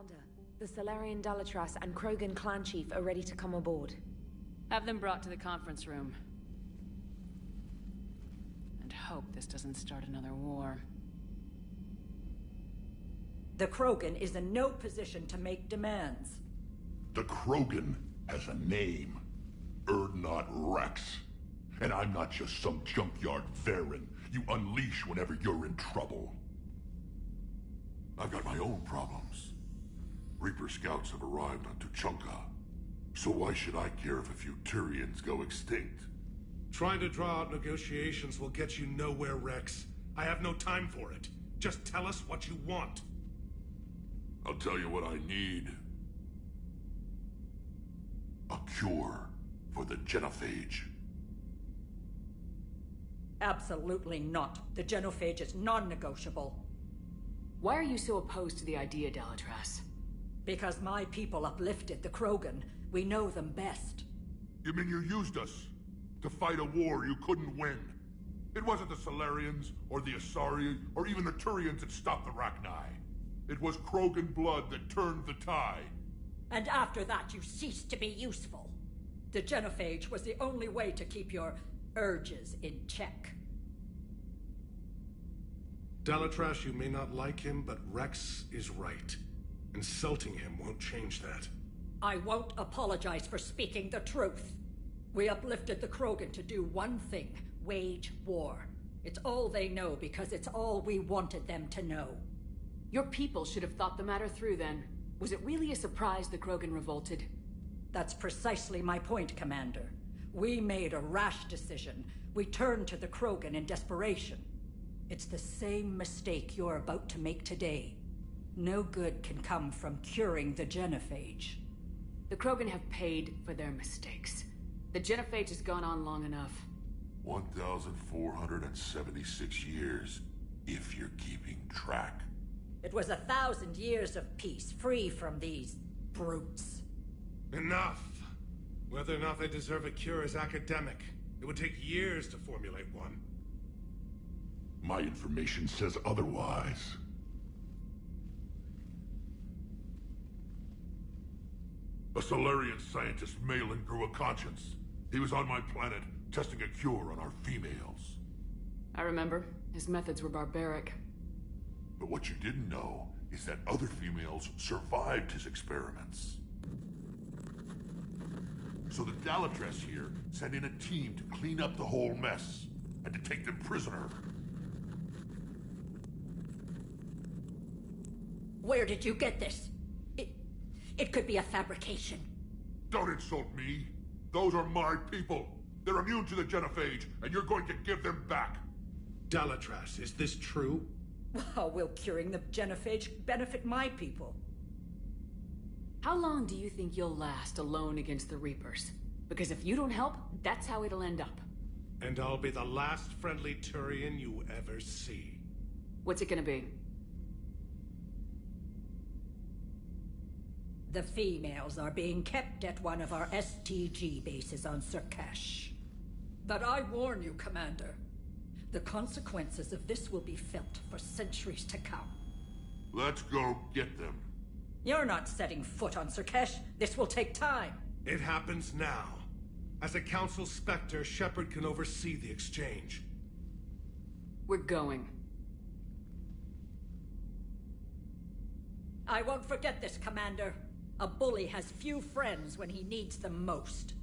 Commander, the Salarian Dalatras and Krogan clan chief are ready to come aboard. Have them brought to the conference room. And hope this doesn't start another war. The Krogan is in no position to make demands. The Krogan has a name. Urdnot Rex. And I'm not just some junkyard Varen you unleash whenever you're in trouble. I've got my own problems. Reaper scouts have arrived on Tuchanka. So why should I care if a few Turians go extinct? Trying to draw out negotiations will get you nowhere, Rex. I have no time for it. Just tell us what you want. I'll tell you what I need. A cure for the genophage. Absolutely not. The genophage is non-negotiable. Why are you so opposed to the idea, Dalatras? Because my people uplifted the Krogan. We know them best. You mean you used us to fight a war you couldn't win? It wasn't the Salarians, or the Asari, or even the Turians that stopped the Rachni. It was Krogan blood that turned the tide. And after that, you ceased to be useful. The genophage was the only way to keep your urges in check. Dalatras, you may not like him, but Rex is right. Insulting him won't change that. I won't apologize for speaking the truth. We uplifted the Krogan to do one thing: wage war. It's all they know because it's all we wanted them to know. Your people should have thought the matter through then. Was it really a surprise the Krogan revolted? That's precisely my point, Commander. We made a rash decision. We turned to the Krogan in desperation. It's the same mistake you're about to make today. No good can come from curing the genophage. The Krogan have paid for their mistakes. The genophage has gone on long enough. 1,476 years, if you're keeping track. It was 1,000 years of peace, free from these brutes. Enough! Whether or not they deserve a cure is academic. It would take years to formulate one. My information says otherwise. A Salarian scientist, Malin, grew a conscience. He was on my planet, testing a cure on our females. I remember. His methods were barbaric. But what you didn't know is that other females survived his experiments. So the Dalatras here sent in a team to clean up the whole mess, and to take them prisoner. Where did you get this? It could be a fabrication. Don't insult me. Those are my people. They're immune to the genophage, and you're going to give them back. Dalatras, is this true? How will curing the genophage benefit my people? How long do you think you'll last alone against the Reapers? Because if you don't help, that's how it'll end up. And I'll be the last friendly Turian you ever see. What's it gonna be? The females are being kept at one of our STG bases on Surkash. But I warn you, Commander. The consequences of this will be felt for centuries to come. Let's go get them. You're not setting foot on Surkash. This will take time. It happens now. As a Council Spectre, Shepard can oversee the exchange. We're going. I won't forget this, Commander. A bully has few friends when he needs them most.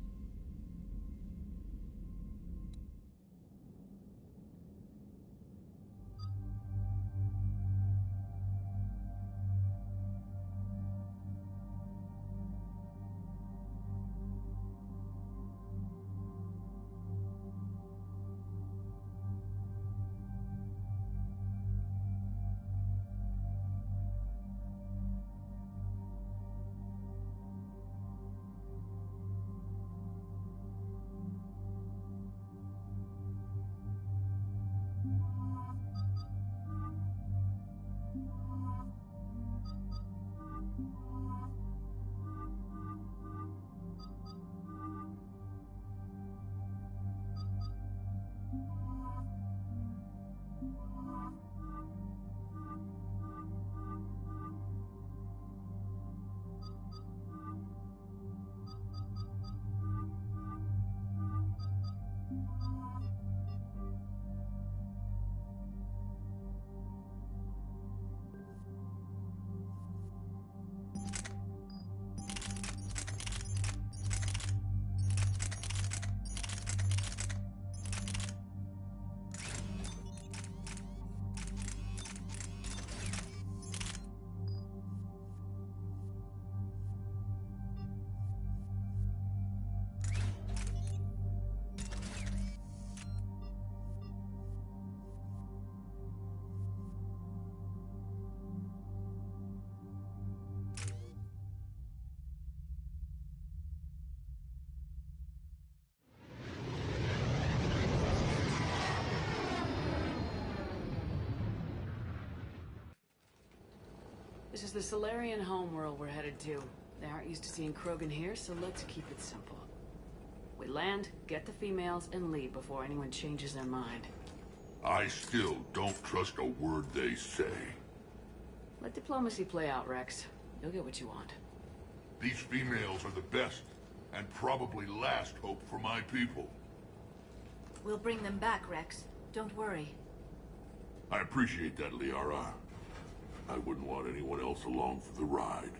This is the Solarian homeworld we're headed to. They aren't used to seeing Krogan here, so let's keep it simple. We land, get the females, and leave before anyone changes their mind. I still don't trust a word they say. Let diplomacy play out, Rex. You'll get what you want. These females are the best, and probably last hope for my people. We'll bring them back, Rex. Don't worry. I appreciate that, Liara. I wouldn't want anyone else along for the ride.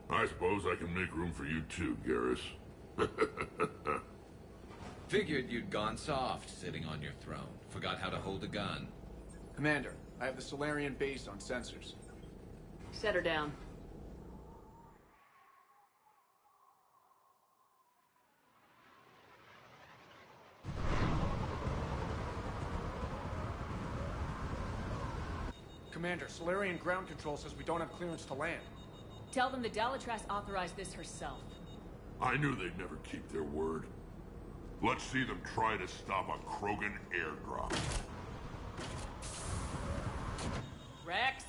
I suppose I can make room for you too, Garrus. Figured you'd gone soft sitting on your throne. Forgot how to hold a gun. Commander, I have the Solarian base on sensors. Set her down. Commander, Solarian ground control says we don't have clearance to land. Tell them the Dalatrass authorized this herself. I knew they'd never keep their word. Let's see them try to stop a Krogan airdrop. Rex?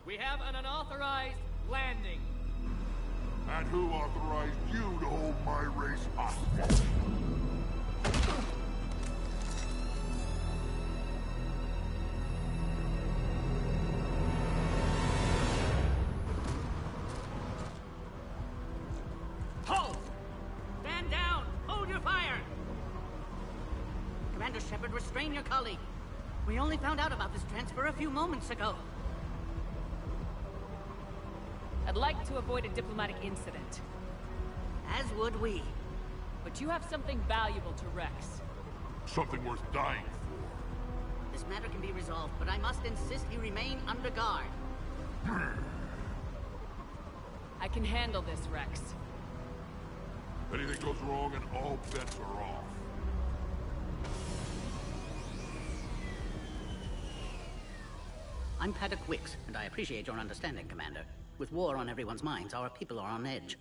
We have an unauthorized landing. And who authorized you to hold my race hostage? Halt! Stand down! Hold your fire! Commander Shepard, restrain your colleague. We only found out about this transfer a few moments ago. I'd like to avoid a diplomatic incident. As would we. But you have something valuable to Rex. Something worth dying for. This matter can be resolved, but I must insist he remain under guard. I can handle this, Rex. Anything goes wrong and all bets are off. I'm Paddock Wicks, and I appreciate your understanding, Commander. With war on everyone's minds, our people are on edge.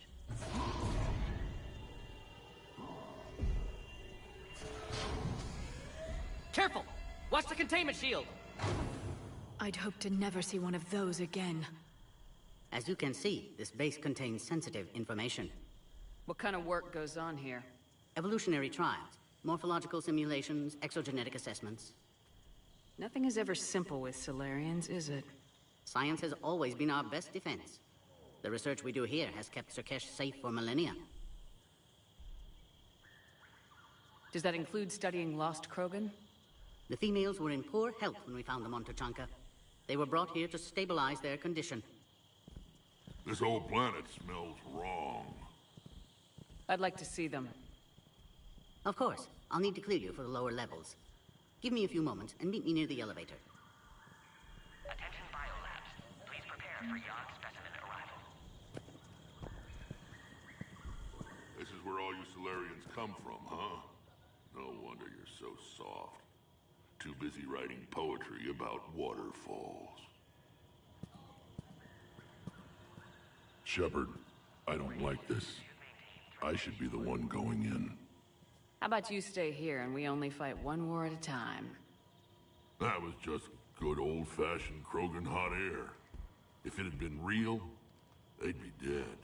Careful! Watch the containment shield! I'd hope to never see one of those again. As you can see, this base contains sensitive information. What kind of work goes on here? Evolutionary trials, morphological simulations, exogenetic assessments. Nothing is ever simple with Solarians, is it? Science has always been our best defense. The research we do here has kept Surkesh safe for millennia. Does that include studying lost Krogan? The females were in poor health when we found them on Tuchanka. They were brought here to stabilize their condition. This whole planet smells wrong. I'd like to see them. Of course. I'll need to clear you for the lower levels. Give me a few moments and meet me near the elevator. Attention biolabs. Please prepare for young specimen arrival. This is where all you Solarians come from, huh? No wonder you're so soft. Too busy writing poetry about waterfalls. Shepard, I don't like this. I should be the one going in. How about you stay here and we only fight one war at a time? That was just good old-fashioned Krogan hot air. If it had been real, they'd be dead.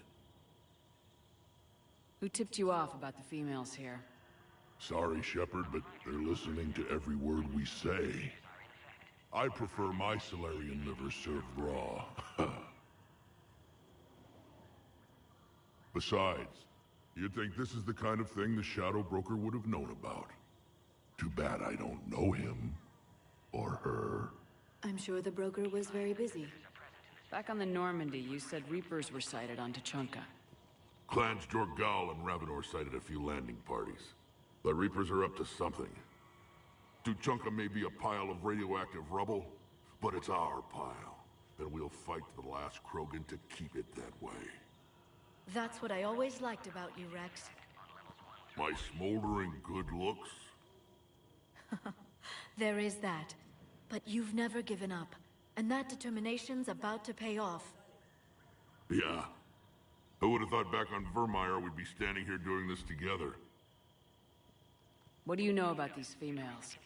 Who tipped you off about the females here? Sorry, Shepard, but they're listening to every word we say. I prefer my Solarian liver served raw. Besides, you'd think this is the kind of thing the Shadow Broker would have known about. Too bad I don't know him. Or her. I'm sure the broker was very busy. Back on the Normandy, you said Reapers were sighted on Tuchanka. Clans Jorgal and Ravenor sighted a few landing parties. The Reapers are up to something. Tuchanka may be a pile of radioactive rubble, but it's our pile. And we'll fight to the last Krogan to keep it that way. That's what I always liked about you, Rex. My smoldering good looks? There is that. But you've never given up. And that determination's about to pay off. Yeah. Who would have thought back on Vermeer we'd be standing here doing this together? What do you know about these females?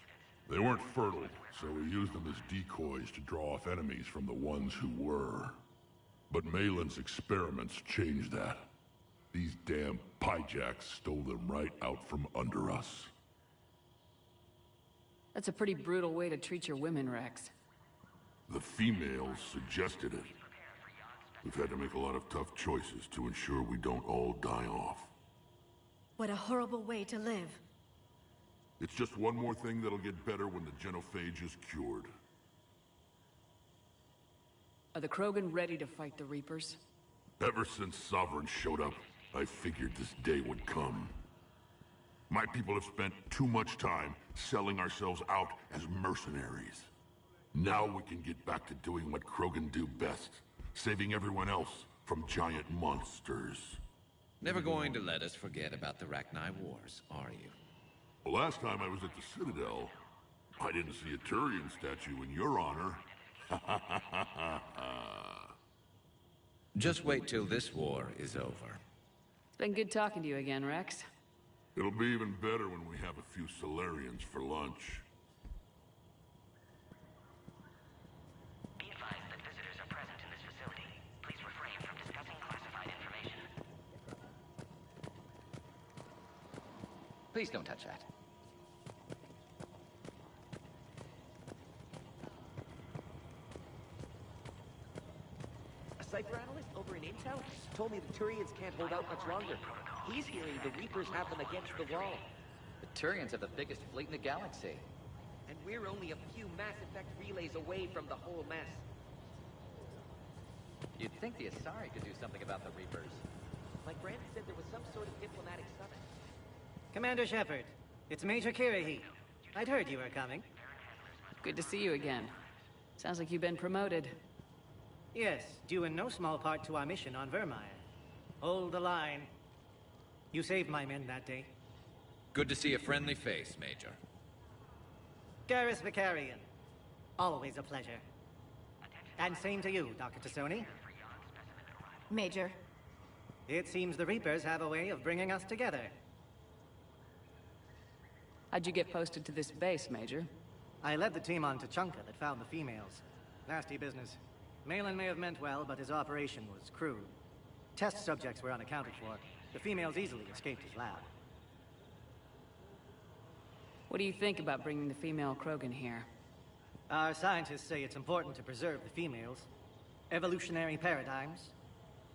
They weren't fertile, so we used them as decoys to draw off enemies from the ones who were. But Malin's experiments changed that. These damn Pyjaks stole them right out from under us. That's a pretty brutal way to treat your women, Rex. The females suggested it. We've had to make a lot of tough choices to ensure we don't all die off. What a horrible way to live. It's just one more thing that'll get better when the genophage is cured. Are the Krogan ready to fight the Reapers? Ever since Sovereign showed up, I figured this day would come. My people have spent too much time selling ourselves out as mercenaries. Now we can get back to doing what Krogan do best, saving everyone else from giant monsters. Never going to let us forget about the Rachni Wars, are you? Well, last time I was at the Citadel, I didn't see a Turian statue in your honor. Just wait till this war is over. It's been good talking to you again, Rex. It'll be even better when we have a few Solarians for lunch. Be advised that visitors are present in this facility. Please refrain from discussing classified information. Please don't touch that. A cipher analyst over in Intel told me the Turians can't hold out much longer. He's hearing the Reapers have them against the wall. The Turians have the biggest fleet in the galaxy. And we're only a few Mass Effect relays away from the whole mess. You'd think the Asari could do something about the Reapers. Like Brandon said, there was some sort of diplomatic summit. Commander Shepard, it's Major Kirahi. I'd heard you were coming. Good to see you again. Sounds like you've been promoted. Yes, due in no small part to our mission on Vermire. Hold the line. You saved my men that day. Good to see a friendly face, Major. Garrus Vicarian. Always a pleasure. And same to you, Dr. T'Soni. Major. It seems the Reapers have a way of bringing us together. How'd you get posted to this base, Major? I led the team on Tuchanka that found the females. Nasty business. Malin may have meant well, but his operation was crude. Test subjects were unaccounted for. The females easily escaped his lab. What do you think about bringing the female Krogan here? Our scientists say it's important to preserve the females. Evolutionary paradigms.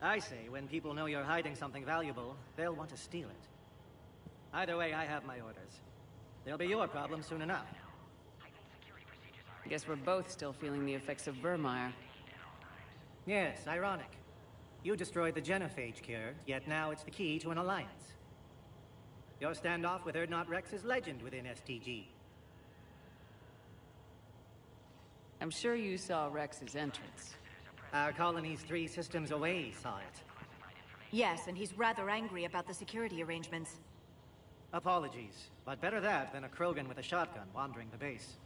I say when people know you're hiding something valuable, they'll want to steal it. Either way, I have my orders. They'll be your problem soon enough. I guess we're both still feeling the effects of Vermire. Yes, ironic. You destroyed the genophage cure, yet now it's the key to an alliance. Your standoff with Urdnot Rex is legend within STG. I'm sure you saw Rex's entrance. Our colony's 3 systems away saw it. Yes, and he's rather angry about the security arrangements. Apologies, but better that than a Krogan with a shotgun wandering the base.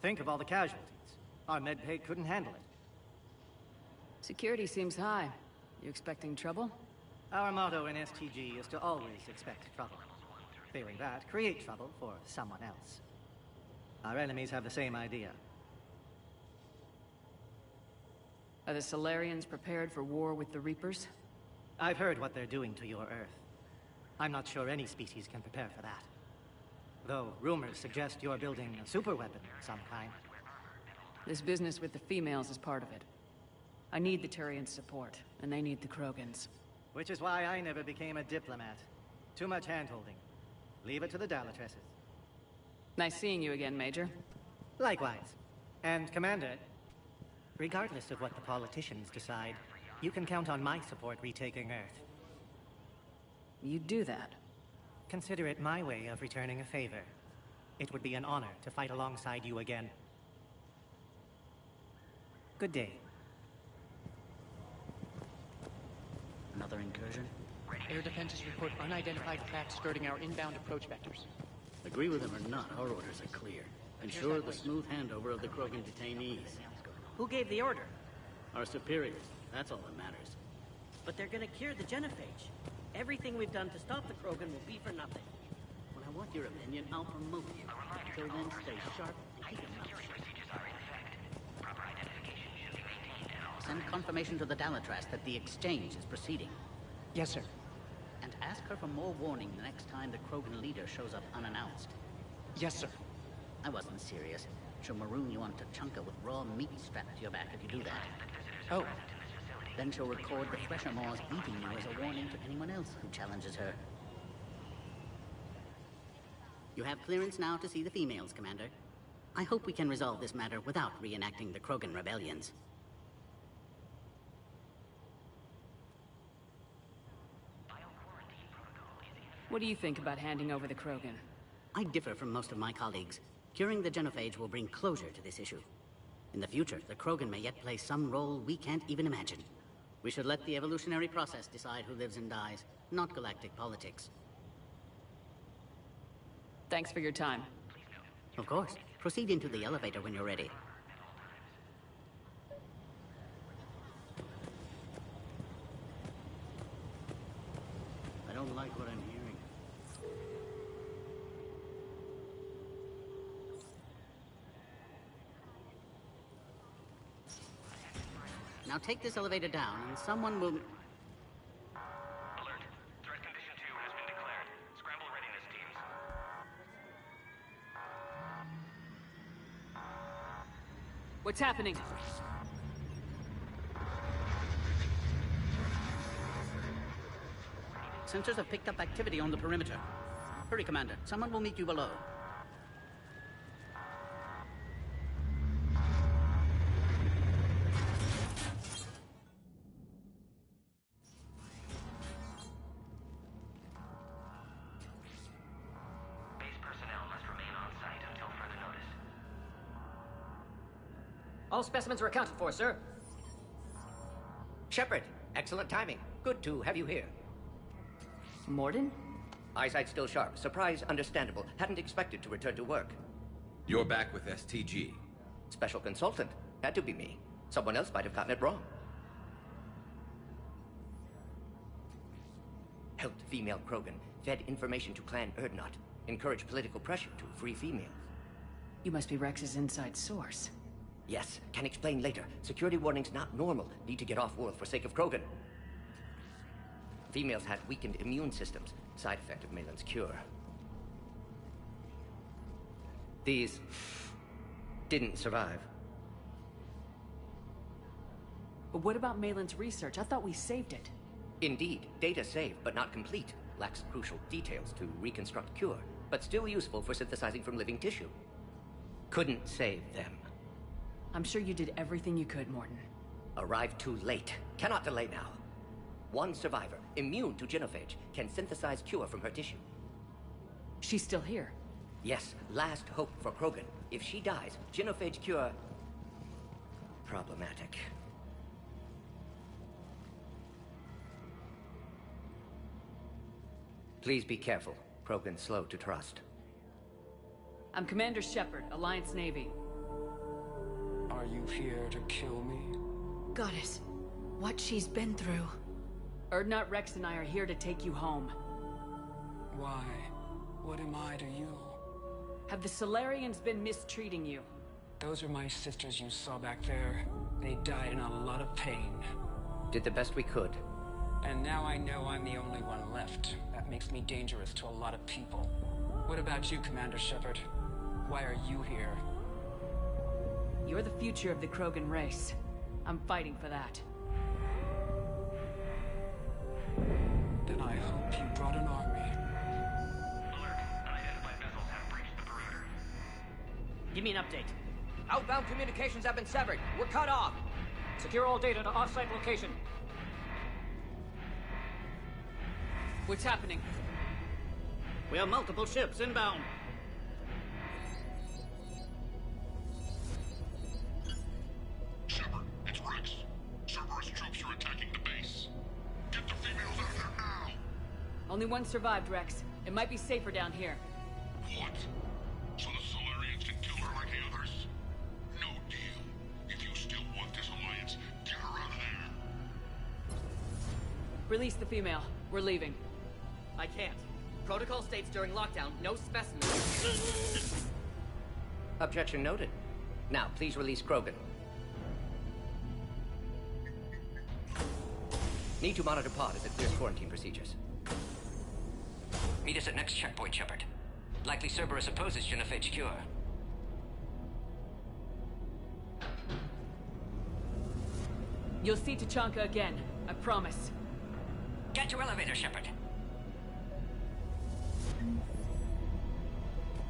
Think of all the casualties. Our medbay couldn't handle it. Security seems high. You expecting trouble? Our motto in STG is to always expect trouble. Failing that, create trouble for someone else. Our enemies have the same idea. Are the Solarians prepared for war with the Reapers? I've heard what they're doing to your Earth. I'm not sure any species can prepare for that. Though rumors suggest you're building a superweapon of some kind. This business with the females is part of it. I need the Turians' support, and they need the Krogans. Which is why I never became a diplomat. Too much hand-holding. Leave it to the Dalatresses. Nice seeing you again, Major. Likewise. And, Commander, regardless of what the politicians decide, you can count on my support retaking Earth. You'd do that? Consider it my way of returning a favor. It would be an honor to fight alongside you again. Good day. Another incursion? Air defenses report unidentified craft skirting our inbound approach vectors. Agree with them or not, our orders are clear. Ensure the smooth handover of the Krogan detainees. Who gave the order? Our superiors. That's all that matters. But they're gonna cure the genophage. Everything we've done to stop the Krogan will be for nothing. When I want your opinion, I'll promote you. Till then, stay sharp and keep your mouth shut. Send confirmation to the Dalatras that the exchange is proceeding. Yes, sir. And ask her for more warning the next time the Krogan leader shows up unannounced. Yes, sir. I wasn't serious. She'll maroon you onto Chunka with raw meat strapped to your back if you do that. Oh. Then she'll record the Thresher Maws eating you as a warning to anyone else who challenges her. You have clearance now to see the females, Commander. I hope we can resolve this matter without reenacting the Krogan rebellions. What do you think about handing over the Krogan? I differ from most of my colleagues. Curing the genophage will bring closure to this issue. In the future, the Krogan may yet play some role we can't even imagine. We should let the evolutionary process decide who lives and dies, not galactic politics. Thanks for your time. Of course. Proceed into the elevator when you're ready. I don't like what I'm hearing. Now take this elevator down, and someone will... Alert. Threat condition 2 has been declared. Scramble readiness teams. What's happening? Sensors have picked up activity on the perimeter. Hurry, Commander. Someone will meet you below. All specimens are accounted for, sir. Shepard, excellent timing. Good to have you here. Mordin? Eyesight still sharp. Surprise understandable. Hadn't expected to return to work. You're back with STG. Special consultant. Had to be me. Someone else might have gotten it wrong. Helped female Krogan. Fed information to Clan Urdnot. Encouraged political pressure to free females. You must be Rex's inside source. Yes, can explain later. Security warnings not normal. Need to get off-world for sake of Krogan. Females had weakened immune systems. Side effect of Malin's cure. These... didn't survive. But what about Malin's research? I thought we saved it. Indeed. Data saved, but not complete. Lacks crucial details to reconstruct cure, but still useful for synthesizing from living tissue. Couldn't save them. I'm sure you did everything you could, Mordin. Arrived too late. Cannot delay now. One survivor, immune to genophage, can synthesize cure from her tissue. She's still here? Yes, last hope for Krogan. If she dies, genophage cure... problematic. Please be careful. Krogan's slow to trust. I'm Commander Shepard, Alliance Navy. Are you here to kill me? Goddess, what she's been through. Urdnot, Rex, and I are here to take you home. Why? What am I to you? Have the Solarians been mistreating you? Those are my sisters you saw back there. They died in a lot of pain. Did the best we could. And now I know I'm the only one left. That makes me dangerous to a lot of people. What about you, Commander Shepard? Why are you here? You're the future of the Krogan race. I'm fighting for that. Then I hope you brought an army. Alert. Unidentified vessels have breached the perimeter. Give me an update. Outbound communications have been severed. We're cut off. Secure all data to off-site location. What's happening? We have multiple ships inbound. Shepard, it's Rex. Cerberus troops are attacking the base. Get the females out of there now! Only one survived, Rex. It might be safer down here. What? So the Solarians can kill her like the others? No deal. If you still want this alliance, get her out of there. Release the female. We're leaving. I can't. Protocol states during lockdown, no specimens. Objection noted. Now, please release Krogan. Need to monitor pod as it clears quarantine procedures. Meet us at next checkpoint, Shepard. Likely Cerberus opposes genophage cure. You'll see Tachanka again, I promise. Get to elevator, Shepard.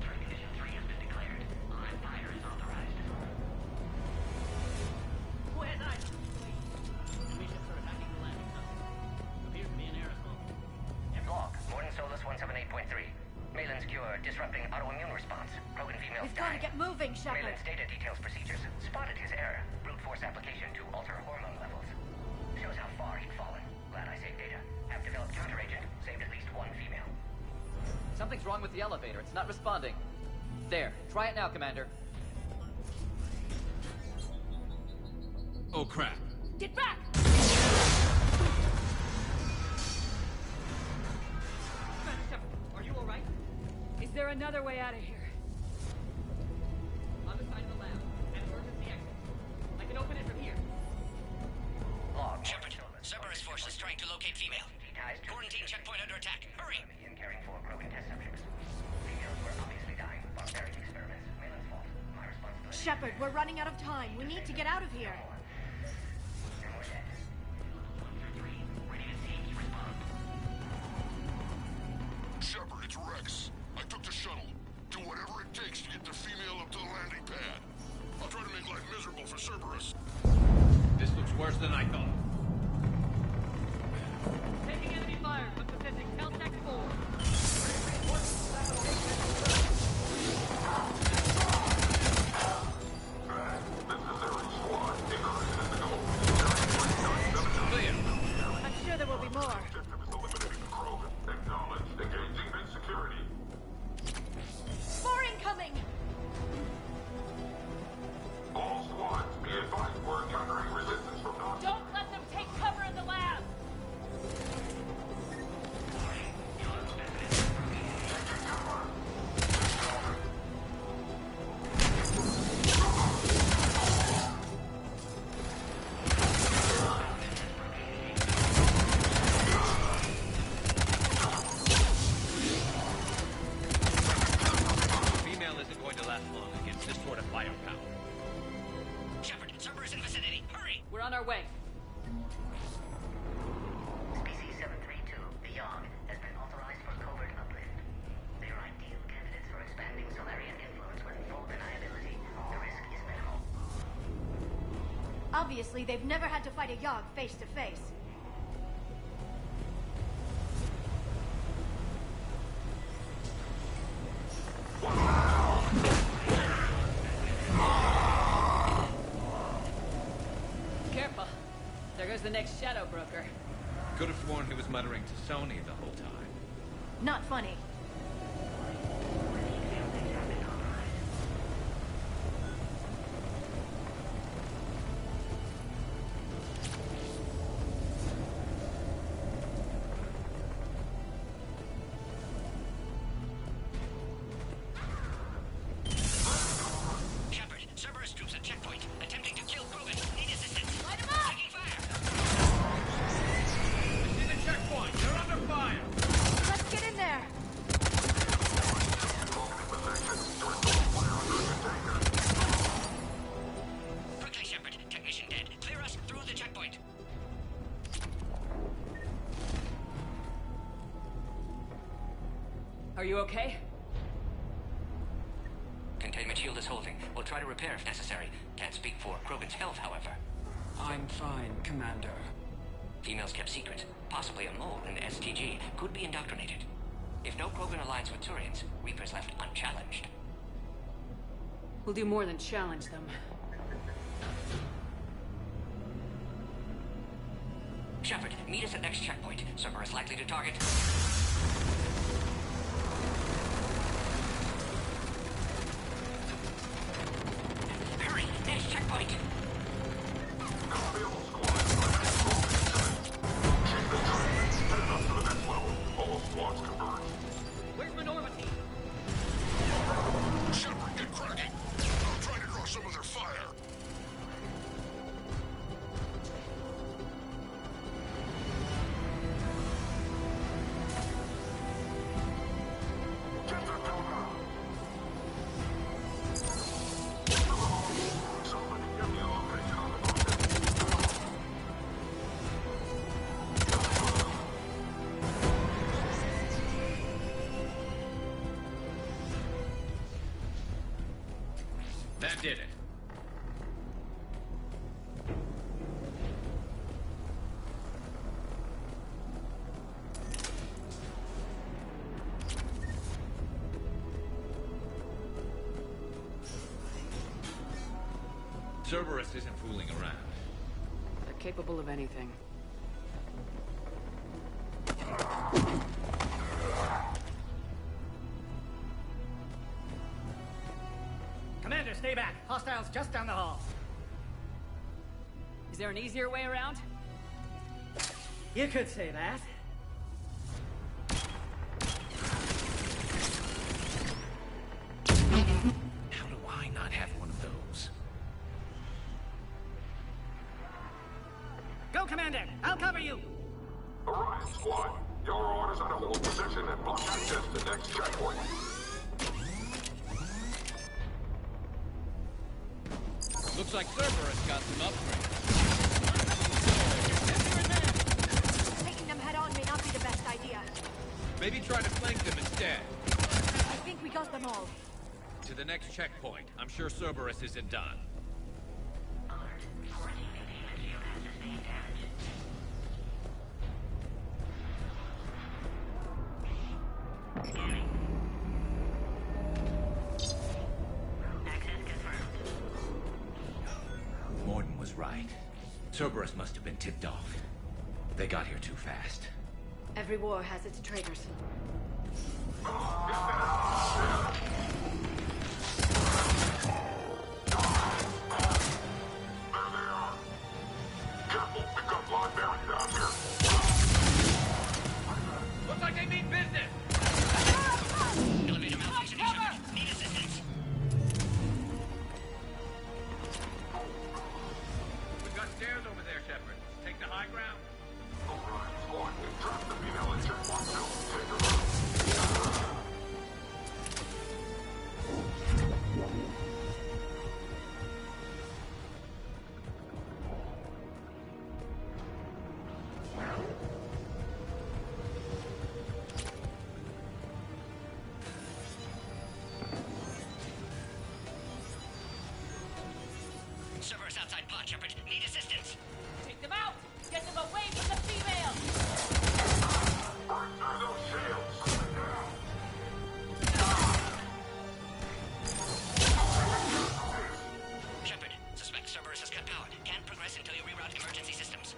Condition 3 has been declared. Live fire is authorized. Where's I? Emissions are attacking the landing zone. Appears to be an aerosol. Log, Morden Solus 178.3. Malin's cure disrupting autoimmune response. Krogan female We've got to get moving, Shepard. Malin's data details procedures. Spotted his error. Brute force application to alter hormone levels. Shows how far he'd fallen. Glad I saved data. Have developed counteragent. Saved at least one female. Something's wrong with the elevator. It's not responding. There. Try it now, Commander. Oh, crap. Get back! Commander Shepard, are you alright? Is there another way out of here? Other side of the lab. An emergency exit. I can open it from here. Log. Shepard, Cerberus forces trying to locate female. Quarantine checkpoint under attack. Hurry! In caring for Krogan test subjects. Females were obviously dying. Barbaric experiments. Malin's fault. My responsibility. Shepard, we're running out of time. We need to get out of here. And we're dead. 1-3, ready to see. Respond. Shepard, it's Rex. I took the shuttle. Do whatever it takes to get the female up to the landing pad. I'll try to make life miserable for Cerberus. This looks worse than I thought. Taking enemy fire from Pacific Teltec 4. I'm sure there will be more. More incoming! All squads, be advised we're encountering resistance from Nazi. Don't let them take cover in the lab! Female isn't going to last long against this sort of firepower. Shepard, Cerberus in vicinity. Hurry! We're on our way. Species 732, the Yogg, has been authorized for covert uplift. They are ideal candidates for expanding Solarian influence with full deniability. The risk is minimal. Obviously, they've never had to fight a Yogg face to face. Careful. There goes the next shadow broker. Could have sworn he was muttering to Sony the whole time. Not funny. Shepard, Cerberus troops at checkpoint. Attempting to kill Krogan. Need assistance. Light 'em up! Taking fire! This is a checkpoint. They're under fire. Let's get in there! Quickly, Shepard. Technician dead. Clear us through the checkpoint. Are you okay? Containment shield is holding. We'll try to repair if necessary. Can't speak for Krogan's health, however. I'm fine, Commander. Females kept secret. Possibly a mole in the STG. Could be indoctrinated. If no Krogan aligns with Turians, Reaper's left unchallenged. We'll do more than challenge them. Shepard, meet us at next checkpoint. Cerberus likely to target. Hurry! Next checkpoint! All squads converge. That did it. Cerberus isn't fooling around. They're capable of anything. Commander, stay back. Hostiles just down the hall. Is there an easier way around? You could say that. How do I not have one of those? Go, Commander! I'll cover you! Orion Squad, your orders are to hold position and block access to the next checkpoint. Looks like Cerberus got some upgrades. Taking them head on may not be the best idea. Maybe try to flank them instead. I think we got them all. To the next checkpoint. I'm sure Cerberus isn't done. Mordin was right. Cerberus must have been tipped off. They got here too fast. Every war has its traitors. Careful, we've got Blood buried down here. Looks like they mean business! Elevator malfunctioning, Shepard. Need assistance. We've got stairs over there, Shepard. Take the high ground. Orion Squad, we've trapped the female at checkpoint 2. Take her out. Cerberus outside pod, Shepard. Need assistance. Take them out! Get them away from the female! Burn through those shields. Shepard, suspect Cerberus has cut power. Can't progress until you reroute emergency systems.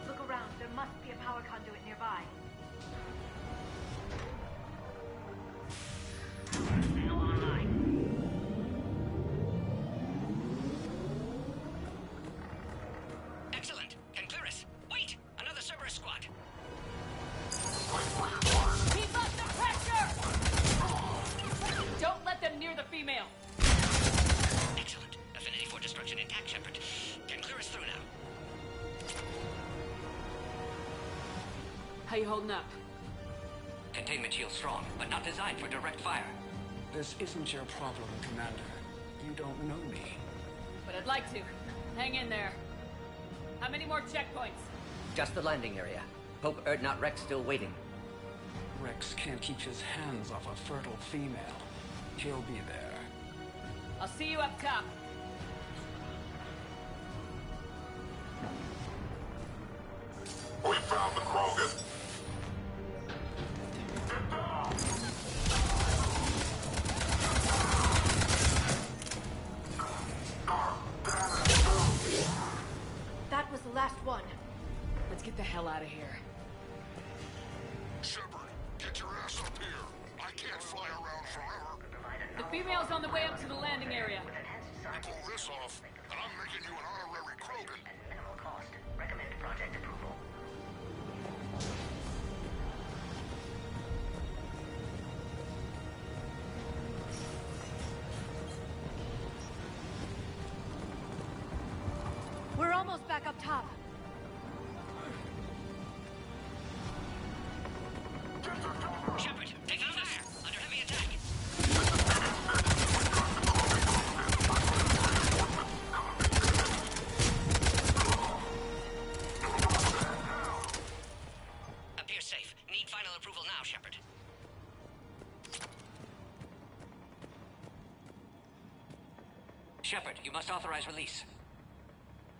Look around. There must be a power conduit nearby. Still online. Excellent. And Clearus. Wait! Another Cerberus squad. Keep up the pressure! Don't let them near the female! Excellent. Affinity for destruction intact, Shepard. Can clear us through now. How you holding up? Containment shield strong, but not designed for direct fire. This isn't your problem, Commander. You don't know me. But I'd like to. Hang in there. How many more checkpoints? Just the landing area. Pope Erdnot Rex still waiting. Rex can't keep his hands off a fertile female. He'll be there. I'll see you up top. We found the Krogan. That was the last one. Let's get the hell out of here. Shepard, get your ass up here. I can't fly around forever. The female's on the way up to the landing area. You pull this off, and I'm making you an honorary Krogan. At minimal cost. Recommend project approval. We're almost back up top. Shepard, take out fire! Under heavy attack! must authorize release.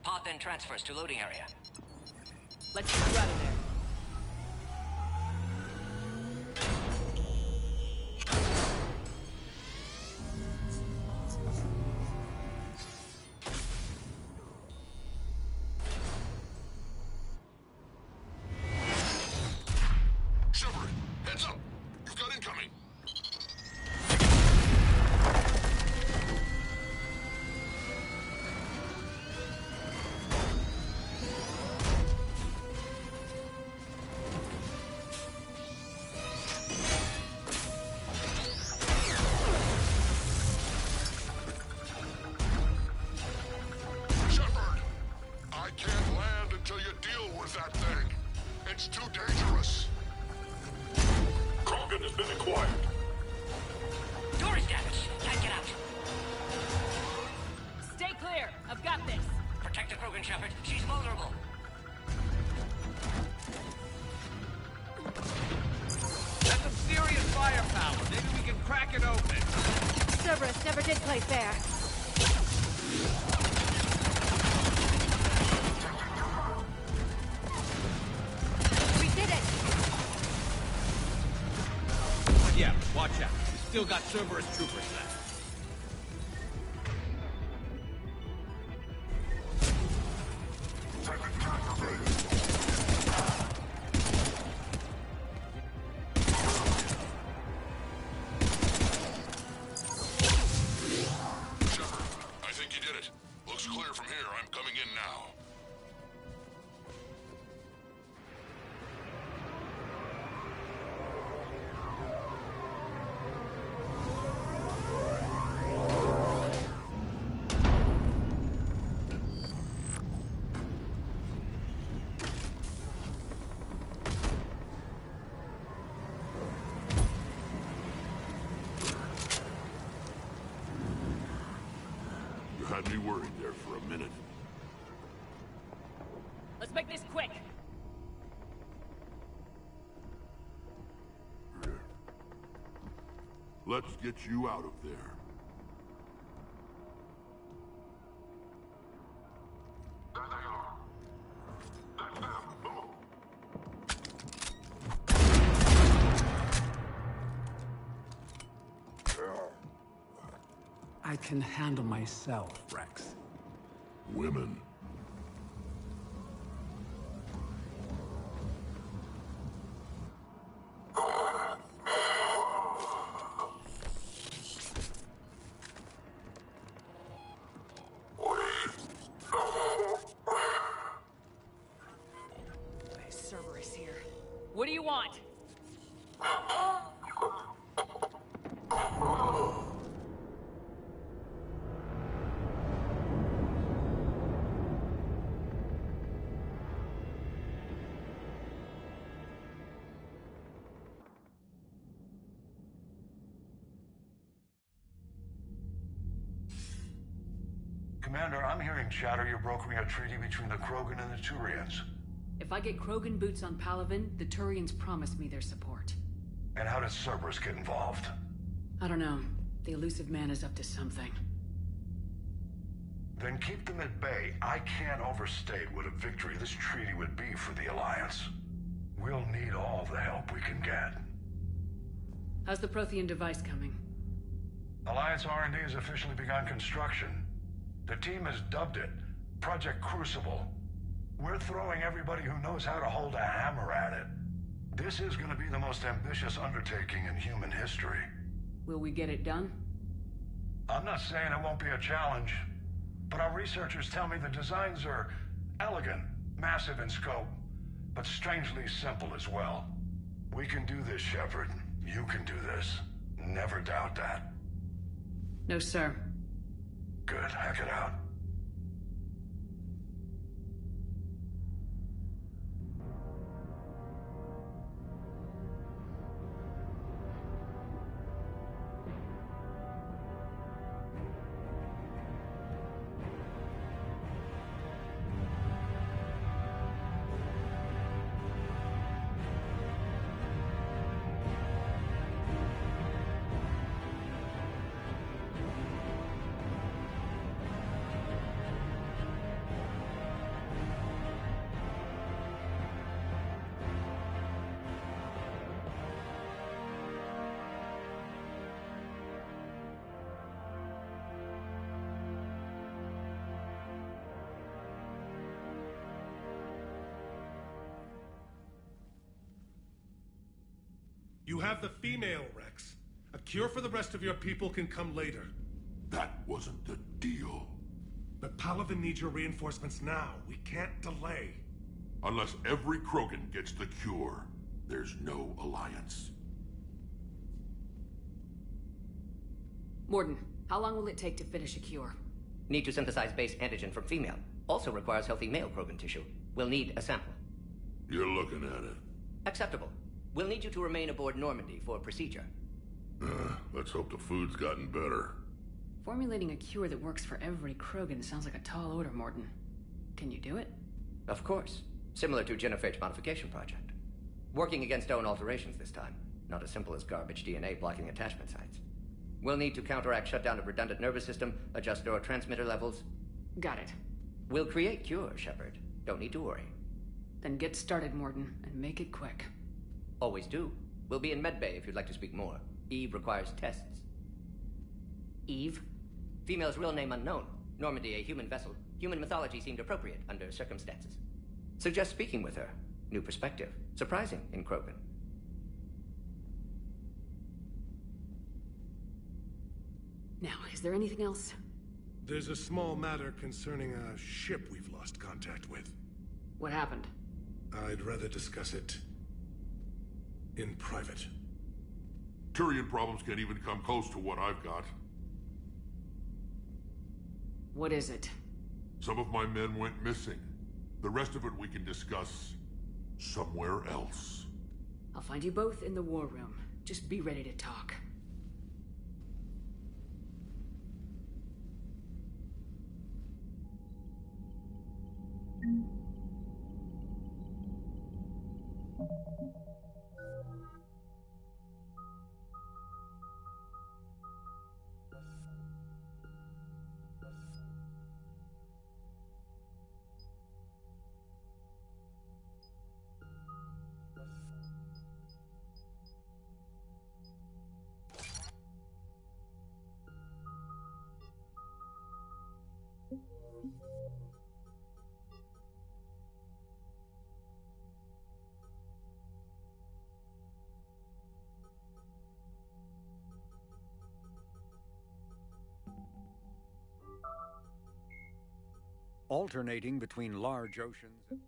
Pod then transfers to loading area. Let's get you out of there. Shepard, heads up! You've got incoming! Shepard! I can't land until you deal with that thing. It's too dangerous. Krogan has been acquired. Door is damaged. Can't get out. Stay clear. I've got this. Protect the Krogan, Shepard. She's vulnerable. That's some serious firepower. Maybe we can crack it open. Cerberus never did play fair. We did it! Yeah, watch out. We still got Cerberus troopers left. Shepard, I think you did it. Looks clear from here. I'm coming in now. You had me worried there for a minute. Let's make this quick. Here. Let's get you out of there. There they are. That's them. Move. I can handle myself, Rex. Women. Hey, Cerberus here. What do you want? Commander, I'm hearing chatter you're brokering a treaty between the Krogan and the Turians. If I get Krogan boots on Palaven, the Turians promise me their support. And how does Cerberus get involved? I don't know. The elusive man is up to something. Then keep them at bay. I can't overstate what a victory this treaty would be for the Alliance. We'll need all the help we can get. How's the Prothean device coming? Alliance R&D has officially begun construction. The team has dubbed it Project Crucible. We're throwing everybody who knows how to hold a hammer at it. This is going to be the most ambitious undertaking in human history. Will we get it done? I'm not saying it won't be a challenge, but our researchers tell me the designs are elegant, massive in scope, but strangely simple as well. We can do this, Shepard. You can do this. Never doubt that. No, sir. Good. Hack it out. have the female, Rex. A cure for the rest of your people can come later. That wasn't the deal. But Palaven needs your reinforcements now. We can't delay. Unless every Krogan gets the cure, there's no alliance. Mordin, how long will it take to finish a cure? Need to synthesize base antigen from female. Also requires healthy male Krogan tissue. We'll need a sample. You're looking at it. Acceptable. We'll need you to remain aboard Normandy for procedure. Let's hope the food's gotten better. Formulating a cure that works for every Krogan sounds like a tall order, Mordin. Can you do it? Of course. Similar to Genophage Modification Project. Working against own alterations this time. Not as simple as garbage DNA blocking attachment sites. We'll need to counteract shutdown of redundant nervous system, adjust neurotransmitter levels. Got it. We'll create cure, Shepard. Don't need to worry. Then get started, Mordin, and make it quick. Always do. We'll be in medbay if you'd like to speak more. Eve requires tests. Eve? Female's real name unknown. Normandy, a human vessel. Human mythology seemed appropriate under circumstances. Suggest speaking with her. New perspective. Surprising in Krogan. Now, is there anything else? There's a small matter concerning a ship we've lost contact with. What happened? I'd rather discuss it in private. Turian problems can't even come close to what I've got. What is it? Some of my men went missing. The rest of it we can discuss somewhere else. I'll find you both in the war room. Just be ready to talk. Alternating between large oceans and...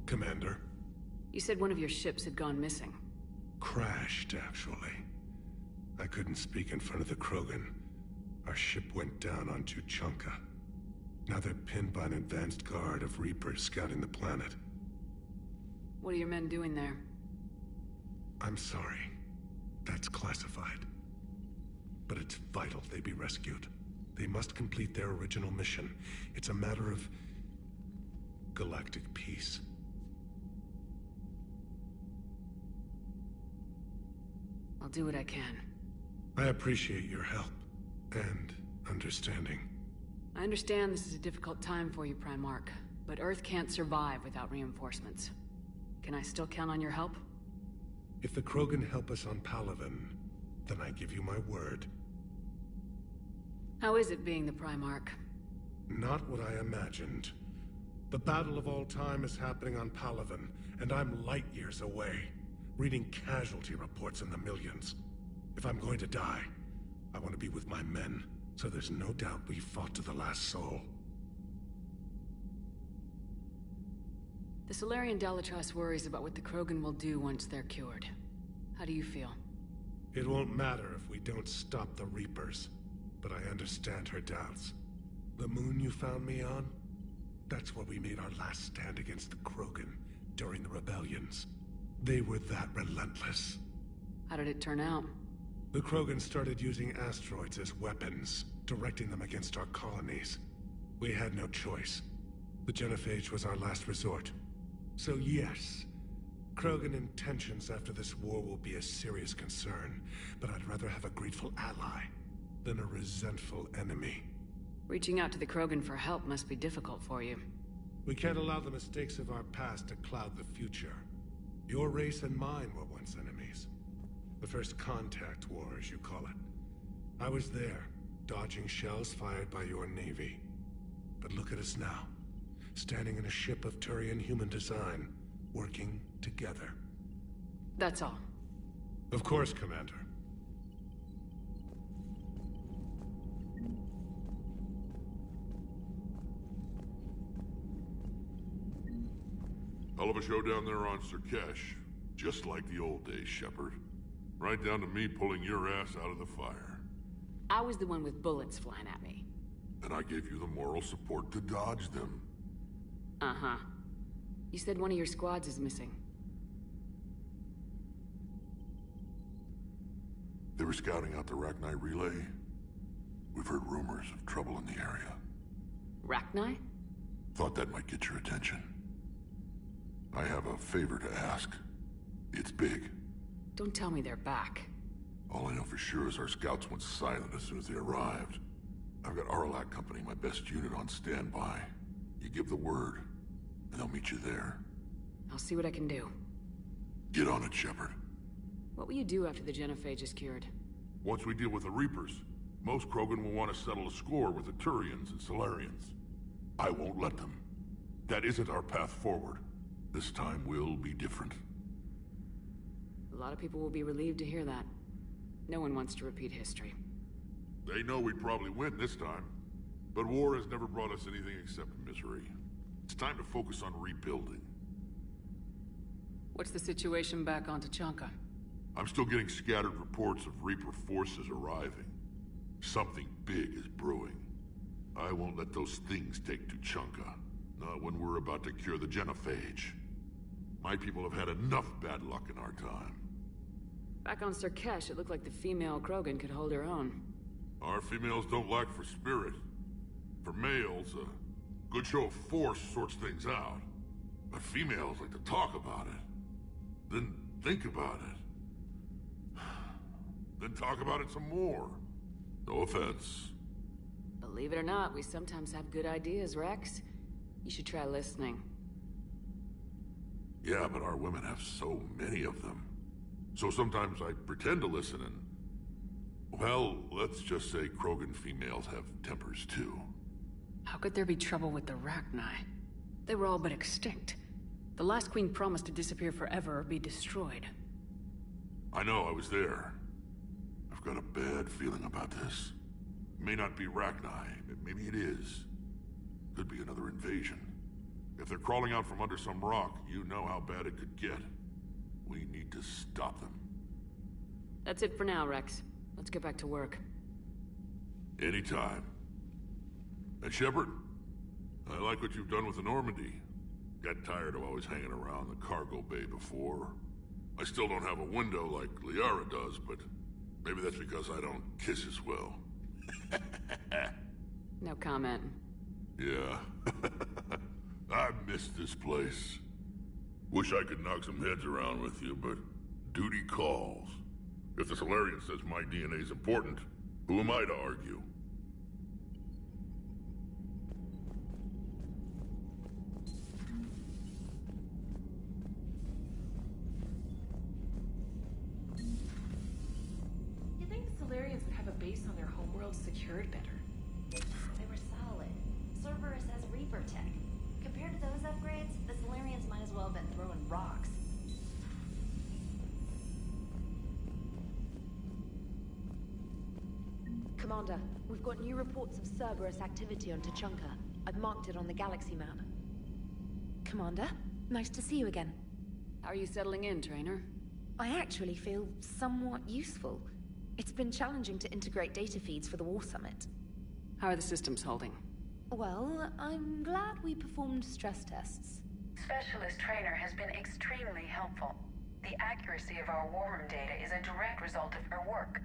Commander. You said one of your ships had gone missing. Crashed, actually. I couldn't speak in front of the Krogan. Our ship went down on Tuchanka. Now they're pinned by an advanced guard of Reapers scouting the planet. What are your men doing there? I'm sorry. That's classified. But it's vital they be rescued. They must complete their original mission. It's a matter of galactic peace. I'll do what I can. I appreciate your help and understanding. I understand this is a difficult time for you, Primarch, but Earth can't survive without reinforcements. Can I still count on your help? If the Krogan help us on Palaven, then I give you my word. How is it being the Primarch? Not what I imagined. The battle of all time is happening on Palaven, and I'm light years away, reading casualty reports in the millions. If I'm going to die, I want to be with my men, so there's no doubt we fought to the last soul. The Solarian Dalatrass worries about what the Krogan will do once they're cured. How do you feel? It won't matter if we don't stop the Reapers, but I understand her doubts. The moon you found me on? That's where we made our last stand against the Krogan during the rebellions. They were that relentless. How did it turn out? The Krogan started using asteroids as weapons, directing them against our colonies. We had no choice. The Genophage was our last resort. So yes, Krogan intentions after this war will be a serious concern, but I'd rather have a grateful ally than a resentful enemy. Reaching out to the Krogan for help must be difficult for you. We can't allow the mistakes of our past to cloud the future. Your race and mine were once enemies. The First Contact War, as you call it. I was there, dodging shells fired by your navy. But look at us now, standing in a ship of Turian human design, working together. That's all. Of course, Commander. Hell of a show down there on Surkesh. Just like the old days, Shepard. Right down to me pulling your ass out of the fire. I was the one with bullets flying at me. And I gave you the moral support to dodge them. Uh-huh. You said one of your squads is missing. They were scouting out the Rachni relay. We've heard rumors of trouble in the area. Rachni? Thought that might get your attention. I have a favor to ask. It's big. Don't tell me they're back. All I know for sure is our scouts went silent as soon as they arrived. I've got Aralak Company, my best unit, on standby. You give the word, and they'll meet you there. I'll see what I can do. Get on it, Shepard. What will you do after the Genophage is cured? Once we deal with the Reapers, most Krogan will want to settle a score with the Turians and Solarians. I won't let them. That isn't our path forward. This time will be different. A lot of people will be relieved to hear that. No one wants to repeat history. They know we'd probably win this time. But war has never brought us anything except misery. It's time to focus on rebuilding. What's the situation back on Tuchanka? I'm still getting scattered reports of Reaper forces arriving. Something big is brewing. I won't let those things take Tuchanka. Not when we're about to cure the Genophage. My people have had enough bad luck in our time. Back on Surkesh, it looked like the female Krogan could hold her own. Our females don't lack for spirit. For males, a good show of force sorts things out. But females like to talk about it. Then think about it. Then talk about it some more. No offense. Believe it or not, we sometimes have good ideas, Rex. You should try listening. Yeah, but our women have so many of them. So sometimes I pretend to listen and... Well, let's just say Krogan females have tempers too. How could there be trouble with the Rachni? They were all but extinct. The last queen promised to disappear forever or be destroyed. I know, I was there. I've got a bad feeling about this. It may not be Rachni, maybe it is. Could be another invasion. If they're crawling out from under some rock, you know how bad it could get. We need to stop them. That's it for now, Rex. Let's get back to work. Anytime. And Shepard, I like what you've done with the Normandy. Got tired of always hanging around the cargo bay before. I still don't have a window like Liara does, but maybe that's because I don't kiss as well. No comment. Yeah. I miss this place. Wish I could knock some heads around with you, but duty calls. If the Solarian says my DNA is important, who am I to argue? You'd think the Solarians would have a base on their homeworld secured better. They were solid. Cerberus has Reaper tech. Compared to those upgrades, the Solarians might as well have been throwing rocks. Commander, we've got new reports of Cerberus activity on Tuchanka. I've marked it on the galaxy map. Commander, nice to see you again. How are you settling in, Trainer? I actually feel somewhat useful. It's been challenging to integrate data feeds for the War Summit. How are the systems holding? Well, I'm glad we performed stress tests. Specialist Trainer has been extremely helpful. The accuracy of our war room data is a direct result of her work.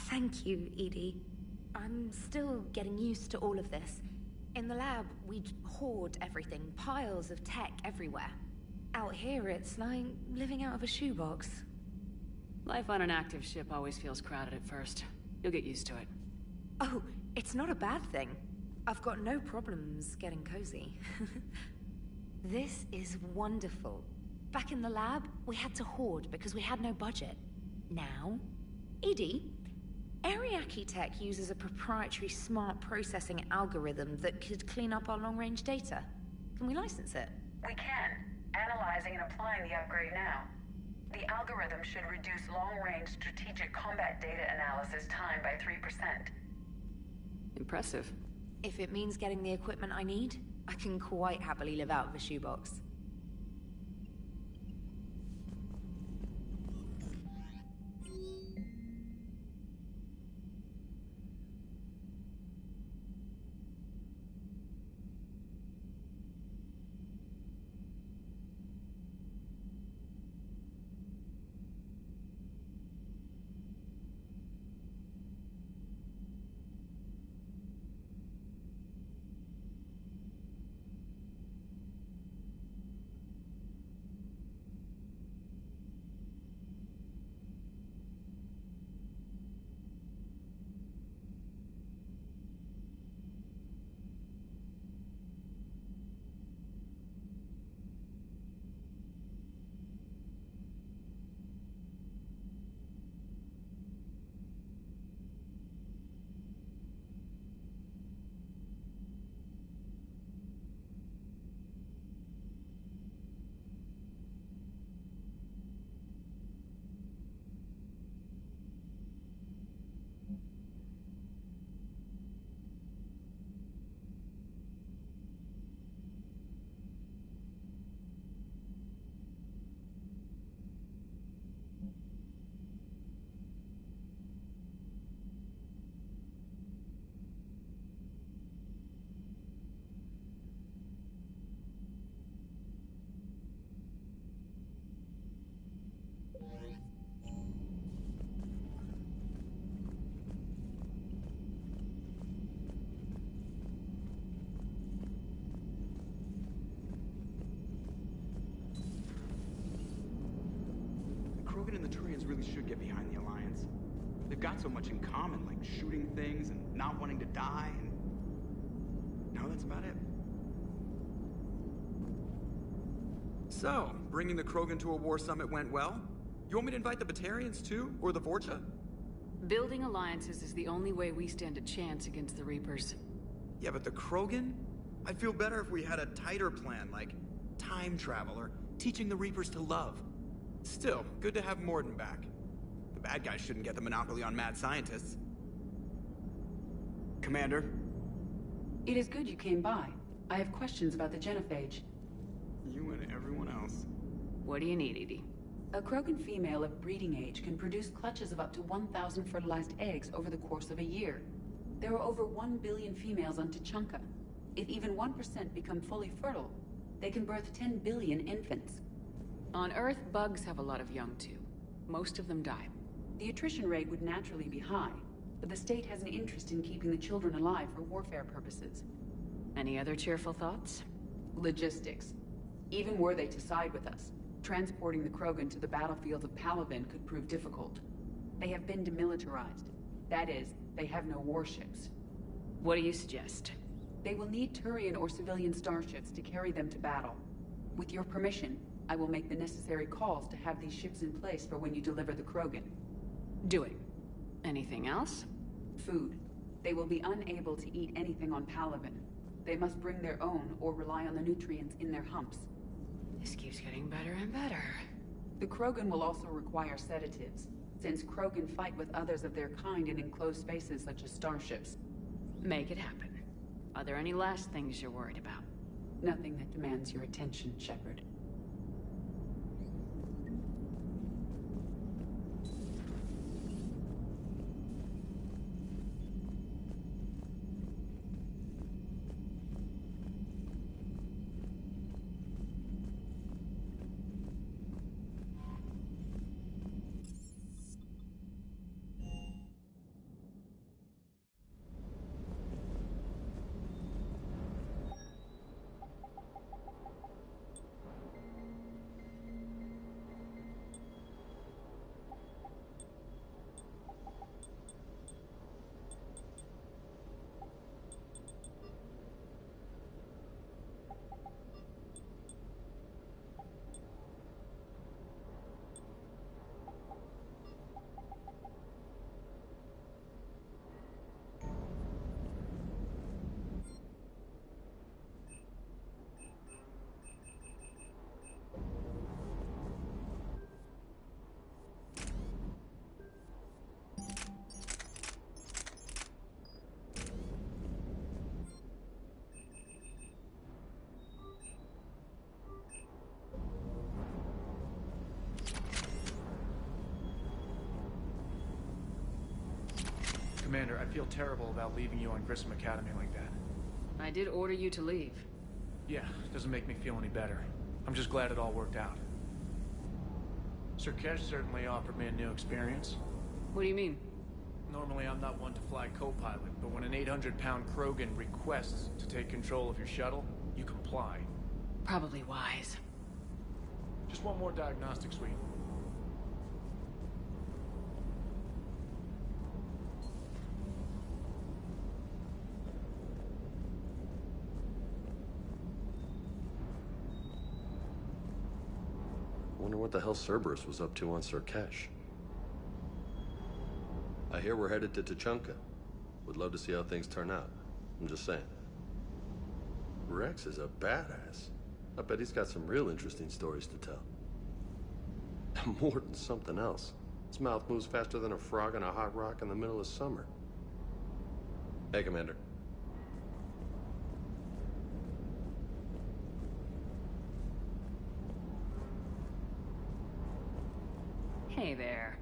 Thank you, Edie. I'm still getting used to all of this. In the lab, we'd hoard everything, piles of tech everywhere. Out here, it's like living out of a shoebox. Life on an active ship always feels crowded at first. You'll get used to it. Oh, it's not a bad thing. I've got no problems getting cozy. This is wonderful. Back in the lab, we had to hoard because we had no budget. Now, Edie, Ariake Tech uses a proprietary smart processing algorithm that could clean up our long-range data. Can we license it? We can. Analyzing and applying the upgrade now. The algorithm should reduce long-range strategic combat data analysis time by 3%. Impressive. If it means getting the equipment I need, I can quite happily live out of a shoebox. Krogan and the Turians really should get behind the Alliance. They've got so much in common, like shooting things and not wanting to die, and... no, that's about it. So, bringing the Krogan to a war summit went well? You want me to invite the Batarians too? Or the Vorcha? Building alliances is the only way we stand a chance against the Reapers. Yeah, but the Krogan? I'd feel better if we had a tighter plan, like time travel or teaching the Reapers to love. Still, good to have Mordin back. The bad guys shouldn't get the monopoly on mad scientists. Commander? It is good you came by. I have questions about the genophage. You and everyone else. What do you need, Edie? A Krogan female of breeding age can produce clutches of up to 1,000 fertilized eggs over the course of a year. There are over 1 billion females on Tuchanka. If even 1% become fully fertile, they can birth 10 billion infants. On Earth, bugs have a lot of young too. Most of them die. The attrition rate would naturally be high, but the state has an interest in keeping the children alive for warfare purposes. Any other cheerful thoughts? Logistics. Even were they to side with us, transporting the Krogan to the battlefields of Palaven could prove difficult. They have been demilitarized. That is, they have no warships. What do you suggest? They will need Turian or civilian starships to carry them to battle. With your permission, I will make the necessary calls to have these ships in place for when you deliver the Krogan. Do it. Anything else? Food. They will be unable to eat anything on Palaven. They must bring their own or rely on the nutrients in their humps. This keeps getting better and better. The Krogan will also require sedatives, since Krogan fight with others of their kind in enclosed spaces such as starships. Make it happen. Are there any last things you're worried about? Nothing that demands your attention, Shepard. Commander, I feel terrible about leaving you on Grissom Academy like that. I did order you to leave. Yeah, doesn't make me feel any better. I'm just glad it all worked out. Sir Kesh certainly offered me a new experience. What do you mean? Normally I'm not one to fly co-pilot, but when an 800-pound Krogan requests to take control of your shuttle, you comply. Probably wise. Just one more diagnostic suite. Wonder what the hell Cerberus was up to on Sir Kesh. I hear we're headed to Tuchanka. Would love to see how things turn out. I'm just saying. Rex is a badass. I bet he's got some real interesting stories to tell. And more than something else. His mouth moves faster than a frog on a hot rock in the middle of summer. Hey, Commander. Hey there.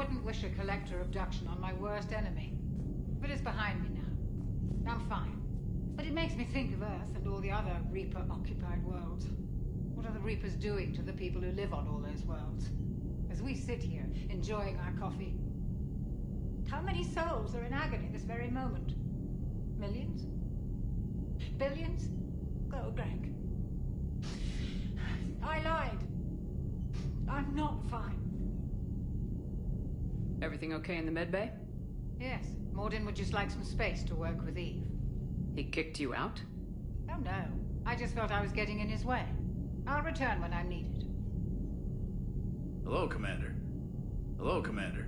wouldn't wish a collector abduction on my worst enemy. But it's behind me now. I'm fine. But it makes me think of Earth and all the other Reaper-occupied worlds. What are the Reapers doing to the people who live on all those worlds? As we sit here, enjoying our coffee. How many souls are in agony this very moment? Millions? Billions? Oh, Greg. I lied. I'm not fine. Everything okay in the medbay? Yes, Mordin would just like some space to work with Eve. He kicked you out? Oh no, I just felt I was getting in his way. I'll return when I'm needed. Hello, Commander. Hello, Commander.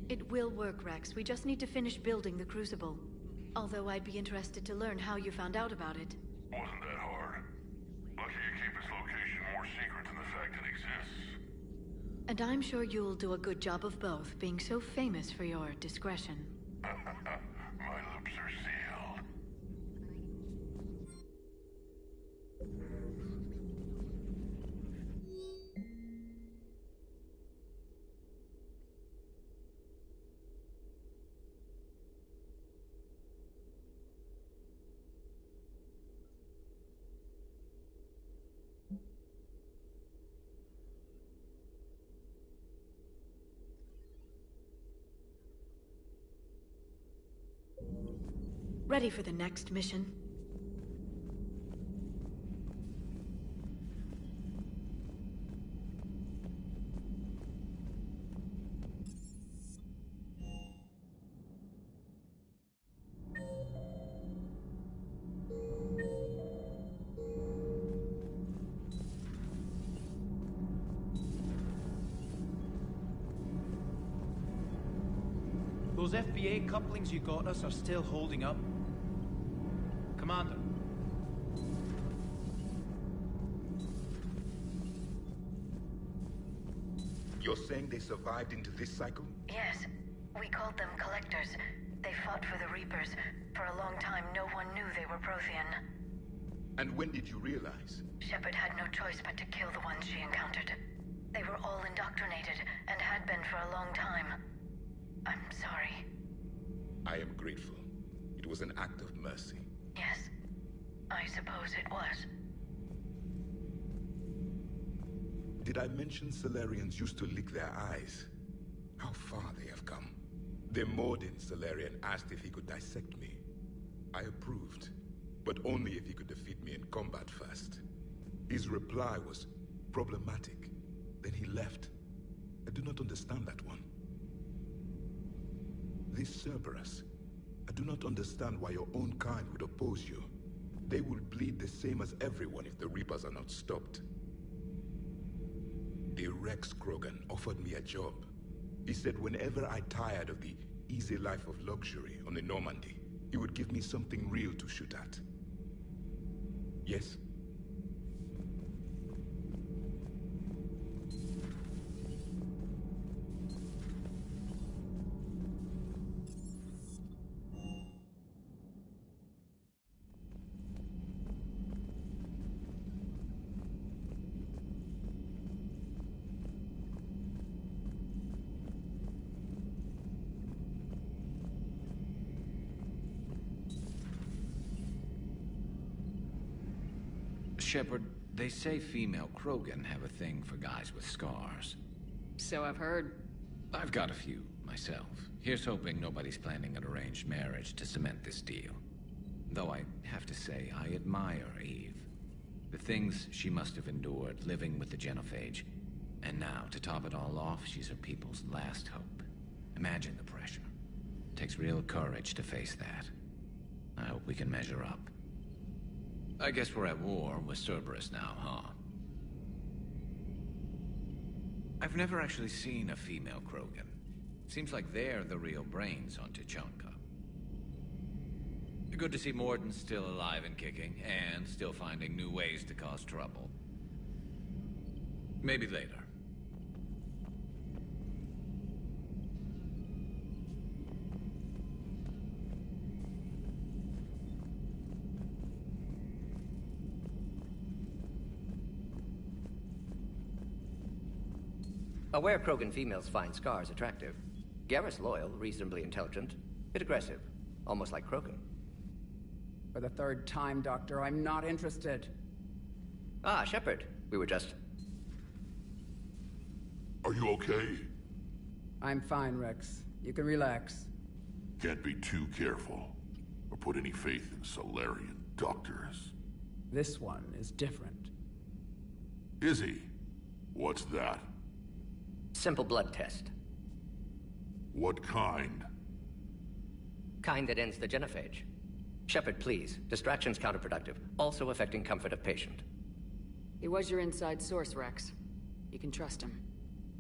It will work, Rex. We just need to finish building the Crucible. Although I'd be interested to learn how you found out about it. Wasn't that hard. Lucky you keep its location more secret than the fact it exists. And I'm sure you'll do a good job of both, being so famous for your discretion. My lips are sealed. Ready for the next mission? Those FBA couplings you got us are still holding up? Commander. You're saying they survived into this cycle? Yes. We called them Collectors. They fought for the Reapers. For a long time, no one knew they were Prothean. And when did you realize? Shepard had no choice but to kill the ones she encountered. They were all indoctrinated, and had been for a long time. I'm sorry. I am grateful. It was an act of mercy. Yes. I suppose it was. Did I mention Salarians used to lick their eyes? How far they have come. The Mordin Salarian asked if he could dissect me. I approved, but only if he could defeat me in combat first. His reply was problematic. Then he left. I do not understand that one. This Cerberus, I do not understand why your own kind would oppose you. They will bleed the same as everyone if the Reapers are not stopped. The Rex Krogan offered me a job. He said whenever I tired of the easy life of luxury on the Normandy, he would give me something real to shoot at. Yes? Shepard, they say female Krogan have a thing for guys with scars. So I've heard. I've got a few, myself. Here's hoping nobody's planning an arranged marriage to cement this deal. Though I have to say, I admire Eve. The things she must have endured living with the Genophage. And now, to top it all off, she's her people's last hope. Imagine the pressure. Takes real courage to face that. I hope we can measure up. I guess we're at war with Cerberus now, huh? I've never actually seen a female Krogan. Seems like they're the real brains on Tuchanka. Good to see Morden's still alive and kicking, and still finding new ways to cause trouble. Maybe later. Aware Krogan females find scars attractive. Garrus loyal, reasonably intelligent, bit aggressive, almost like Krogan. For the third time, Doctor, I'm not interested. Ah, Shepard. We were just... Are you okay? I'm fine, Rex. You can relax. Can't be too careful, or put any faith in Salarian doctors. This one is different. Is he? What's that? Simple blood test. What kind? Kind that ends the genophage. Shepard, please. Distraction's counterproductive, also affecting comfort of patient. He was your inside source, Rex. You can trust him.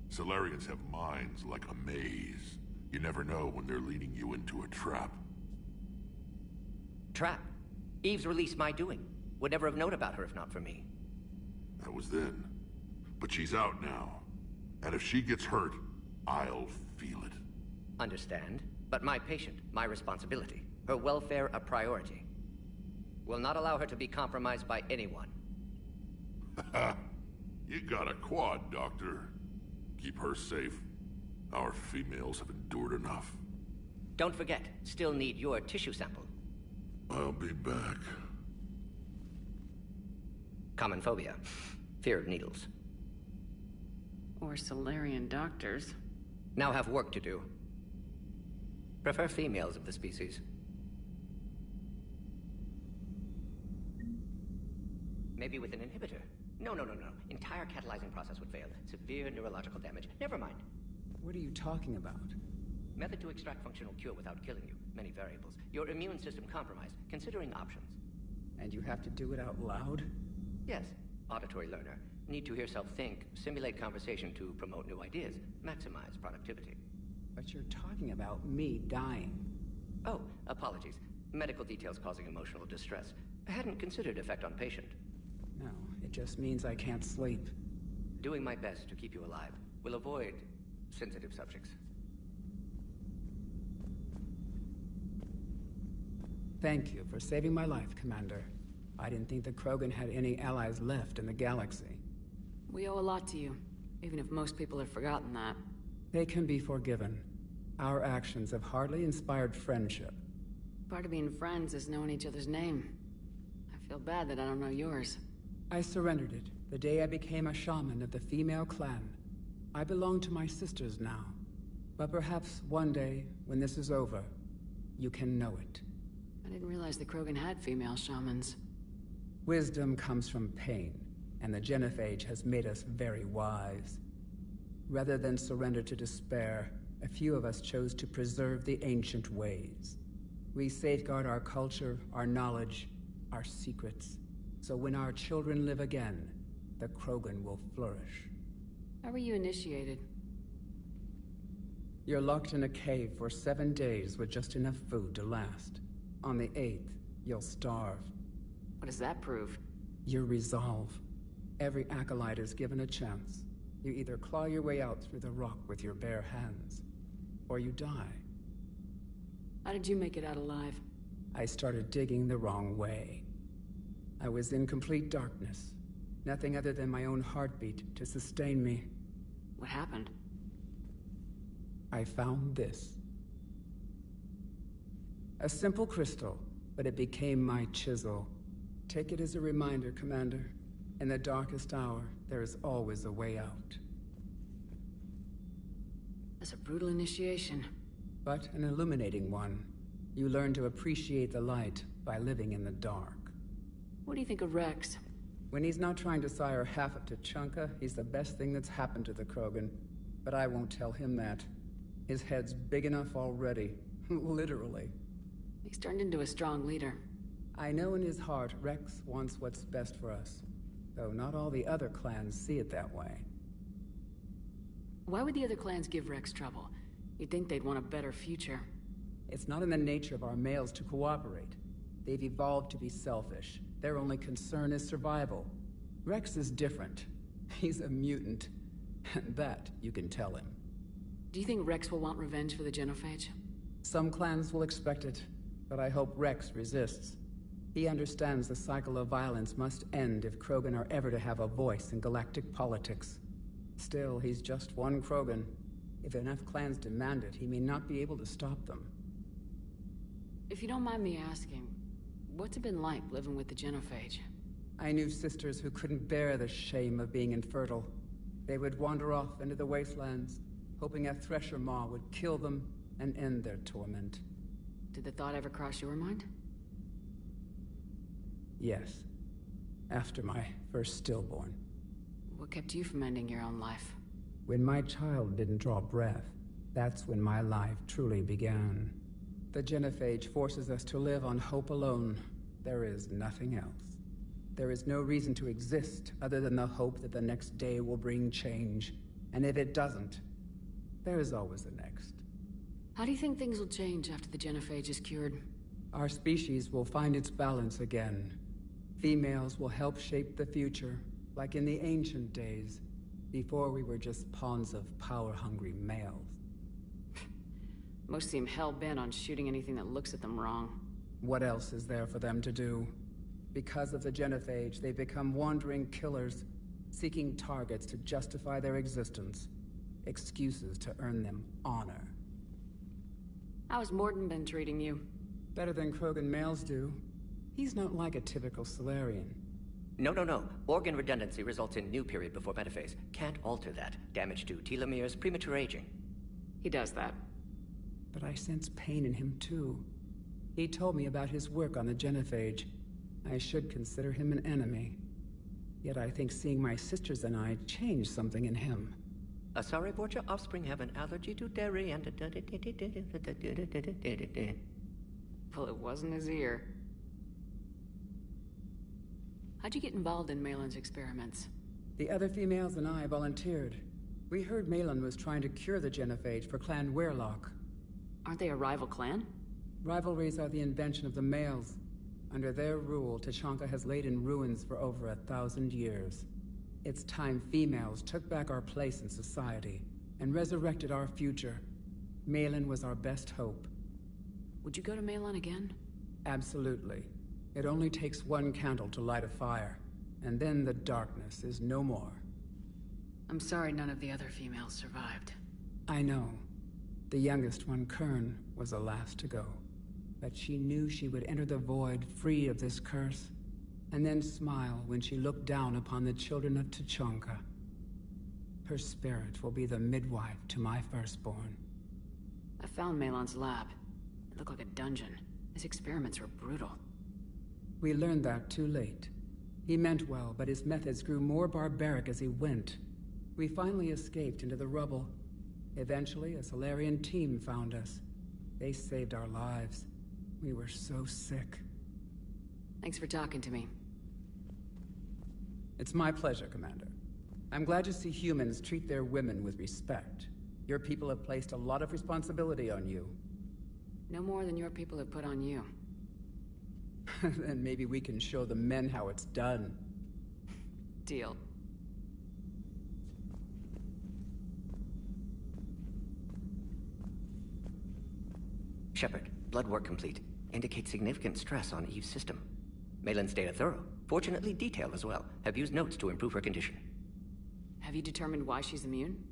Salarians have minds like a maze. You never know when they're leading you into a trap. Trap? Eve's release my doing. Would never have known about her if not for me. That was then. But she's out now. And if she gets hurt, I'll feel it. Understand. But my patient, my responsibility. Her welfare a priority. Will not allow her to be compromised by anyone. You got a quad, Doctor. Keep her safe. Our females have endured enough. Don't forget, still need your tissue sample. I'll be back. Common phobia. Fear of needles. Or Salarian doctors. Now have work to do. Prefer females of the species. Maybe with an inhibitor. No. Entire catalyzing process would fail. Severe neurological damage. Never mind. What are you talking about? Method to extract functional cure without killing you. Many variables. Your immune system compromised. Considering options. And you have to do it out loud? Yes. Auditory learner. Need to hear self think. Simulate conversation to promote new ideas. Maximize productivity. But you're talking about me dying. Oh, apologies. Medical details causing emotional distress. I hadn't considered effect on patient. No, it just means I can't sleep. Doing my best to keep you alive. Will avoid sensitive subjects. Thank you for saving my life, Commander. I didn't think the Krogan had any allies left in the galaxy. We owe a lot to you, even if most people have forgotten that. They can be forgiven. Our actions have hardly inspired friendship. Part of being friends is knowing each other's name. I feel bad that I don't know yours. I surrendered it the day I became a shaman of the female clan. I belong to my sisters now. But perhaps one day, when this is over, you can know it. I didn't realize the Krogan had female shamans. Wisdom comes from pain, and the Genophage has made us very wise. Rather than surrender to despair, a few of us chose to preserve the ancient ways. We safeguard our culture, our knowledge, our secrets. So when our children live again, the Krogan will flourish. How were you initiated? You're locked in a cave for 7 days with just enough food to last. On the 8th, you'll starve. What does that prove? Your resolve. Every acolyte is given a chance. You either claw your way out through the rock with your bare hands, or you die. How did you make it out alive? I started digging the wrong way. I was in complete darkness. Nothing other than my own heartbeat to sustain me. What happened? I found this. A simple crystal, but it became my chisel. Take it as a reminder, Commander. In the darkest hour, there is always a way out. That's a brutal initiation. But an illuminating one. You learn to appreciate the light by living in the dark. What do you think of Rex? When he's not trying to sire half of Tuchanka, he's the best thing that's happened to the Krogan. But I won't tell him that. His head's big enough already. Literally. He's turned into a strong leader. I know in his heart Rex wants what's best for us. Though not all the other clans see it that way. Why would the other clans give Rex trouble? You'd think they'd want a better future. It's not in the nature of our males to cooperate. They've evolved to be selfish. Their only concern is survival. Rex is different. He's a mutant. And that you can tell him. Do you think Rex will want revenge for the Genophage? Some clans will expect it, but I hope Rex resists. He understands the cycle of violence must end if Krogan are ever to have a voice in galactic politics. Still, he's just one Krogan. If enough clans demand it, he may not be able to stop them. If you don't mind me asking, what's it been like living with the Genophage? I knew sisters who couldn't bear the shame of being infertile. They would wander off into the wastelands, hoping a Thresher Maw would kill them and end their torment. Did the thought ever cross your mind? Yes. After my first stillborn. What kept you from ending your own life? When my child didn't draw breath, that's when my life truly began. The Genophage forces us to live on hope alone. There is nothing else. There is no reason to exist other than the hope that the next day will bring change. And if it doesn't, there is always the next. How do you think things will change after the Genophage is cured? Our species will find its balance again. Females will help shape the future, like in the ancient days, before we were just pawns of power-hungry males. Most seem hell-bent on shooting anything that looks at them wrong. What else is there for them to do? Because of the Genophage, they become wandering killers, seeking targets to justify their existence. Excuses to earn them honor. How's Mordin been treating you? Better than Krogan males do. He's not like a typical Salarian. No. Organ redundancy results in new period before metaphase. Can't alter that. Damage to telomeres, premature aging. He does that. But I sense pain in him too. He told me about his work on the Genophage. I should consider him an enemy. Yet I think seeing my sisters and I changed something in him. Sorry, Borgia offspring have an allergy to dairy and... Well, it wasn't his ear. How'd you get involved in Malin's experiments? The other females and I volunteered. We heard Malin was trying to cure the Genophage for Clan Weirlock. Aren't they a rival clan? Rivalries are the invention of the males. Under their rule, Tuchanka has laid in ruins for over 1,000 years. It's time females took back our place in society and resurrected our future. Malin was our best hope. Would you go to Malin again? Absolutely. It only takes one candle to light a fire, and then the darkness is no more. I'm sorry none of the other females survived. I know. The youngest one, Kern, was the last to go. But she knew she would enter the void free of this curse, and then smile when she looked down upon the children of Tuchanka. Her spirit will be the midwife to my firstborn. I found Malin's lab. It looked like a dungeon. His experiments were brutal. We learned that too late. He meant well, but his methods grew more barbaric as he went. We finally escaped into the rubble. Eventually, a Salarian team found us. They saved our lives. We were so sick. Thanks for talking to me. It's my pleasure, Commander. I'm glad to see humans treat their women with respect. Your people have placed a lot of responsibility on you. No more than your people have put on you. Then maybe we can show the men how it's done. Deal. Shepard, blood work complete. Indicates significant stress on Eve's system. Malin's data thorough. Fortunately detailed as well. Have used notes to improve her condition. Have you determined why she's immune?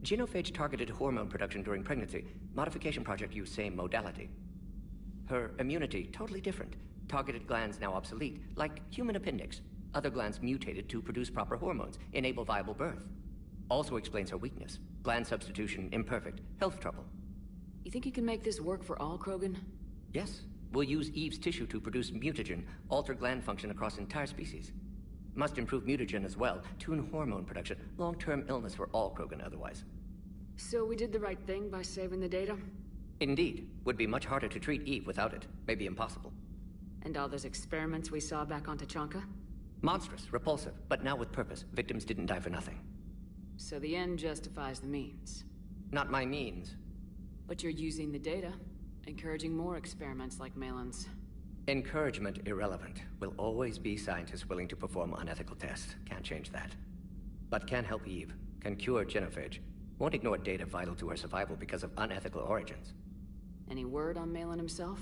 Genophage targeted hormone production during pregnancy. Modification project used same modality. Her immunity, totally different. Targeted glands now obsolete, like human appendix. Other glands mutated to produce proper hormones, enable viable birth. Also explains her weakness. Gland substitution imperfect. Health trouble. You think you can make this work for all Krogan? Yes. We'll use Eve's tissue to produce mutagen, alter gland function across entire species. Must improve mutagen as well, tune hormone production. Long-term illness for all Krogan otherwise. So we did the right thing by saving the data? Indeed. Would be much harder to treat Eve without it. Maybe impossible. And all those experiments we saw back on Tuchanka? Monstrous, repulsive, but now with purpose. Victims didn't die for nothing. So the end justifies the means. Not my means. But you're using the data, encouraging more experiments like Malin's. Encouragement irrelevant. Will always be scientists willing to perform unethical tests. Can't change that. But can help Eve. Can cure genophage. Won't ignore data vital to her survival because of unethical origins. Any word on Malin himself?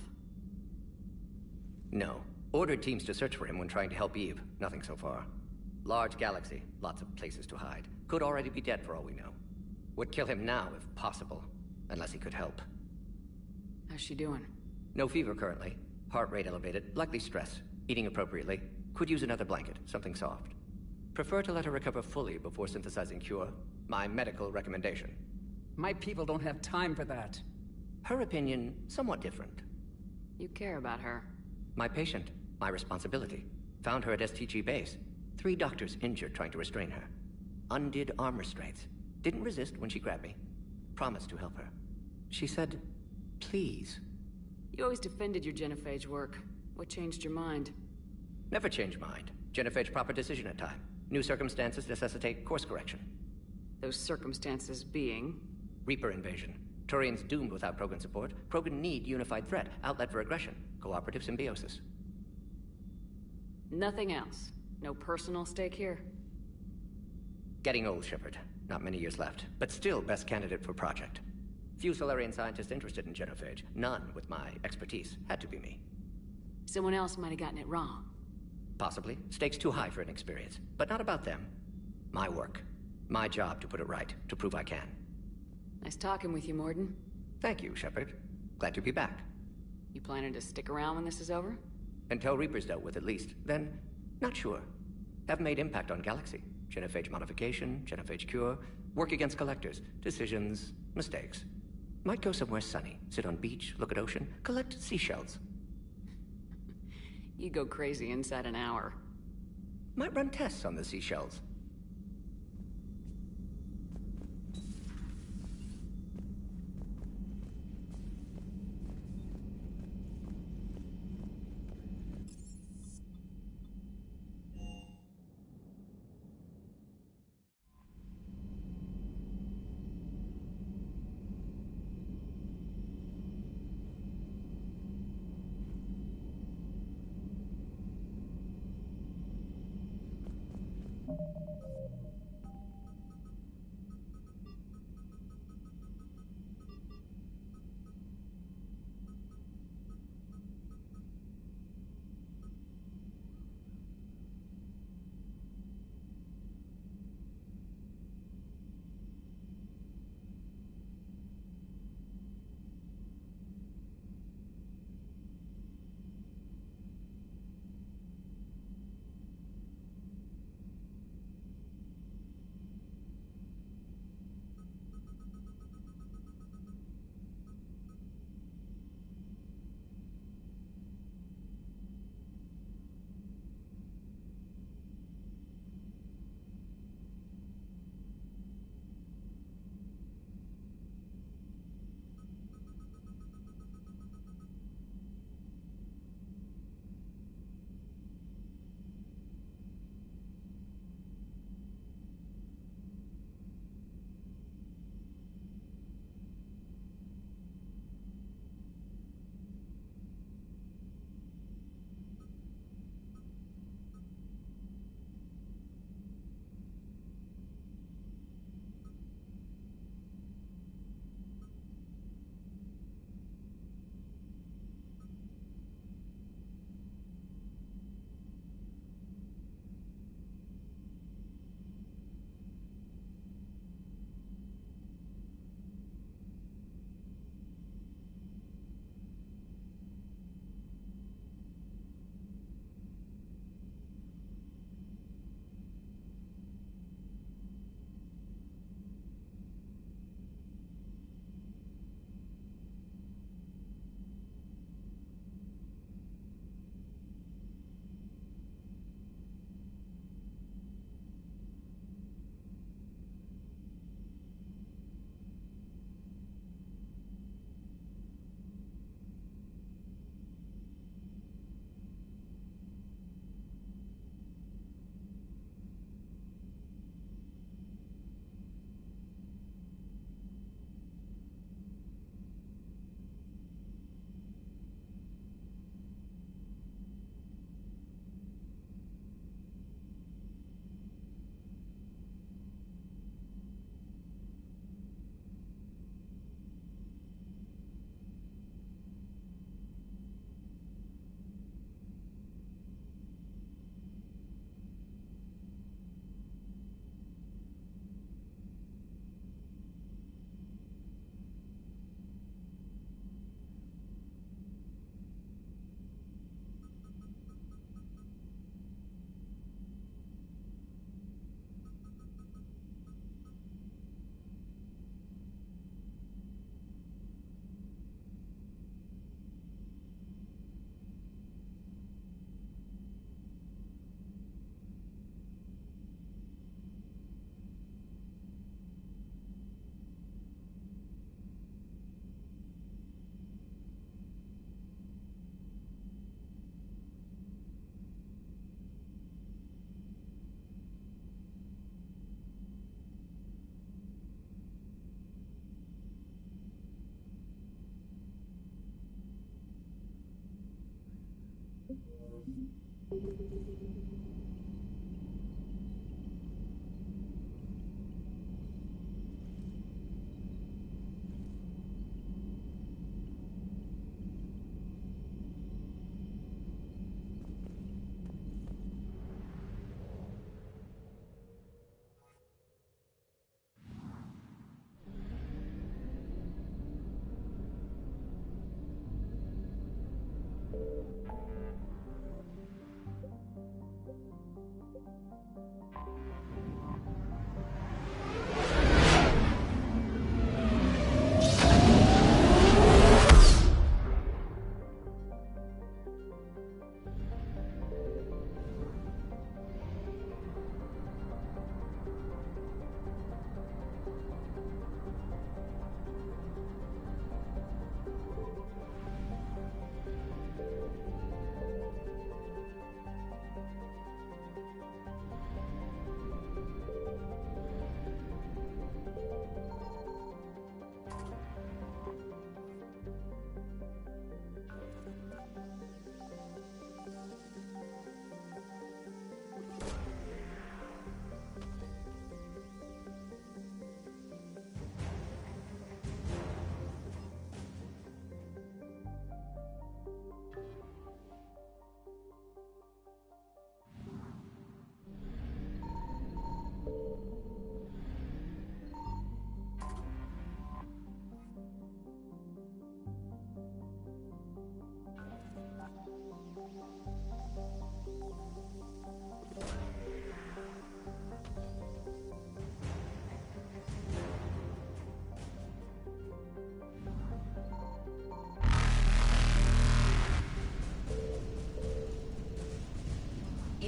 No. Ordered teams to search for him when trying to help Eve. Nothing so far. Large galaxy. Lots of places to hide. Could already be dead for all we know. Would kill him now if possible. Unless he could help. How's she doing? No fever currently. Heart rate elevated. Likely stress. Eating appropriately. Could use another blanket. Something soft. Prefer to let her recover fully before synthesizing cure. My medical recommendation. My people don't have time for that. Her opinion, somewhat different. You care about her. My patient. My responsibility. Found her at STG base. 3 doctors injured trying to restrain her. Undid arm restraints. Didn't resist when she grabbed me. Promised to help her. She said, please. You always defended your genophage work. What changed your mind? Never change mind. Genophage proper decision at time. New circumstances necessitate course correction. Those circumstances being? Reaper invasion. Turians doomed without Krogan support. Krogan need unified threat. Outlet for aggression. Cooperative symbiosis. Nothing else? No personal stake here? Getting old, Shepard. Not many years left, but still best candidate for project. Few Solarian scientists interested in genophage. None with my expertise. Had to be me. Someone else might have gotten it wrong. Possibly. Stakes too high for inexperience. But not about them. My work. My job to put it right. To prove I can. Nice talking with you, Mordin. Thank you, Shepard. Glad to be back. You planning to stick around when this is over? Until Reaper's dealt with, at least. Then, not sure. Have made impact on Galaxy. Genophage modification, genophage cure, work against collectors, decisions, mistakes. Might go somewhere sunny, sit on beach, look at ocean, collect seashells. You go crazy inside an hour. Might run tests on the seashells.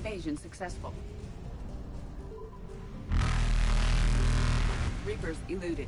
Evasion successful. Reapers eluded.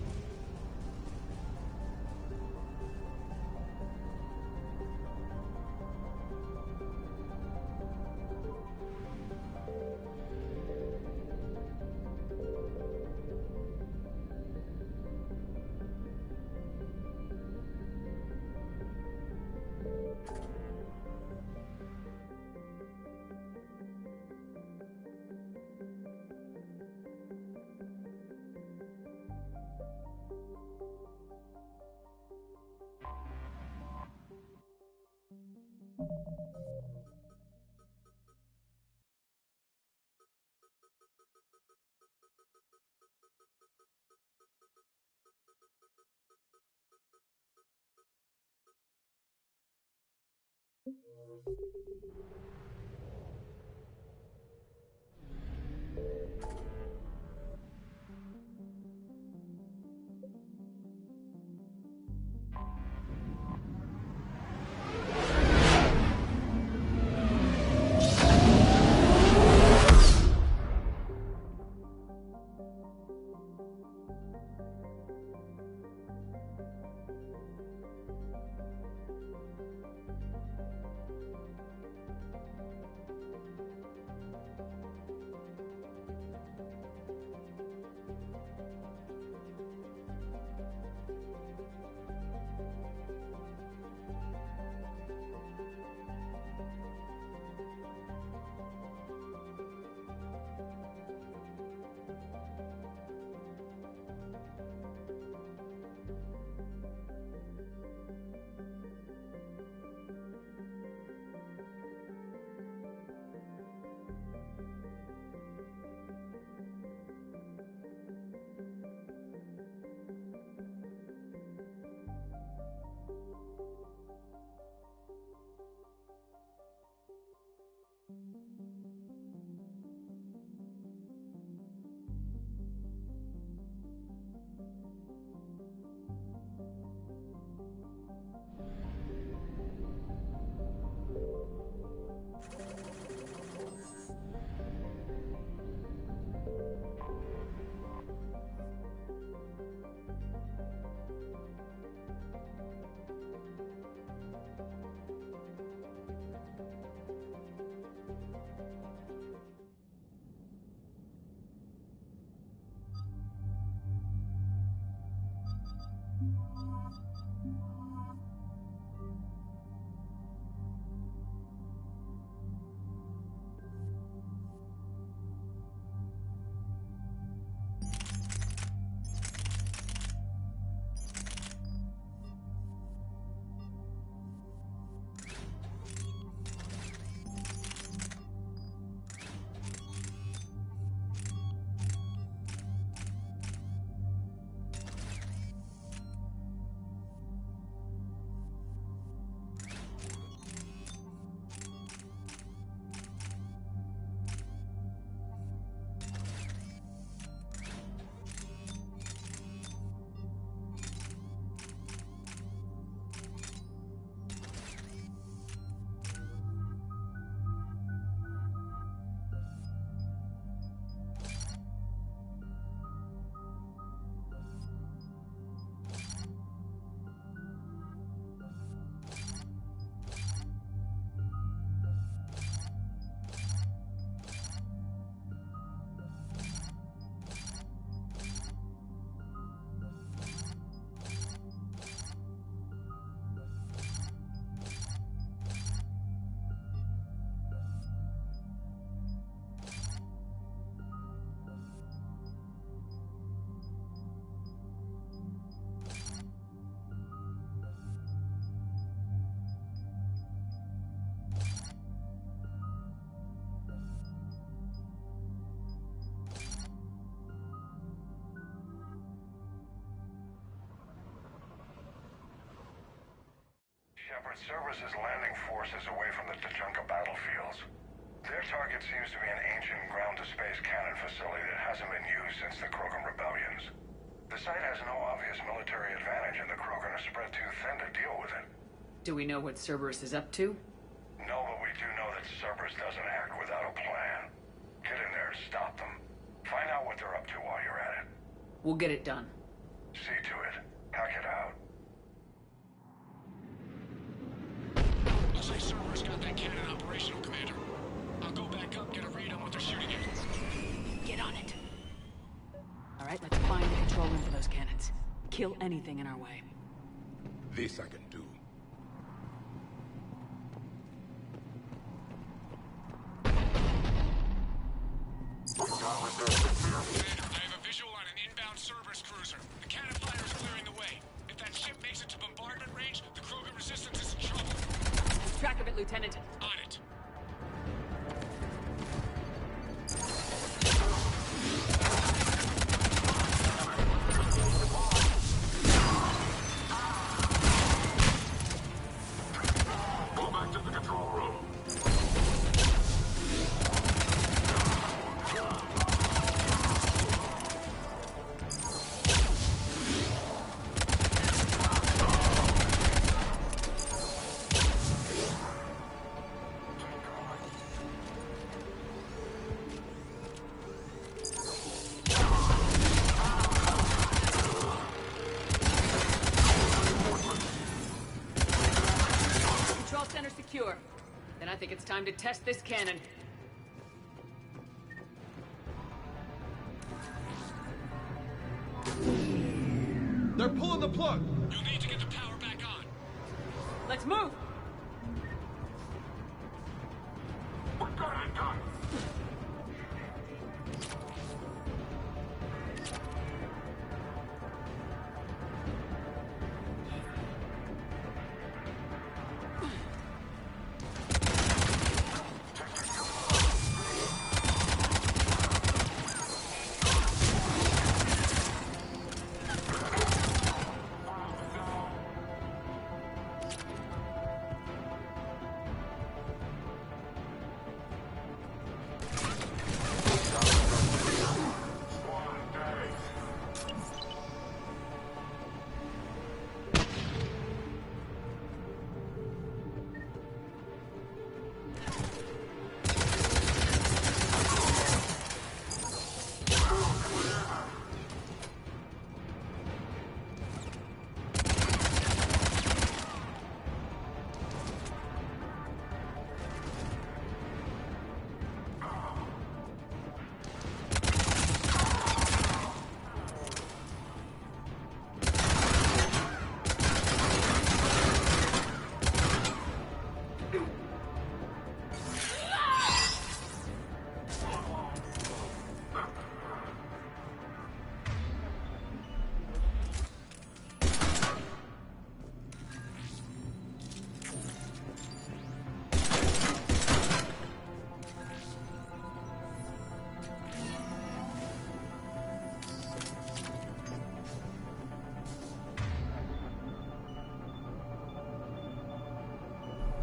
Shepard, Cerberus is landing forces away from the Tuchanka battlefields. Their target seems to be an ancient ground-to-space cannon facility that hasn't been used since the Krogan rebellions. The site has no obvious military advantage, and the Krogan are spread too thin to deal with it. Do we know what Cerberus is up to? No, but we do know that Cerberus doesn't act without a plan. Get in there, stop them. Find out what they're up to while you're at it. We'll get it done. See to it. Hack it out. Looks like Cerberus got that cannon operational, Commander. I'll go back up, get a read on what they're shooting at. Get on it. All right, let's find the control room for those cannons. Kill anything in our way. This I can do. Commander, I have a visual on an inbound Cerberus cruiser. The cannon fire is clearing the way. If that ship makes it to bombardment range, the Krogan resistance is in trouble. Keep track of it, Lieutenant. On it. Go back to the control room. Control center secure. Then I think it's time to test this cannon. They're pulling the plug! You'll need to get the power back on. Let's move! We've got it done.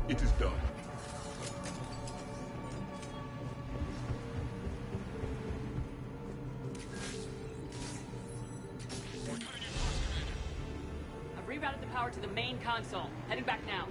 It is done. I've rerouted the power to the main console. Heading back now.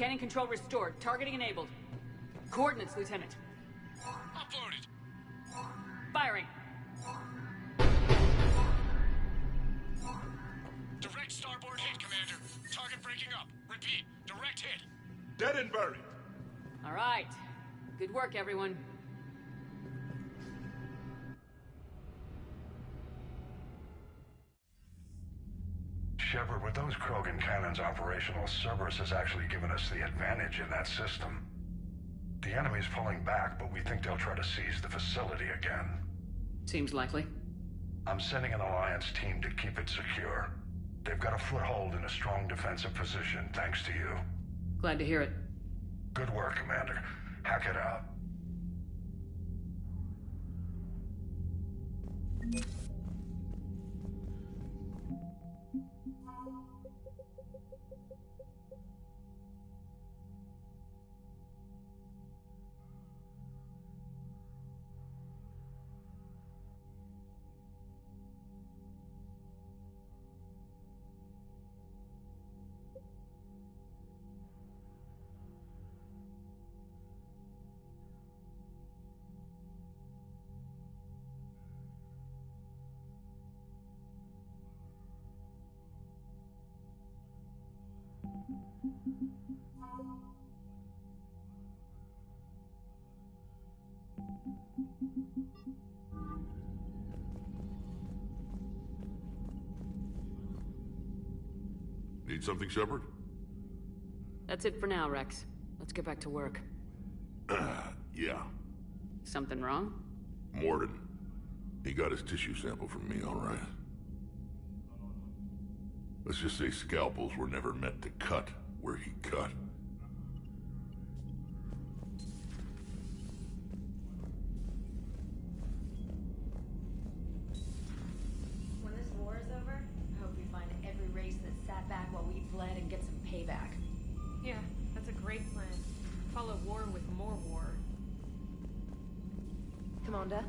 Cannon control restored. Targeting enabled. Coordinates, Lieutenant. Uploaded. Firing. Direct starboard hit, Commander. Target breaking up. Repeat, direct hit. Dead and buried. All right. Good work, everyone. Shepard, with those Krogan cannons operational, Cerberus has actually given us the advantage in that system. The enemy's pulling back, but we think they'll try to seize the facility again. Seems likely. I'm sending an Alliance team to keep it secure. They've got a foothold in a strong defensive position, thanks to you. Glad to hear it. Good work, Commander. Hack it out. Need something, Shepard? That's it for now, Rex. Let's get back to work. Yeah. Something wrong? Mordin. He got his tissue sample from me, all right. Let's just say scalpels were never meant to cut where he cut. When this war is over, I hope we find every race that sat back while we bled and get some payback. Yeah, that's a great plan. Follow war with more war. Commander?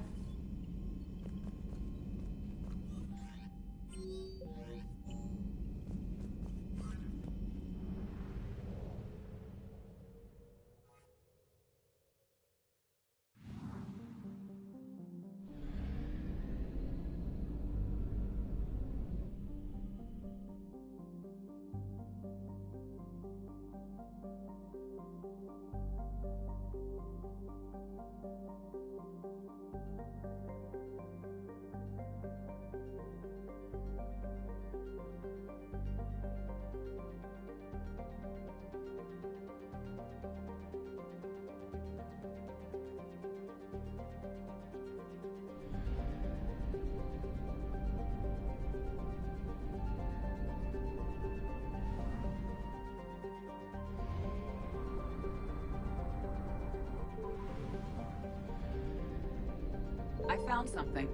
I found something.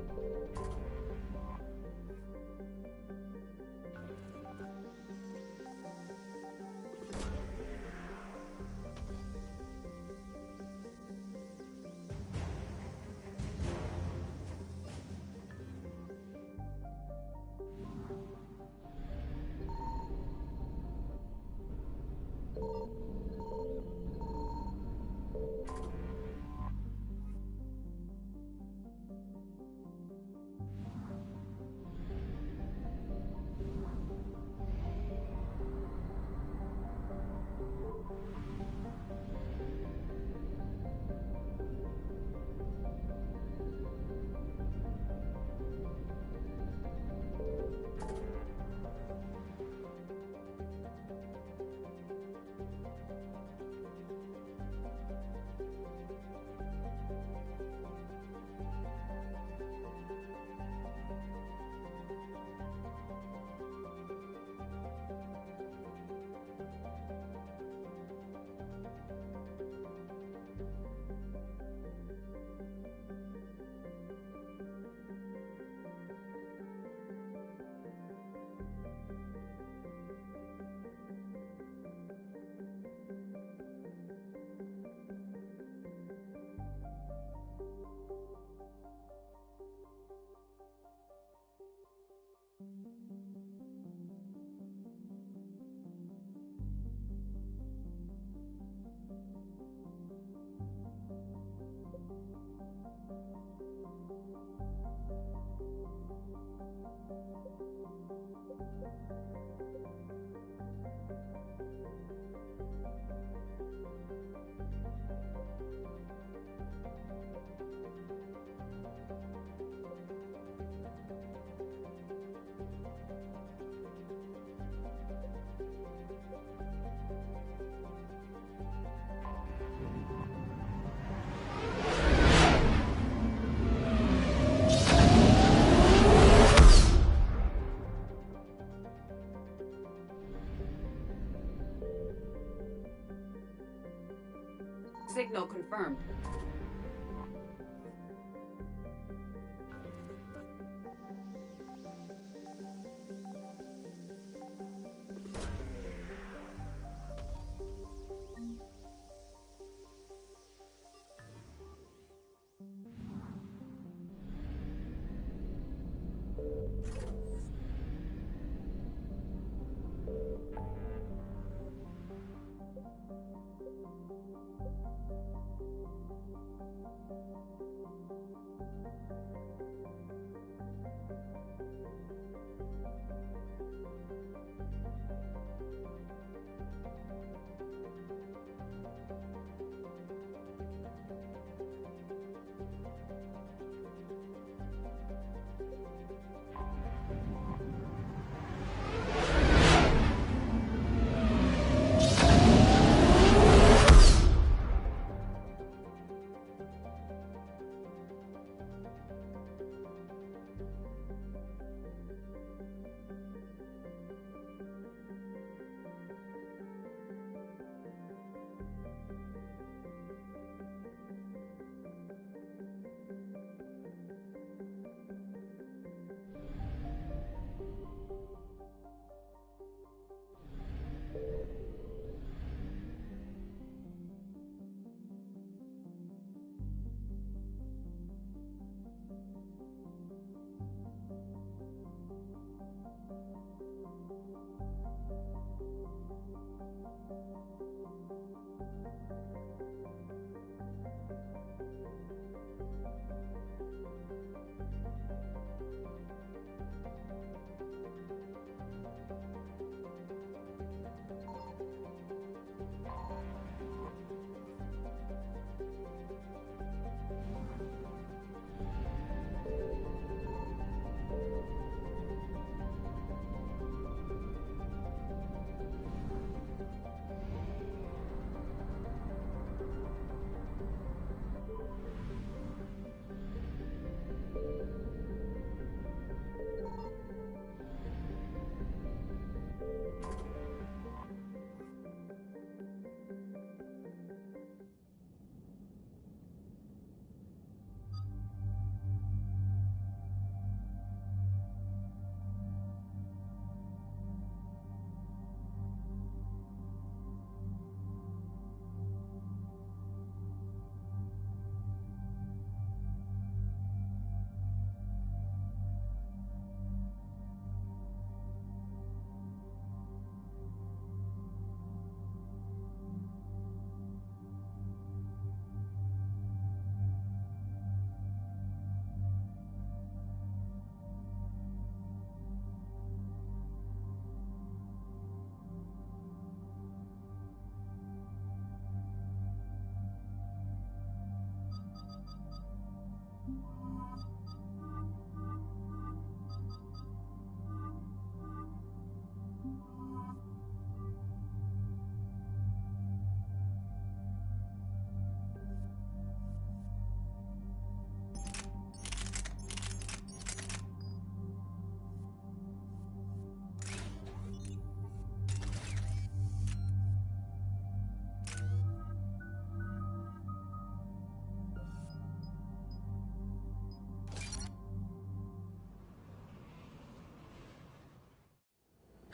Signal confirmed.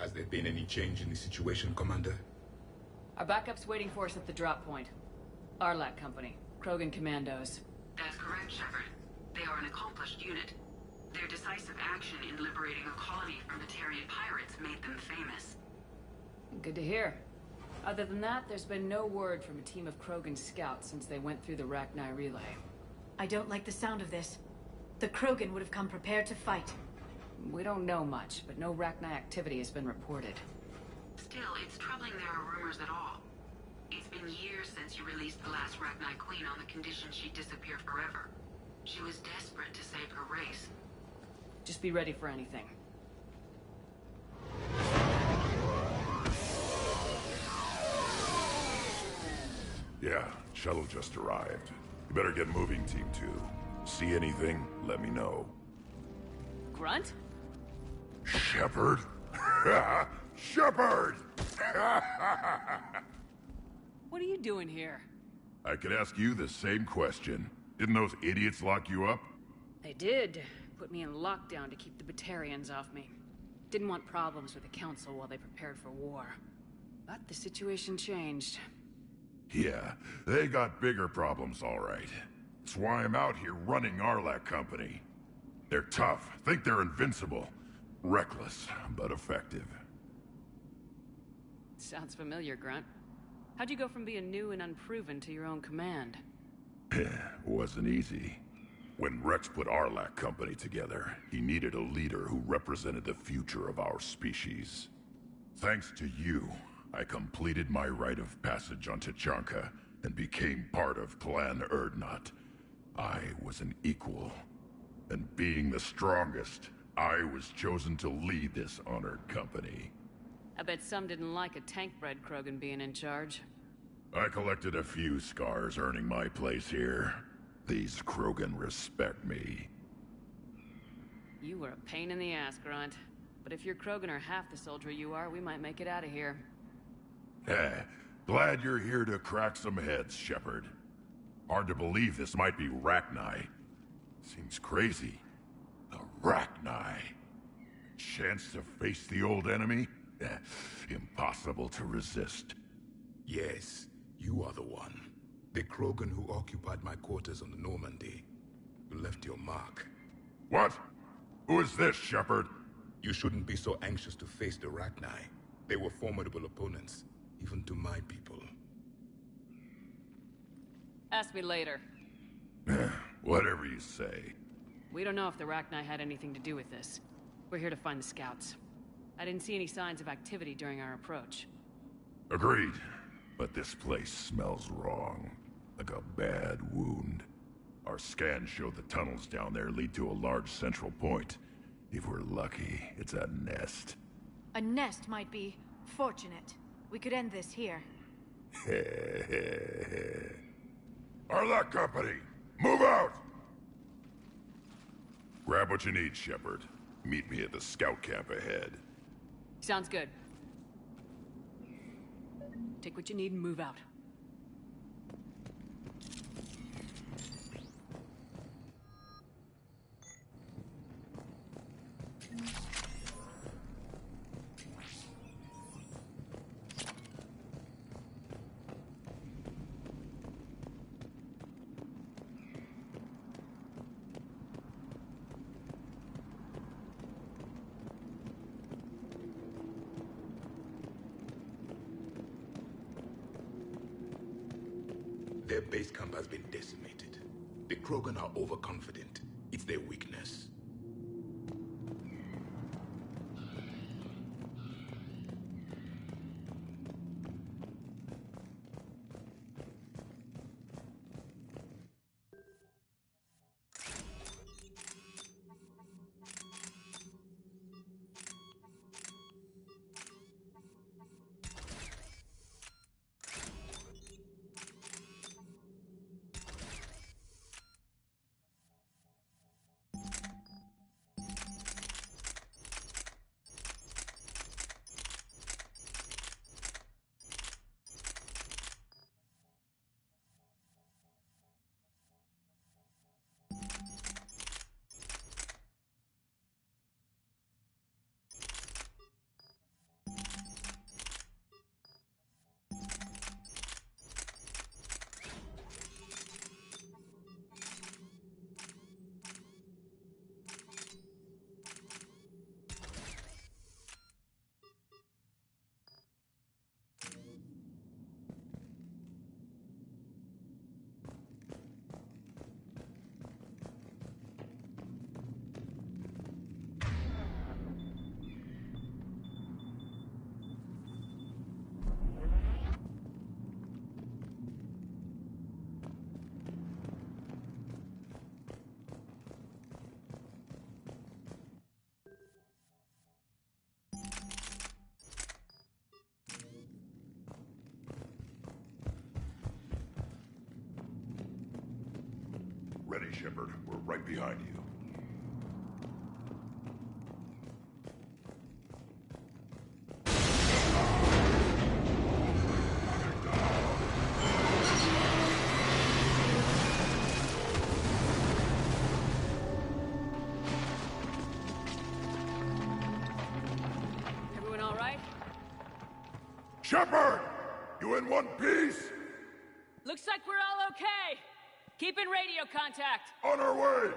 Has there been any change in the situation, Commander? Our backup's waiting for us at the drop point. Arlat Company, Krogan Commandos. That's correct, Shepard. They are an accomplished unit. Their decisive action in liberating a colony from the Tarian pirates made them famous. Good to hear. Other than that, there's been no word from a team of Krogan scouts since they went through the Rachni relay. I don't like the sound of this. the Krogan would have come prepared to fight. We don't know much, but no Rachni activity has been reported. Still, it's troubling there are rumors at all. It's been years since you released the last Rachni Queen on the condition she'd disappear forever. She was desperate to save her race. Just be ready for anything. Yeah, shuttle just arrived. You better get moving, Team 2. See anything, let me know. Grunt? Shepard? Shepard! What are you doing here? I could ask you the same question. Didn't those idiots lock you up? They did. Put me in lockdown to keep the Batarians off me. Didn't want problems with the Council while they prepared for war. But the situation changed. Yeah, they got bigger problems, all right. That's why I'm out here running Arlac Company. They're tough, think they're invincible. Reckless, but effective. Sounds familiar, Grunt. How'd you go from being new and unproven to your own command? Wasn't easy. When Rex put Arlac Company together, he needed a leader who represented the future of our species. Thanks to you, I completed my rite of passage on Tuchanka and became part of Clan Urdnot. I was an equal. And being the strongest, I was chosen to lead this honored company. I bet some didn't like a tank-bred Krogan being in charge. I collected a few scars earning my place here. These Krogan respect me. You were a pain in the ass, Grunt. But if your Krogan are half the soldier you are, we might make it out of here. Glad you're here to crack some heads, Shepard. Hard to believe this might be Rachni. Seems crazy. The Rachni. Chance to face the old enemy? Impossible to resist. Yes, you are the one. The Krogan who occupied my quarters on the Normandy. You left your mark. What? Who is this, Shepard? You shouldn't be so anxious to face the Rachni. They were formidable opponents, even to my people. Ask me later. Whatever you say. We don't know if the Rachni had anything to do with this. We're here to find the scouts. I didn't see any signs of activity during our approach. Agreed. But this place smells wrong. Like a bad wound. Our scans show the tunnels down there lead to a large central point. If we're lucky, it's a nest. A nest might be fortunate. We could end this here. Arlac Company, move out! Grab what you need, Shepard. Meet me at the scout camp ahead. Sounds good. Take what you need and move out. Their base camp has been decimated. The Krogan are overconfident. It's their weakness. Ready, Shepard. We're right behind you. Everyone all right? Shepard! You in one piece? Looks like we're all okay. Keep in radio contact. On our way!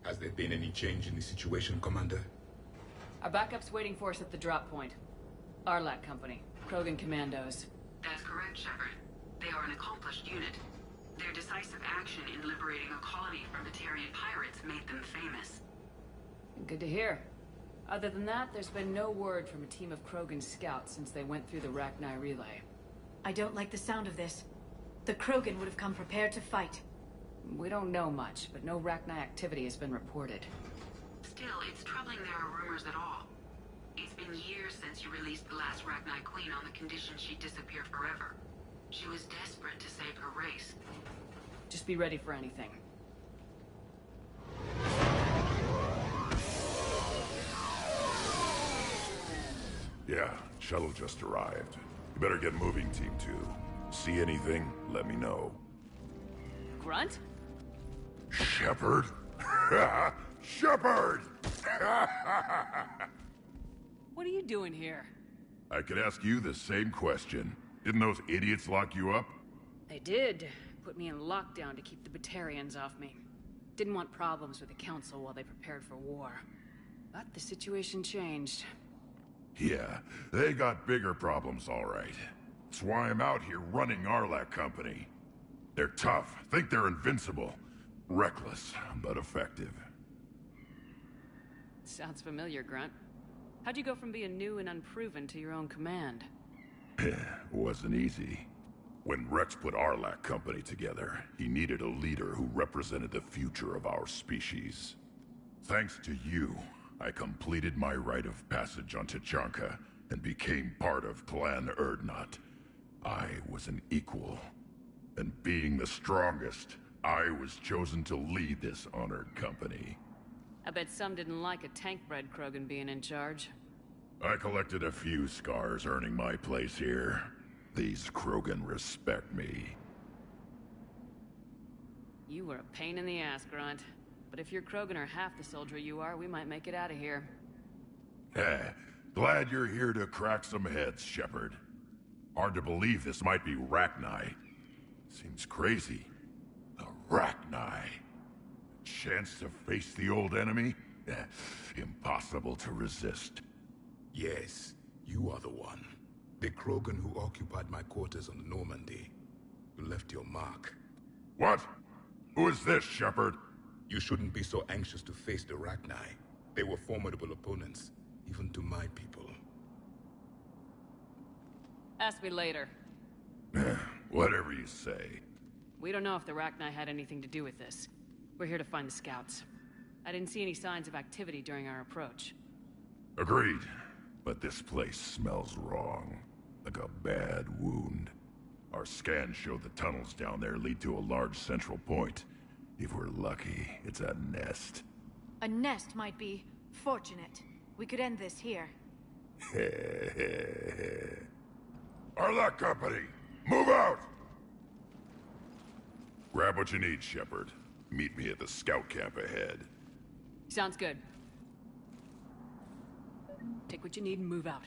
Has there been any change in the situation, Commander? Our backup's waiting for us at the drop point. Arlac Company, Krogan Commandos. That's correct, Shepard. They are an accomplished unit. Their decisive action in liberating a colony from Batarian pirates made them famous. Good to hear. Other than that, there's been no word from a team of Krogan scouts since they went through the Rachni relay. I don't like the sound of this. The Krogan would have come prepared to fight. We don't know much, but no Rachni activity has been reported. Still, it's troubling there are rumors at all. It's been years since you released the last Rachni Queen on the condition she'd disappear forever. She was desperate to save her race. Just be ready for anything. Yeah, shuttle just arrived. You better get moving, Team 2. See anything, let me know. Grunt? Shepard? Shepard! What are you doing here? I could ask you the same question. Didn't those idiots lock you up? They did. Put me in lockdown to keep the Batarians off me. Didn't want problems with the Council while they prepared for war. But the situation changed. Yeah, they got bigger problems, all right. That's why I'm out here running Arlac Company. They're tough, think they're invincible. Reckless, but effective. Sounds familiar, Grunt. How'd you go from being new and unproven to your own command? Wasn't easy. When Rex put Arlac Company together, he needed a leader who represented the future of our species. Thanks to you, I completed my rite of passage on Tuchanka and became part of Clan Urdnot. I was an equal. And being the strongest, I was chosen to lead this honored company. I bet some didn't like a tank-bred Krogan being in charge. I collected a few scars earning my place here. These Krogan respect me. You were a pain in the ass, Grunt. But if your Krogan are half the soldier you are, we might make it out of here. Glad you're here to crack some heads, Shepard. Hard to believe this might be Rachni. Seems crazy. The Rachni. Chance to face the old enemy? Impossible to resist. Yes, you are the one. The Krogan who occupied my quarters on Normandy. You left your mark. What? Who is this, Shepard? You shouldn't be so anxious to face the Rachni. They were formidable opponents, even to my people. Ask me later. Whatever you say. We don't know if the Rachni had anything to do with this. We're here to find the scouts. I didn't see any signs of activity during our approach. Agreed. But this place smells wrong. Like a bad wound. Our scans show the tunnels down there lead to a large central point. If we're lucky, it's a nest. A nest might be fortunate. We could end this here. Arlac Company, move out! Grab what you need, Shepard. Meet me at the scout camp ahead. Sounds good. Take what you need and move out.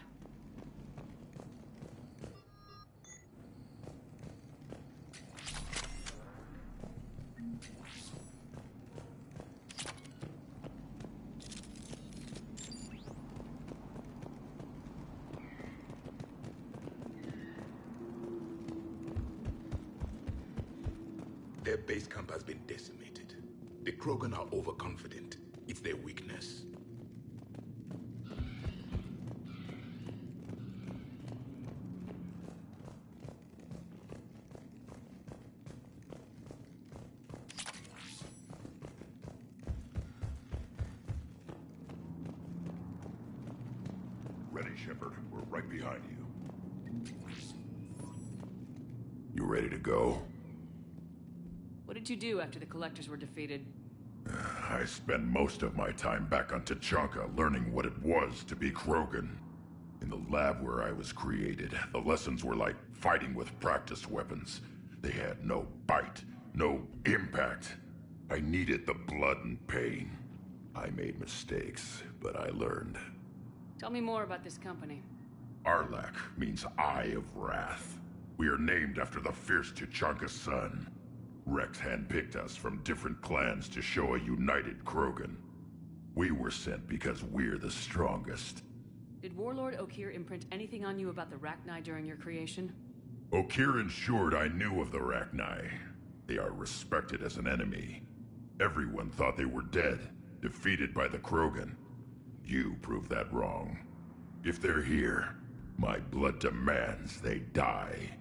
Their base camp has been decimated. The Krogan are overconfident. It's their weakness. Ready, Shepard. We're right behind you. You ready to go? What did you do after the Collectors were defeated? I spent most of my time back on Tuchanka learning what it was to be Krogan. In the lab where I was created, the lessons were like fighting with practice weapons. They had no bite, no impact. I needed the blood and pain. I made mistakes, but I learned. Tell me more about this company. Arlak means Eye of Wrath. We are named after the fierce Tuchanka sun. Rex handpicked us from different clans to show a united Krogan. We were sent because we're the strongest. Did Warlord Okeer imprint anything on you about the Rachni during your creation? Okeer ensured I knew of the Rachni. They are respected as an enemy. Everyone thought they were dead, defeated by the Krogan. You proved that wrong. If they're here, my blood demands they die.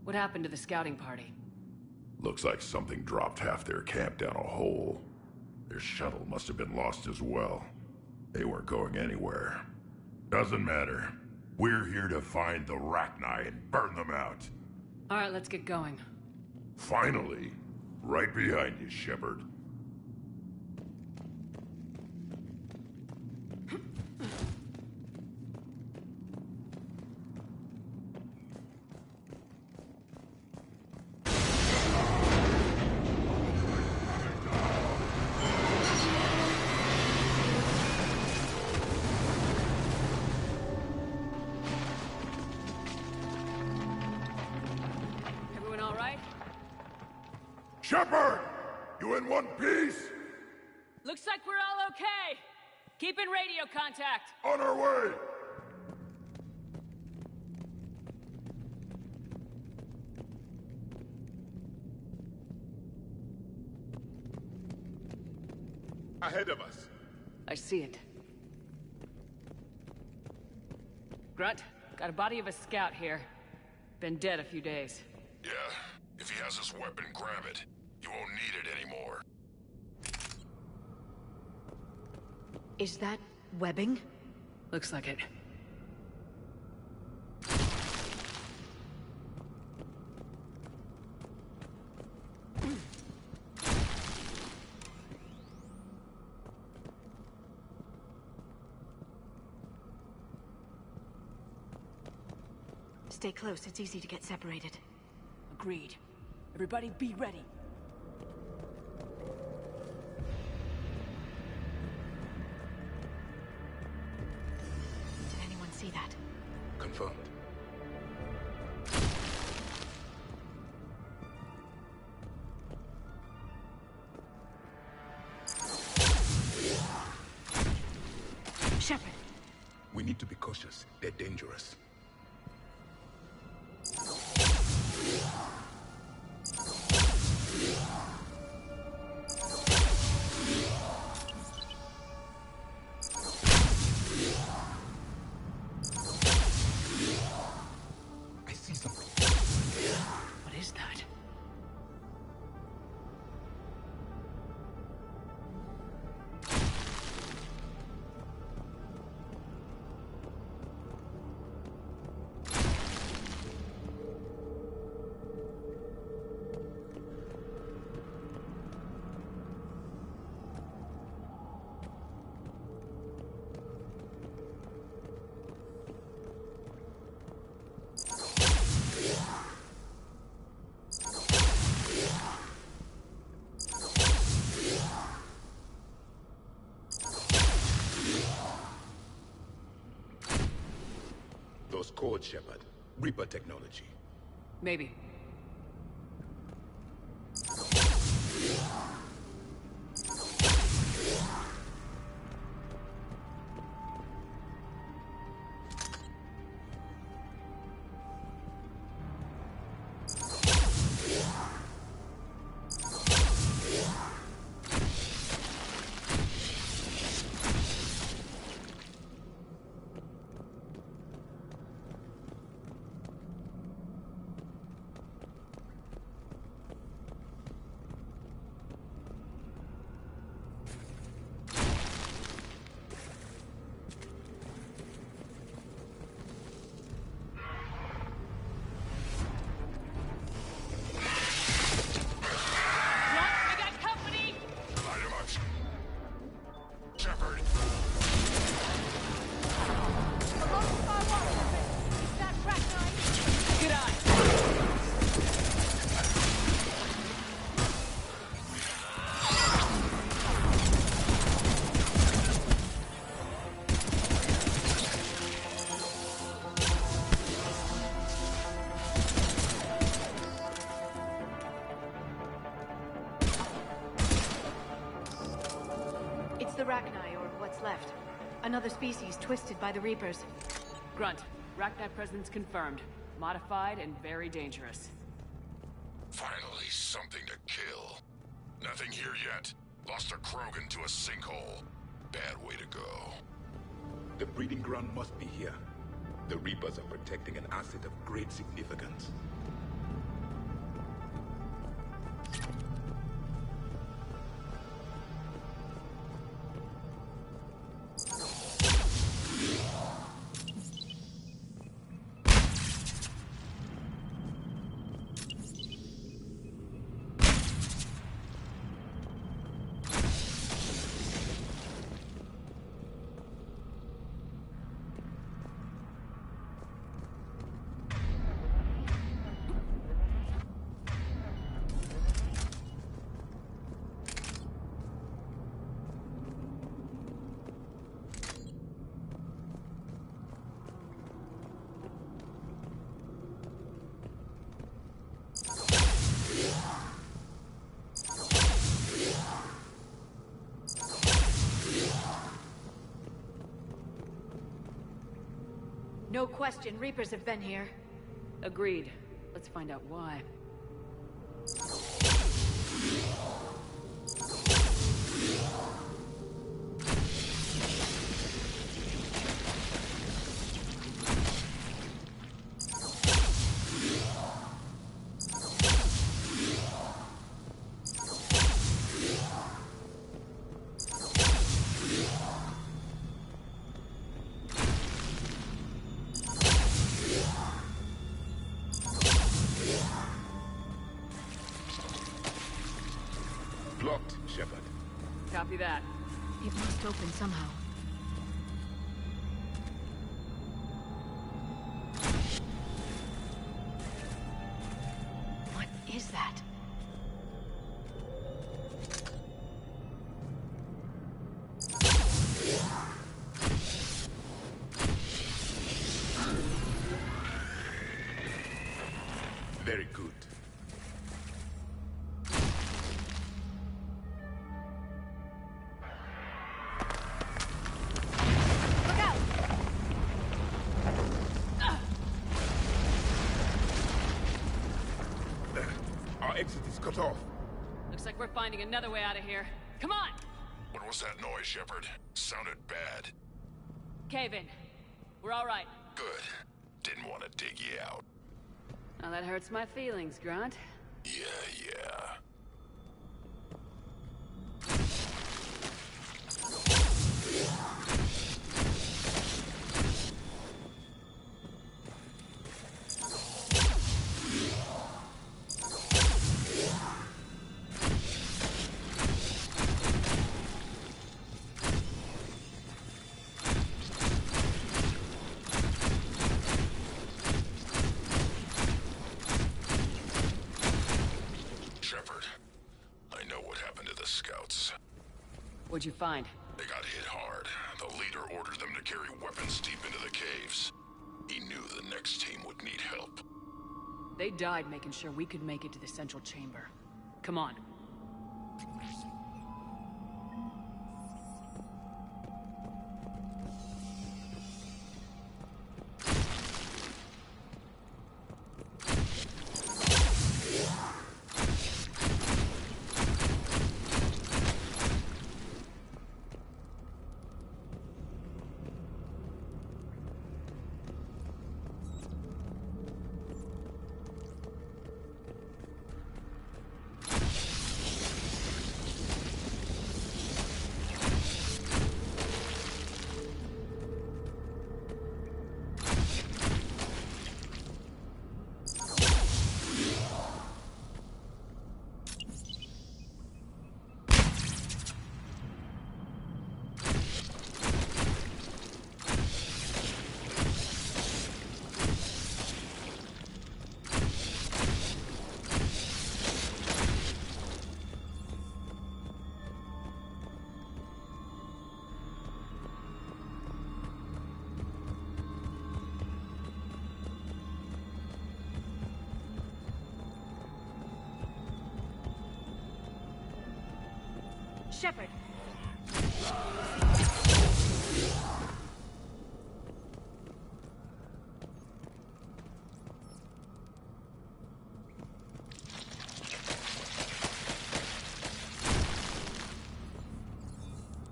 What happened to the scouting party? Looks like something dropped half their camp down a hole. Their shuttle must have been lost as well. They weren't going anywhere. Doesn't matter. We're here to find the Rachni and burn them out. All right, let's get going. Finally. Right behind you, Shepard. Shepard! You in one piece? Looks like we're all okay. Keep in radio contact. On our way! Ahead of us. I see it. Grunt, got a body of a scout here. Been dead a few days. Yeah, if he has his weapon, grab it. You won't need it anymore. Is that webbing? Looks like it. Stay close, it's easy to get separated. Agreed. Everybody be ready. Did anyone see that? Confirmed. Shepard. We need to be cautious. They're dangerous. source code, Shepard. Reaper technology. Maybe. Left. Another species twisted by the Reapers. Grunt, Rachni presence confirmed. Modified and very dangerous. Finally, something to kill. Nothing here yet. Lost a Krogan to a sinkhole. Bad way to go. The breeding ground must be here. The Reapers are protecting an asset of great significance. No question, Reapers have been here. Agreed. Let's find out why. Blocked, Shepard. Copy that. It must open somehow. What is that? Very good. Exit is cut off. Looks like we're finding another way out of here. Come on! What was that noise, Shepard? Sounded bad. Cave in. We're all right. Good. Didn't want to dig you out. Now that hurts my feelings, Grunt. Yeah. What'd you find? They got hit hard. The leader ordered them to carry weapons deep into the caves. He knew the next team would need help. They died making sure we could make it to the central chamber. Come on. Shepard.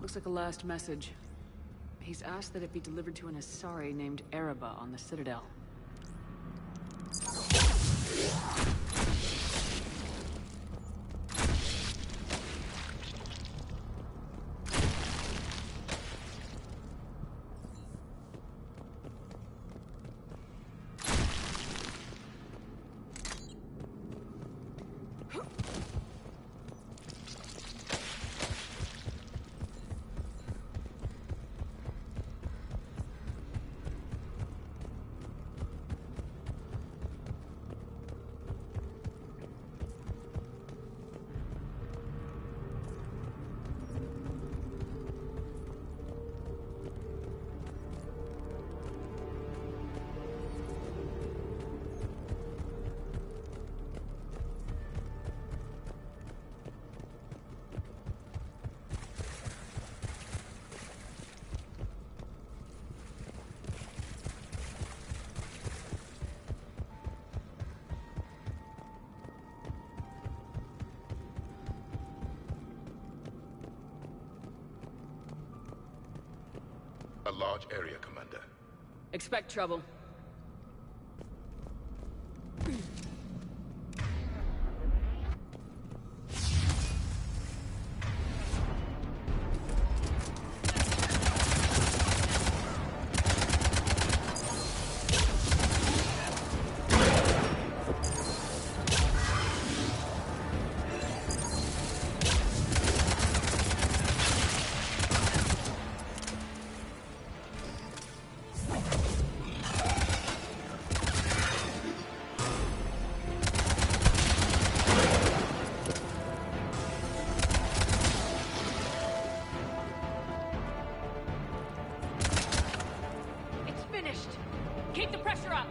Looks like a last message. He's asked that it be delivered to an Asari named Ereba on the Citadel. A large area, Commander. Expect trouble. Keep the pressure up!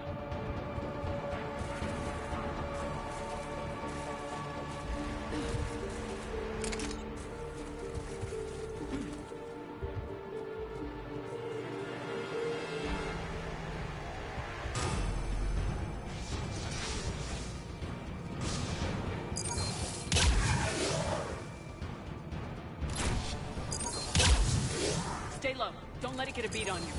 Stay low. Don't let it get a beat on you.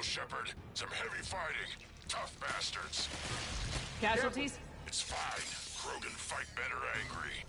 Shepard. Some heavy fighting. Tough bastards. Casualties? It's fine. Krogan fight better angry.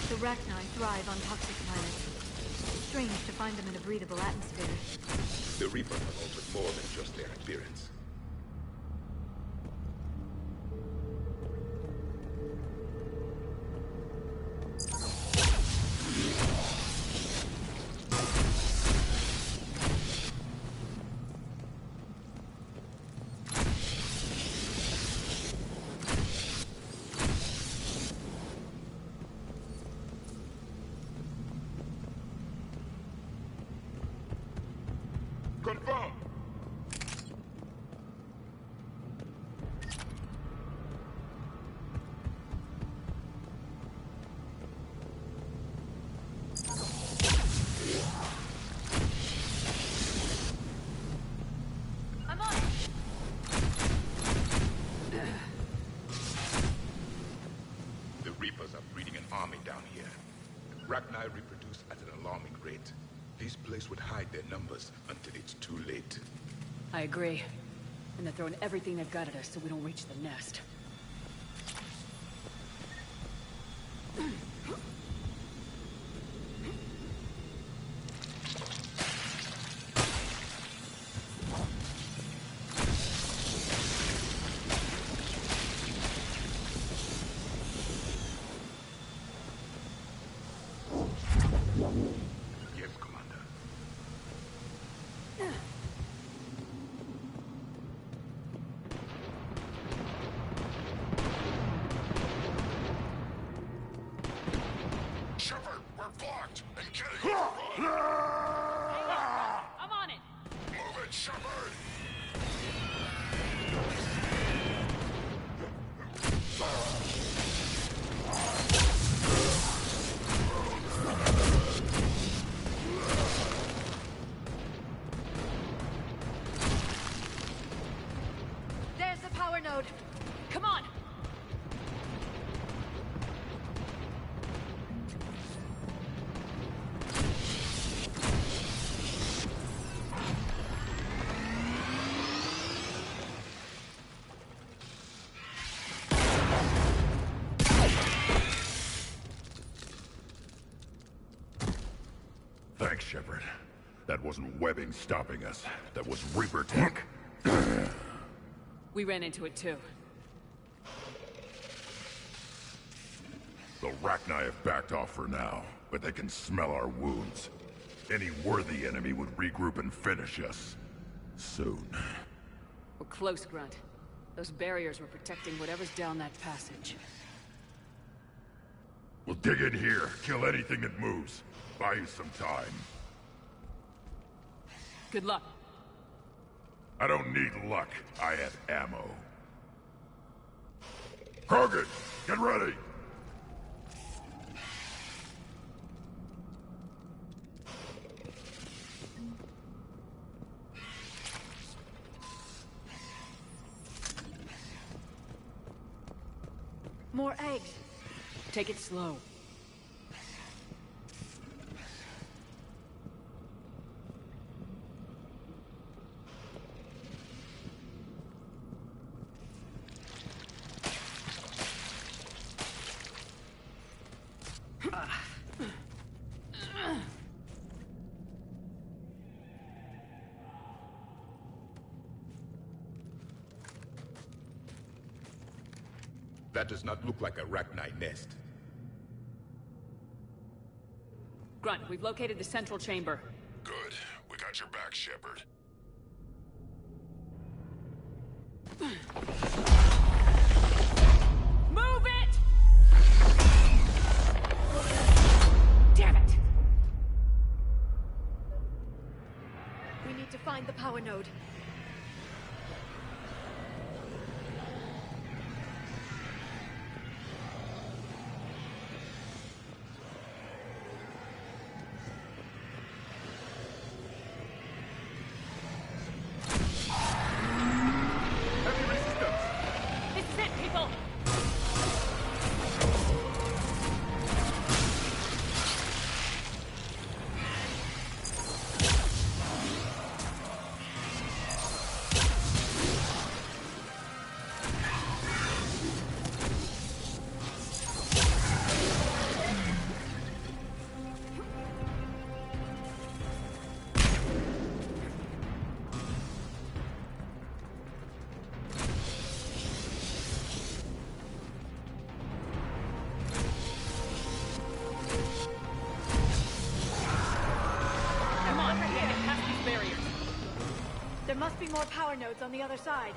The Rachni thrive on toxic planets. Strange to find them in a breathable atmosphere. The Reapers have altered more than just their appearance. Confirm! I'm on! The Reapers are breeding an army down here. Rachni reproduce at an alarming rate. These places would hide their numbers until it's too late. I agree. And they're throwing everything they've got at us so we don't reach the nest. Yes, Commander. Shepard, we're blocked and getting overrun. I'm on it! Move it, Shepard! There's the power node. Come on! Thanks, Shepard. That wasn't webbing stopping us. That was Reaper tech. We ran into it too. The Rachni have backed off for now, but they can smell our wounds. Any worthy enemy would regroup and finish us. Soon. We're close, Grunt. Those barriers were protecting whatever's down that passage. We'll dig in here, kill anything that moves. Buy you some time. Good luck. I don't need luck. I have ammo. Krogan, get ready! More eggs. Take it slow. That does not look like a Rachni nest. Grunt, we've located the central chamber. Good. We got your back, Shepard. Move it! Damn it! node. There must be more power nodes on the other side.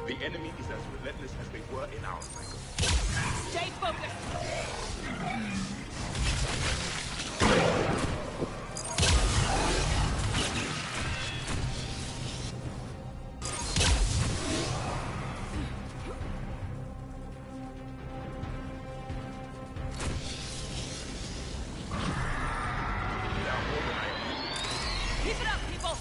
The enemy is as relentless as they were in our cycle. Stay focused! Keep it up, people!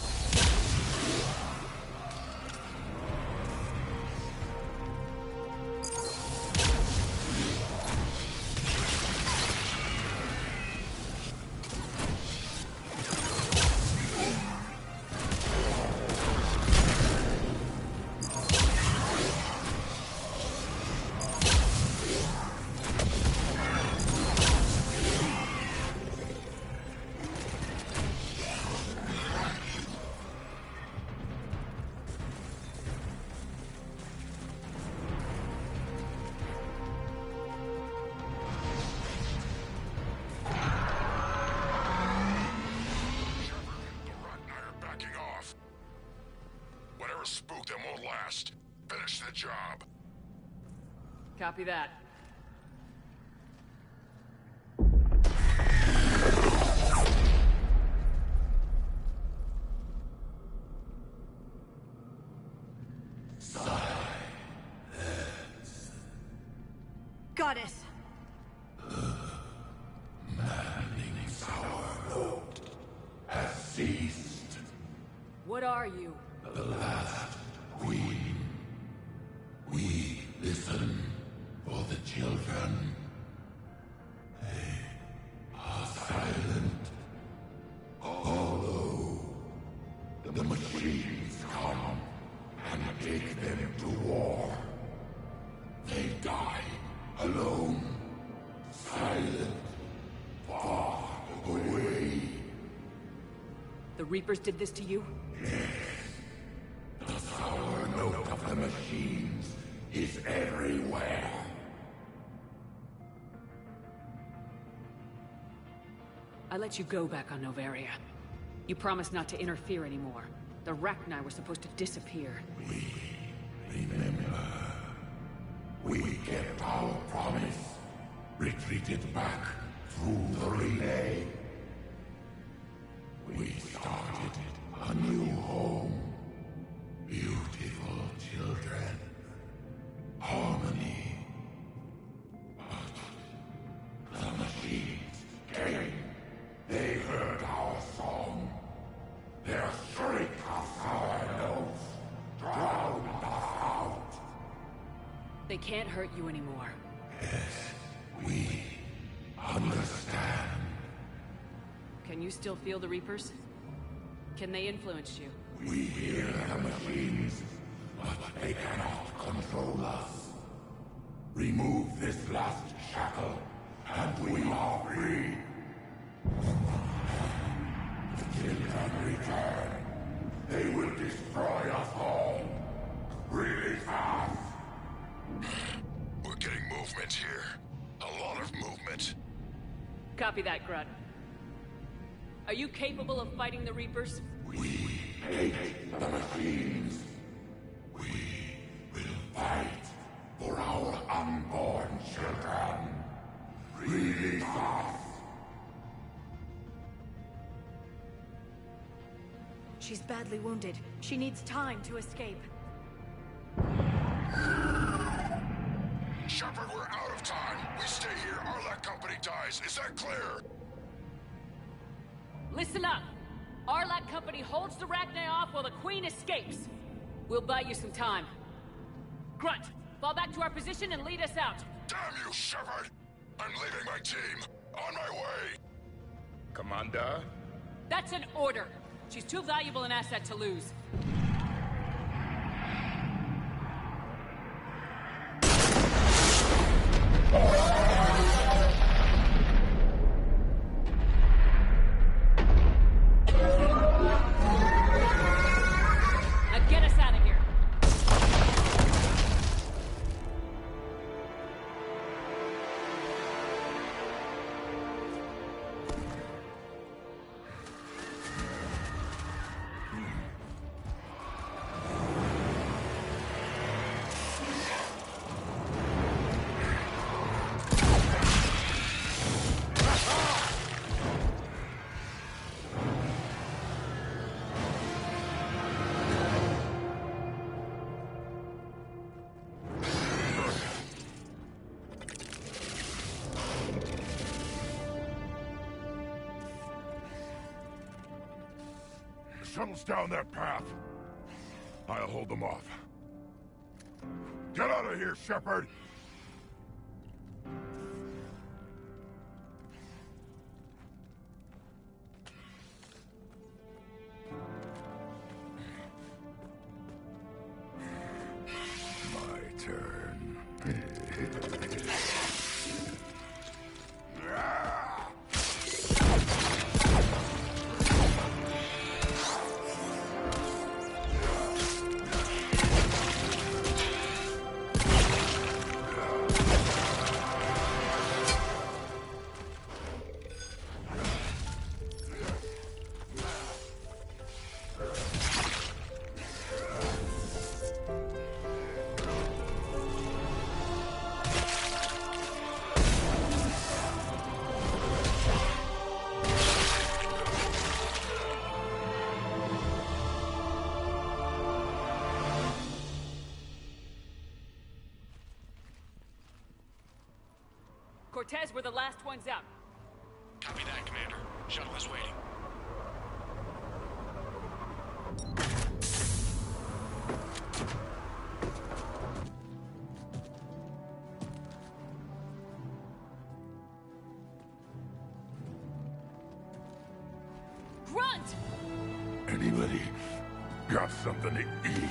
Spook them won't last. Finish the job. Copy that. Goddess! Maddening's our road has ceased. What are you? The last queen. We listen for the children. They are silent. Although the machines come and take them to war, they die alone, silent, far away. The Reapers did this to you? Yes. The sour note of the machines is everywhere. I let you go back on Noveria. You promised not to interfere anymore. The Rachni were supposed to disappear. Remember, we kept our promise. Retreated back through the relay. We started a new home. Beautiful children. Harmony. But the machines came. They heard our song. Their shriek of sour notes drowned us out. They can't hurt you anymore. Yes, we understand. Can you still feel the Reapers? Can they influence you? We hear the machines, but they cannot control us. Remove this last shackle, and we are free. The children return. They will destroy us all. Really fast. We're getting movement here. Copy that, Grunt. Are you capable of fighting the Reapers? We hate the machines. We will fight for our unborn children. Release us. She's badly wounded. She needs time to escape. Shepard, we're out of time. We stay here, Arlec Company dies. Is that clear? Listen up! Arlec Company holds the Rachni off while the Queen escapes. We'll buy you some time. Grunt, fall back to our position and lead us out. Damn you, Shepard! I'm leaving my team. On my way. Commander? That's an order. She's too valuable an asset to lose. Now get us out of here. Shuttles down that path. I'll hold them off. Get out of here, Shepard! My turn. Cortez, we're the last ones out. Copy that, Commander. Shuttle is waiting. Grunt! Anybody got something to eat?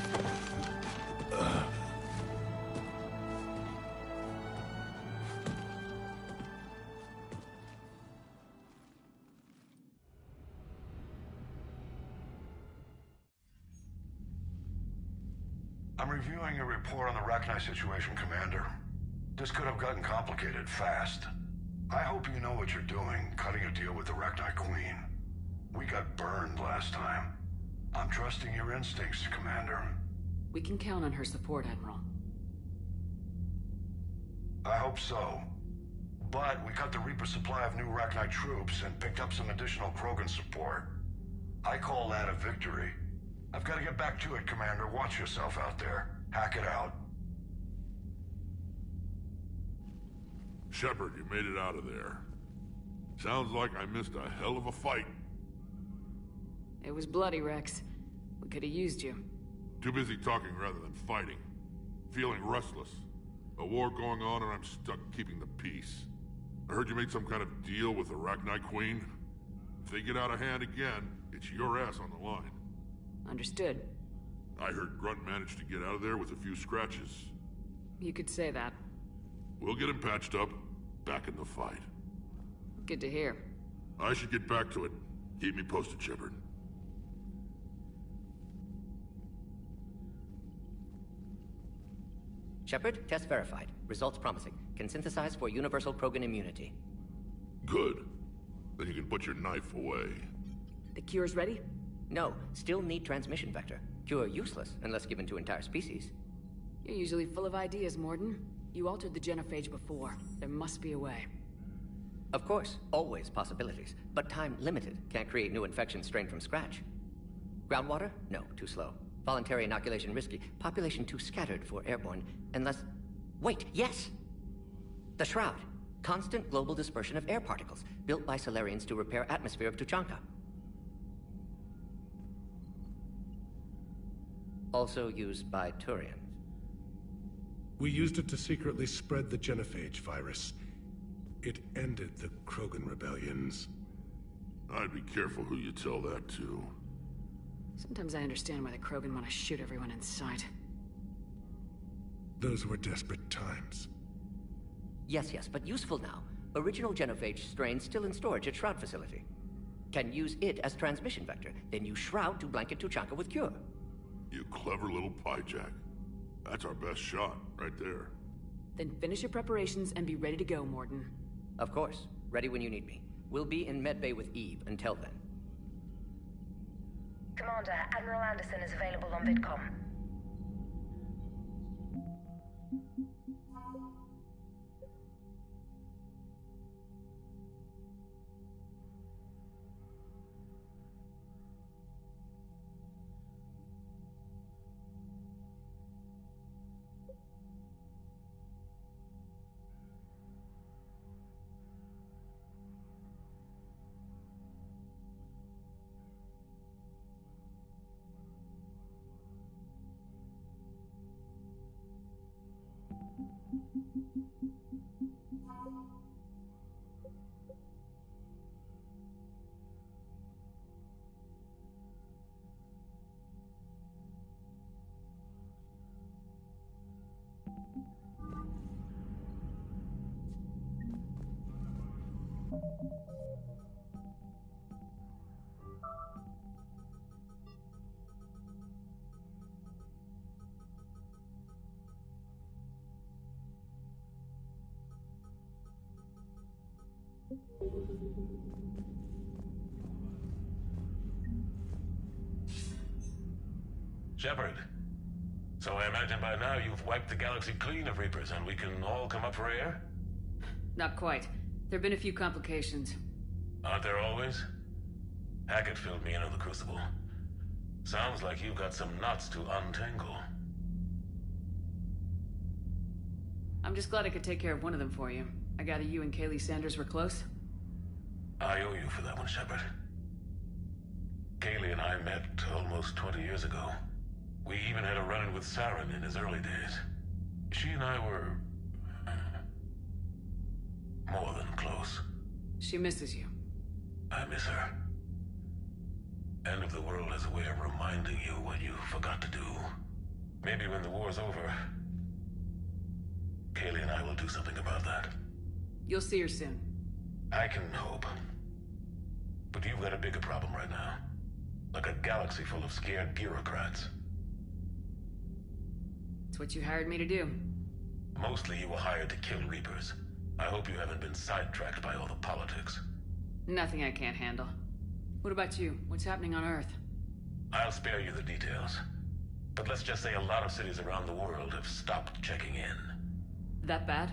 I'm reviewing your report on the Rachni situation, Commander. This could have gotten complicated fast. I hope you know what you're doing, cutting a deal with the Rachni Queen. We got burned last time. I'm trusting your instincts, Commander. We can count on her support, Admiral. I hope so. But we cut the Reaper supply of new Rachni troops and picked up some additional Krogan support. I call that a victory. I've got to get back to it, Commander. Watch yourself out there. Hack it out. Shepard, you made it out of there. Sounds like I missed a hell of a fight. It was bloody, Rex. We could have used you. Too busy talking rather than fighting. Feeling restless. A war going on and I'm stuck keeping the peace. I heard you made some kind of deal with the Rachni Queen. If they get out of hand again, it's your ass on the line. Understood. I heard Grunt managed to get out of there with a few scratches. You could say that. We'll get him patched up, back in the fight. Good to hear. I should get back to it. Keep me posted, Shepard. Shepard, test verified. Results promising. Can synthesize for universal Krogan immunity. Good. Then you can put your knife away. The cure's ready? No, still need transmission vector. Cure useless unless given to entire species. You're usually full of ideas, Morden. You altered the genophage before. There must be a way. Of course, always possibilities, but time limited. Can't create new infections strain from scratch. Groundwater? No, too slow. Voluntary inoculation risky. Population too scattered for airborne, unless... Wait, yes! The Shroud. Constant global dispersion of air particles, built by Salarians to repair atmosphere of Tuchanka. Also used by Turians. We used it to secretly spread the genophage virus. It ended the Krogan rebellions. I'd be careful who you tell that to. Sometimes I understand why the Krogan want to shoot everyone in sight. Those were desperate times. Yes, but useful now. Original genophage strain still in storage at Shroud facility. Can use it as transmission vector, then use Shroud to blanket Tuchanka with cure. You clever little pyjak. That's our best shot, right there. Then finish your preparations and be ready to go, Morden. Of course. Ready when you need me. We'll be in Medbay with Eve until then. Commander, Admiral Anderson is available on VidCom. Shepard. So I imagine by now you've wiped the galaxy clean of Reapers and we can all come up for air? Not quite. There've been a few complications. Aren't there always? Hackett filled me in on the Crucible. Sounds like you've got some knots to untangle. I'm just glad I could take care of one of them for you. I gather you and Kaylee Sanders were close? I owe you for that one, Shepard. Kaylee and I met almost 20 years ago. We even had a run-in with Saren in his early days. She and I were... more than close. She misses you. I miss her. End of the world has a way of reminding you what you forgot to do. Maybe when the war's over, Kaylee and I will do something about that. You'll see her soon. I can hope. But you've got a bigger problem right now. Like a galaxy full of scared bureaucrats. It's what you hired me to do. Mostly you were hired to kill Reapers. I hope you haven't been sidetracked by all the politics. Nothing I can't handle. What about you? What's happening on Earth? I'll spare you the details. But let's just say a lot of cities around the world have stopped checking in. That bad?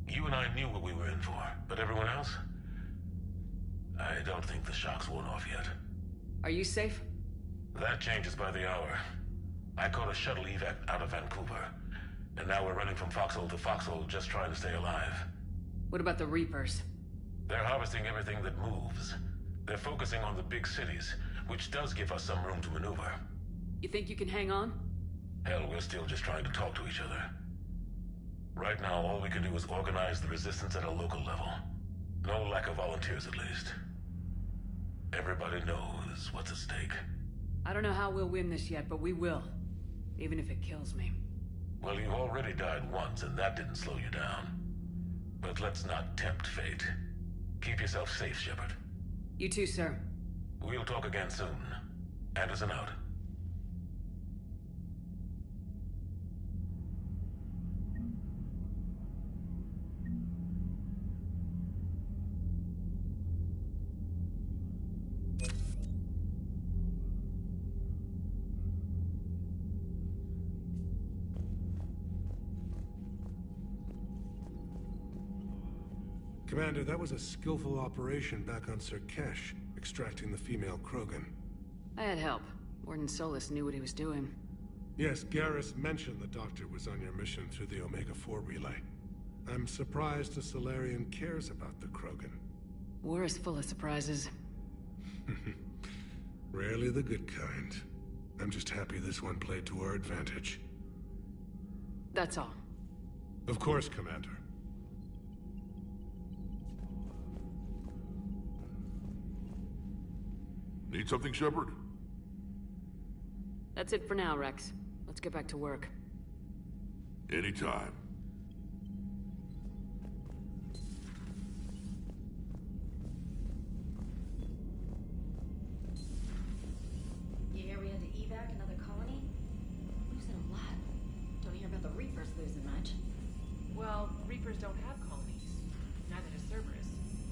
You and I knew what we were in for, but everyone else? I don't think the shock's worn off yet. Are you safe? That changes by the hour. I caught a shuttle evac out of Vancouver, and now we're running from foxhole to foxhole just trying to stay alive. What about the Reapers? They're harvesting everything that moves. They're focusing on the big cities, which does give us some room to maneuver. You think you can hang on? Hell, we're still just trying to talk to each other. Right now, all we can do is organize the resistance at a local level. No lack of volunteers, at least. Everybody knows what's at stake. I don't know how we'll win this yet, but we will. Even if it kills me. Well, you already died once, and that didn't slow you down. But let's not tempt fate. Keep yourself safe, Shepard. You too, sir. We'll talk again soon. Anderson out. Commander, that was a skillful operation back on Surkesh, extracting the female Krogan. I had help. Warden Solis knew what he was doing. Yes, Garrus mentioned the Doctor was on your mission through the Omega-4 relay. I'm surprised a Salarian cares about the Krogan. War is full of surprises. Rarely the good kind. I'm just happy this one played to our advantage. That's all. Of course, Commander. Need something, Shepard? That's it for now, Rex. Let's get back to work. Anytime. You hear we had to evac another colony? Losing a lot. Don't hear about the Reapers losing much. Well, Reapers don't have colonies. Neither does Cerberus.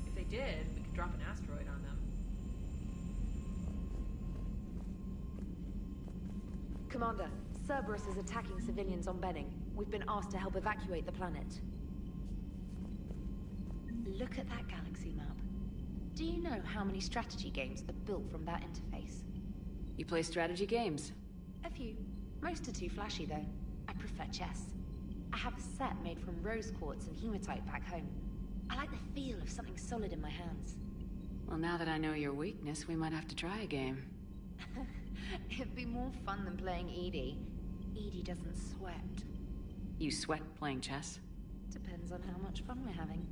If they did, we could drop an asteroid on them. Commander, Cerberus is attacking civilians on Benning. We've been asked to help evacuate the planet. Look at that galaxy map. Do you know how many strategy games are built from that interface? You play strategy games? A few. Most are too flashy, though. I prefer chess. I have a set made from rose quartz and hematite back home. I like the feel of something solid in my hands. Well, now that I know your weakness, we might have to try a game. It'd be more fun than playing EDI. EDI doesn't sweat. You sweat playing chess? Depends on how much fun we're having.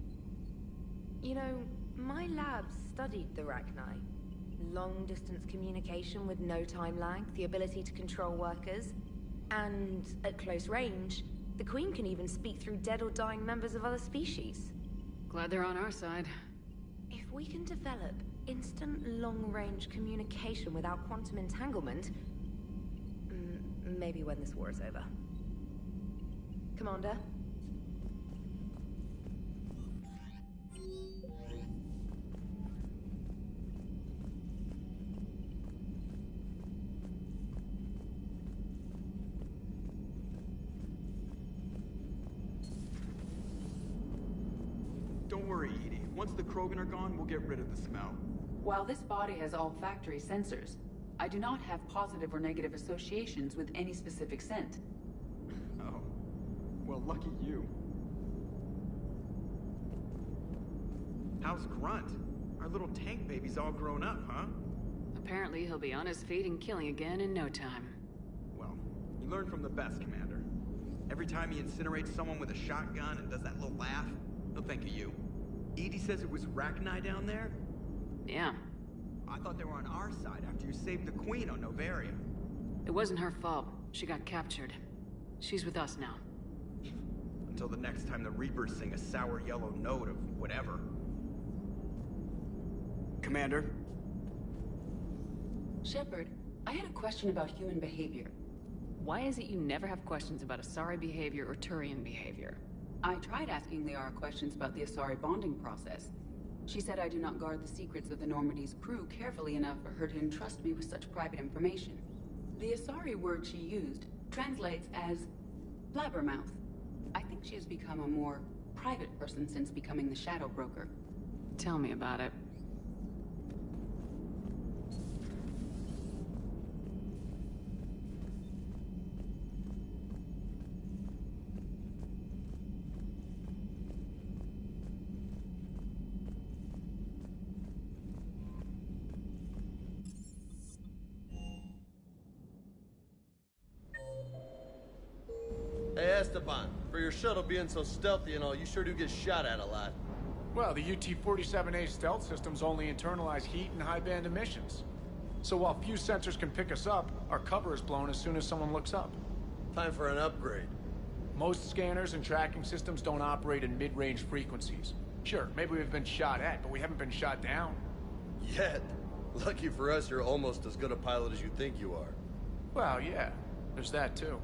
You know, my lab studied the Rachni. Long-distance communication with no time lag, the ability to control workers, and at close range, the Queen can even speak through dead or dying members of other species. Glad they're on our side. If we can develop instant long-range communication without quantum entanglement, maybe when this war is over. Commander? Don't worry, Edie. Once the Krogan are gone, we'll get rid of the smell. While this body has olfactory sensors, I do not have positive or negative associations with any specific scent. Oh. Well, lucky you. How's Grunt? Our little tank baby's all grown up, huh? Apparently he'll be on his feet and killing again in no time. Well, you learn from the best, Commander. Every time he incinerates someone with a shotgun and does that little laugh, he'll think of you. Edie says it was Rachni down there? Yeah. I thought they were on our side after you saved the Queen on Noveria. It wasn't her fault. She got captured. She's with us now. Until the next time the Reapers sing a sour yellow note of whatever. Commander? Shepard, I had a question about human behavior. Why is it you never have questions about Asari behavior or Turian behavior? I tried asking Liara questions about the Asari bonding process. She said I do not guard the secrets of the Normandy's crew carefully enough for her to entrust me with such private information. The Asari word she used translates as blabbermouth. I think she has become a more private person since becoming the Shadow Broker. Tell me about it. Hey, Esteban, for your shuttle being so stealthy and all, you sure do get shot at a lot. Well, the UT-47A stealth systems only internalize heat and high-band emissions. So while few sensors can pick us up, our cover is blown as soon as someone looks up. Time for an upgrade. Most scanners and tracking systems don't operate in mid-range frequencies. Sure, maybe we've been shot at, but we haven't been shot down. Yet. Lucky for us, you're almost as good a pilot as you think you are. Well, yeah. There's that, too.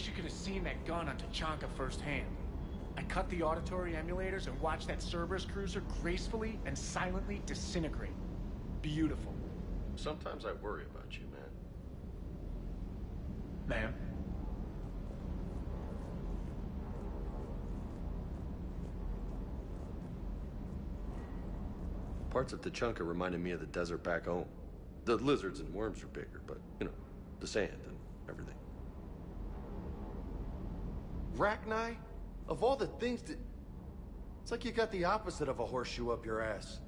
Wish you could have seen that gun on Tachanka firsthand. I cut the auditory emulators and watched that Cerberus cruiser gracefully and silently disintegrate. Beautiful. Sometimes I worry about you, man. Ma'am? Parts of Tachanka reminded me of the desert back home. The lizards and worms are bigger, but, you know, the sand and everything. Rachni? Of all the things that... It's like you got the opposite of a horseshoe up your ass.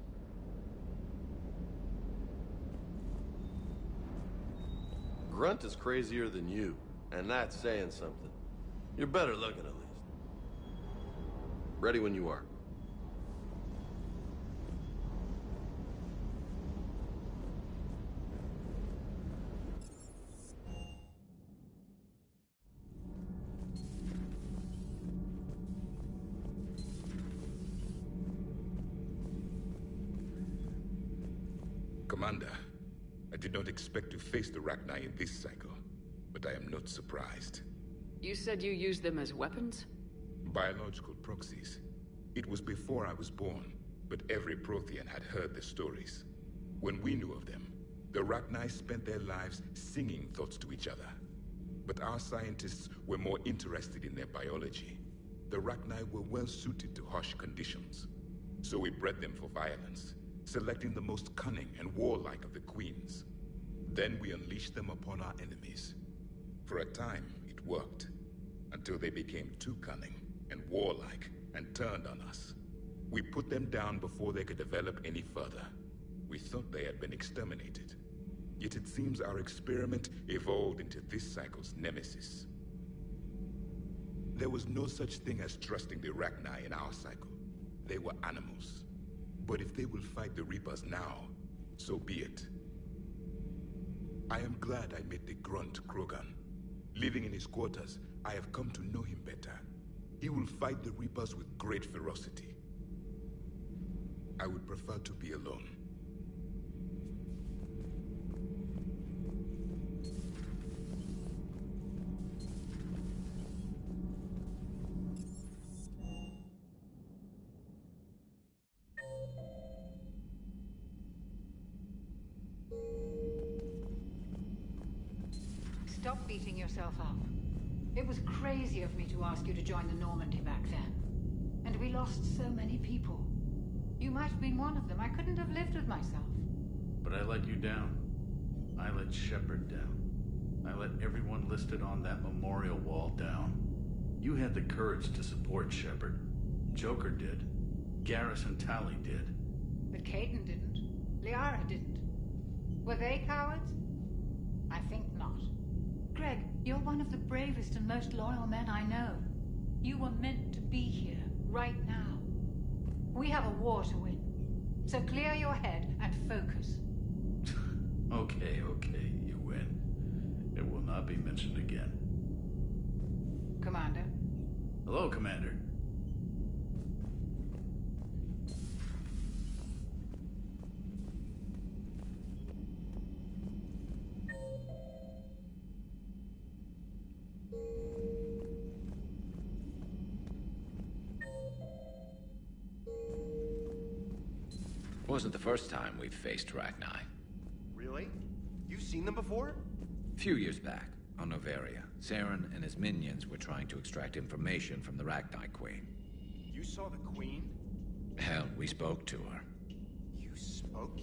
Grunt is crazier than you, and that's saying something. You're better looking, at least. Ready when you are. Commander, I did not expect to face the Rachni in this cycle, but I am not surprised. You said you used them as weapons? Biological proxies. It was before I was born, but every Prothean had heard the stories. When we knew of them, the Rachni spent their lives singing thoughts to each other. But our scientists were more interested in their biology. The Rachni were well suited to harsh conditions, so we bred them for violence, selecting the most cunning and warlike of the queens. Then we unleashed them upon our enemies. For a time, it worked, until they became too cunning and warlike and turned on us. We put them down before they could develop any further. We thought they had been exterminated. Yet it seems our experiment evolved into this cycle's nemesis. There was no such thing as trusting the Rachni in our cycle. They were animals. But if they will fight the Reapers now, so be it. I am glad I met the grunt Krogan. Living in his quarters, I have come to know him better. He will fight the Reapers with great ferocity. I would prefer to be alone. Stop beating yourself up. It was crazy of me to ask you to join the Normandy back then. And we lost so many people. You might have been one of them. I couldn't have lived with myself. But I let you down. I let Shepard down. I let everyone listed on that memorial wall down. You had the courage to support Shepard. Joker did. Garrus and Tali did. But Kaidan didn't. Liara didn't. Were they cowards? I think not. Greg, you're one of the bravest and most loyal men I know. You were meant to be here, right now. We have a war to win. So clear your head and focus. Okay, you win. It will not be mentioned again. Commander? Hello, Commander. Wasn't the first time we've faced Rachni. Really? You've seen them before? A few years back, on Noveria, Saren and his minions were trying to extract information from the Rachni Queen. You saw the Queen? Hell, we spoke to her. You spoke?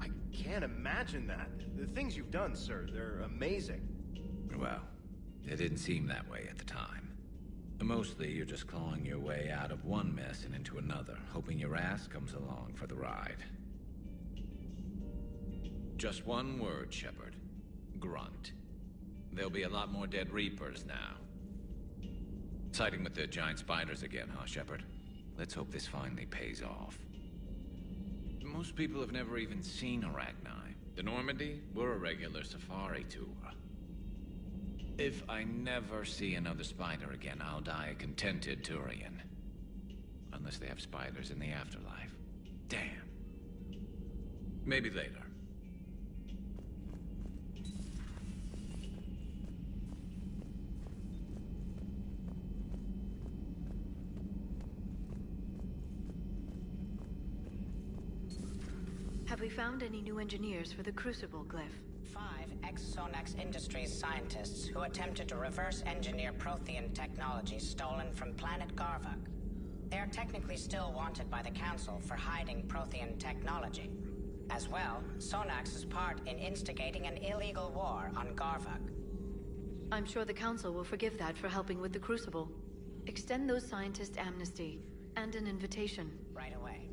I can't imagine that. The things you've done, sir, they're amazing. Well, it didn't seem that way at the time. Mostly, you're just clawing your way out of one mess and into another, hoping your ass comes along for the ride. Just one word, Shepard. Grunt. There'll be a lot more dead Reapers now. Siding with the giant spiders again, huh, Shepard? Let's hope this finally pays off. Most people have never even seen Arachni. The Normandy, we're a regular safari tour. If I never see another spider again, I'll die a contented Turian. Unless they have spiders in the afterlife. Damn. Maybe later. we found any new engineers for the Crucible glyph? 5 ex-Sonax Industries scientists who attempted to reverse engineer Prothean technology stolen from planet Garvuk. They are technically still wanted by the Council for hiding Prothean technology. As well, Sonax's part in instigating an illegal war on Garvuk. I'm sure the Council will forgive that for helping with the Crucible. Extend those scientists amnesty, and an invitation. Right away.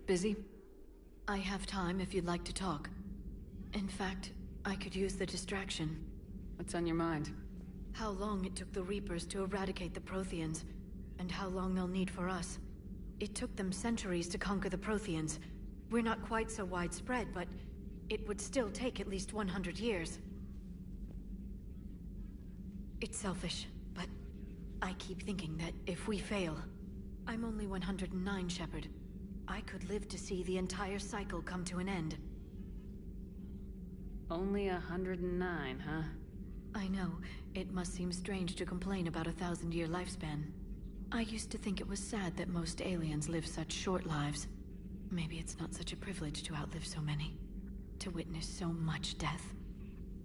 Busy? I have time if you'd like to talk. In fact, I could use the distraction. What's on your mind? How long it took the Reapers to eradicate the Protheans, and how long they'll need for us. It took them centuries to conquer the Protheans. We're not quite so widespread, but it would still take at least 100 years. It's selfish, but I keep thinking that if we fail... I'm only 109, Shepard. I could live to see the entire cycle come to an end. Only 109, huh? I know. It must seem strange to complain about a 1,000-year lifespan. I used to think it was sad that most aliens live such short lives. Maybe it's not such a privilege to outlive so many. To witness so much death.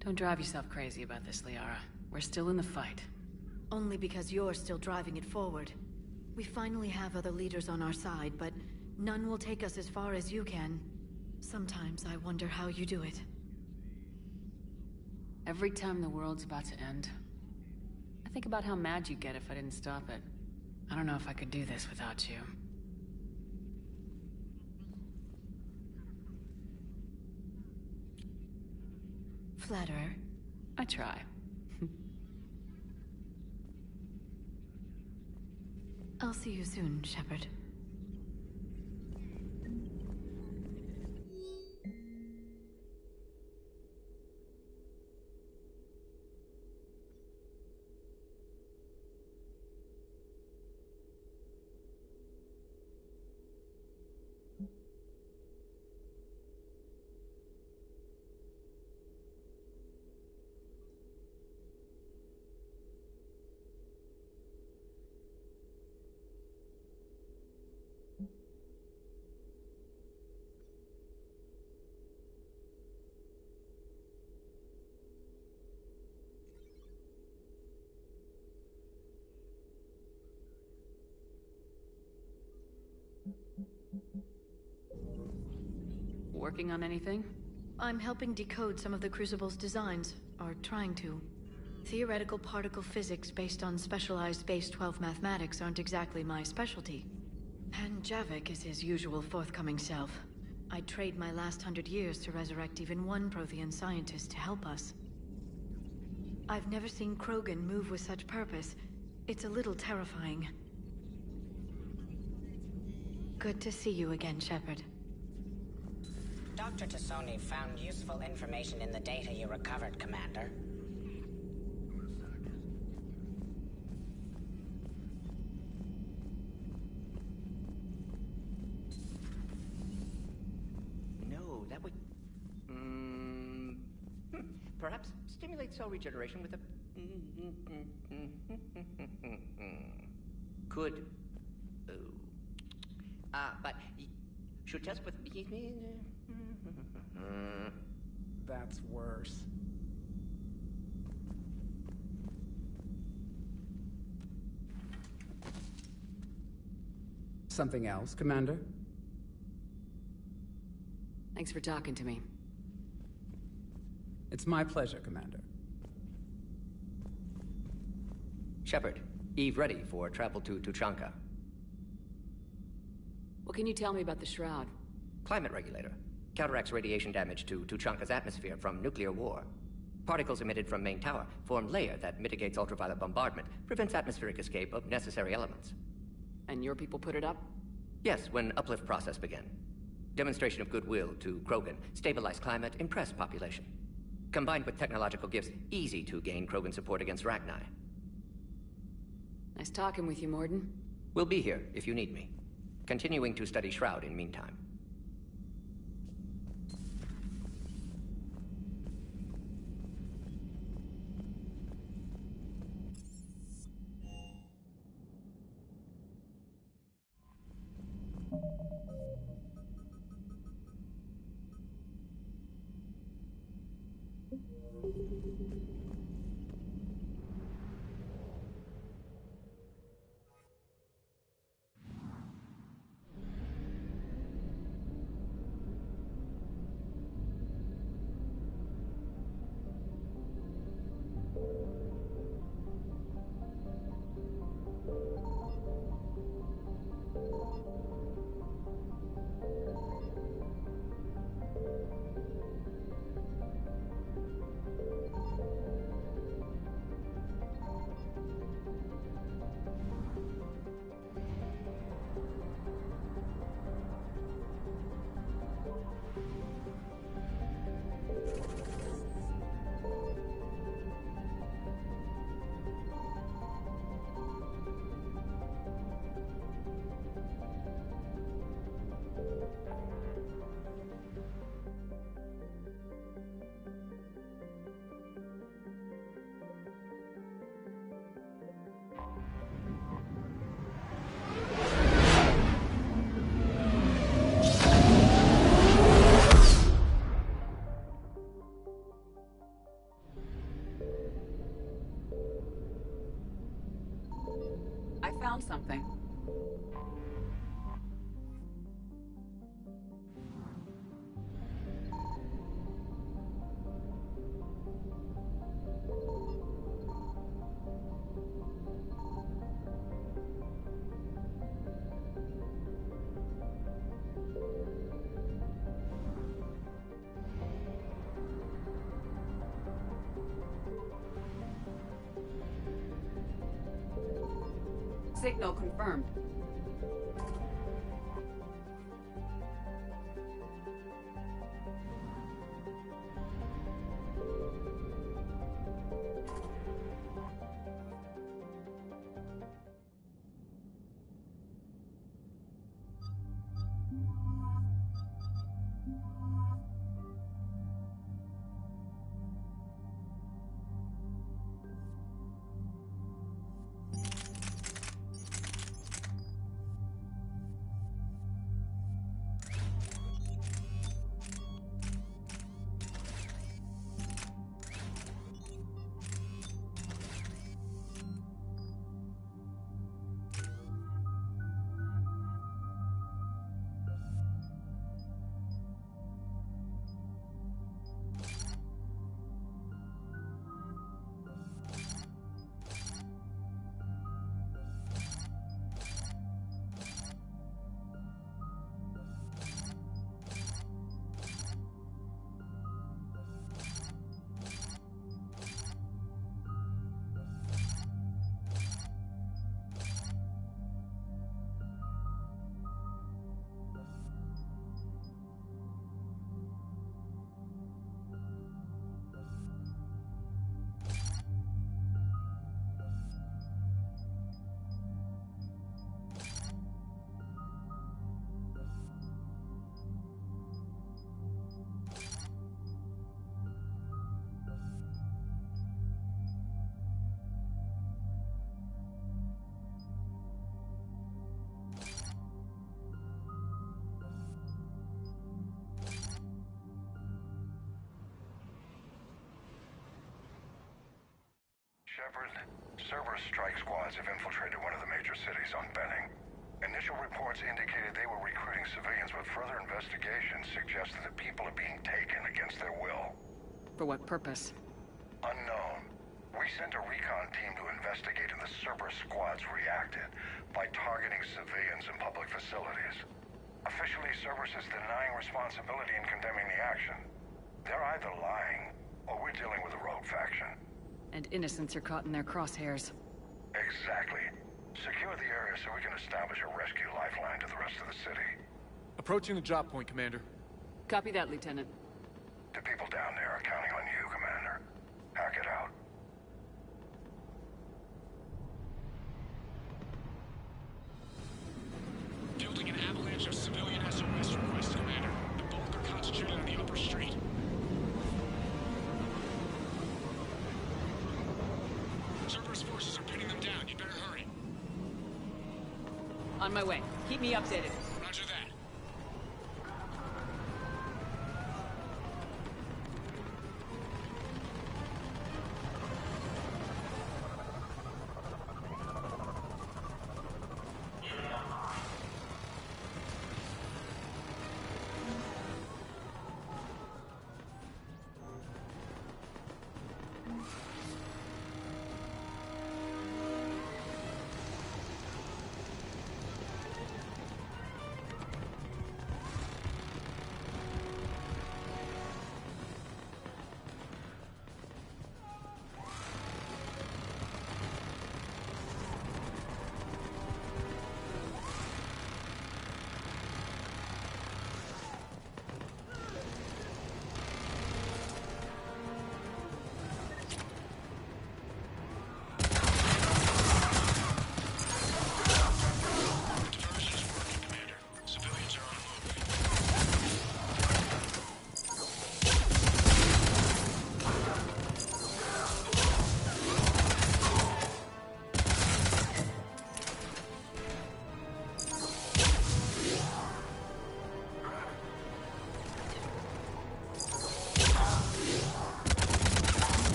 Don't drive yourself crazy about this, Liara. We're still in the fight. Only because you're still driving it forward. We finally have other leaders on our side, but none will take us as far as you can. Sometimes I wonder how you do it. Every time the world's about to end, I think about how mad you'd get if I didn't stop it. I don't know if I could do this without you. Flatterer. I try. I'll see you soon, Shepard. Working on anything? I'm helping decode some of the Crucible's designs, or trying to. Theoretical particle physics based on specialized Base 12 mathematics aren't exactly my specialty. And Javik is his usual forthcoming self. I'd trade my last 100 years to resurrect even one Prothean scientist to help us. I've never seen Krogan move with such purpose. It's a little terrifying. Good to see you again, Shepard. Dr. T'Soni found useful information in the data you recovered, Commander. No, that would... perhaps stimulate cell regeneration with a... Could... but... should test with... That's worse. Something else, Commander? Thanks for talking to me. It's my pleasure, Commander. Shepard, Eve ready for travel to Tuchanka. What can you tell me about the Shroud? Climate regulator. Counteracts radiation damage to Tuchanka's atmosphere from nuclear war. Particles emitted from main tower form layer that mitigates ultraviolet bombardment, prevents atmospheric escape of necessary elements. And your people put it up? Yes, when uplift process began. Demonstration of goodwill to Krogan, stabilize climate, impress population. Combined with technological gifts, easy to gain Krogan support against Rachni. Nice talking with you, Mordin. We'll be here if you need me. Continuing to study Shroud in meantime. I found something. Signal confirmed. Shepard, Cerberus strike squads have infiltrated one of the major cities on Benning. Initial reports indicated they were recruiting civilians, but further investigation suggests that the people are being taken against their will. For what purpose? Unknown. We sent a recon team to investigate, and the Cerberus squads reacted by targeting civilians in public facilities. Officially, Cerberus is denying responsibility and condemning the action. They're either lying, or we're dealing with a rogue faction. And innocents are caught in their crosshairs. Exactly. Secure the area so we can establish a rescue lifeline to the rest of the city. Approaching the drop point, Commander. Copy that, Lieutenant. The people down there are counting on you, Commander. Hack it out. fielding an avalanche of civilian SOS requests, Commander. The bulk are concentrated on the upper street. Cerberus forces are pinning them down. You better hurry. On my way. Keep me updated. Roger that.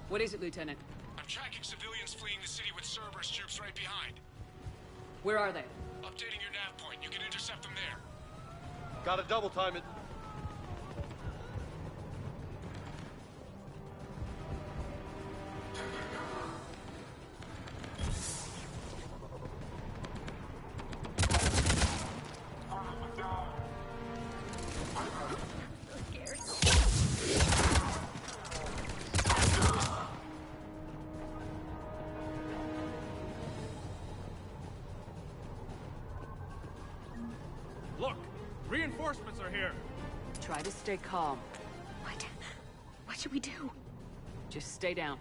What is it, Lieutenant? I'm tracking civilians fleeing the city with Cerberus troops right behind. Where are they? Updating your nav point. You can intercept them there. Gotta double time it. Look! Reinforcements are here! Try to stay calm. What should we do? Just stay down.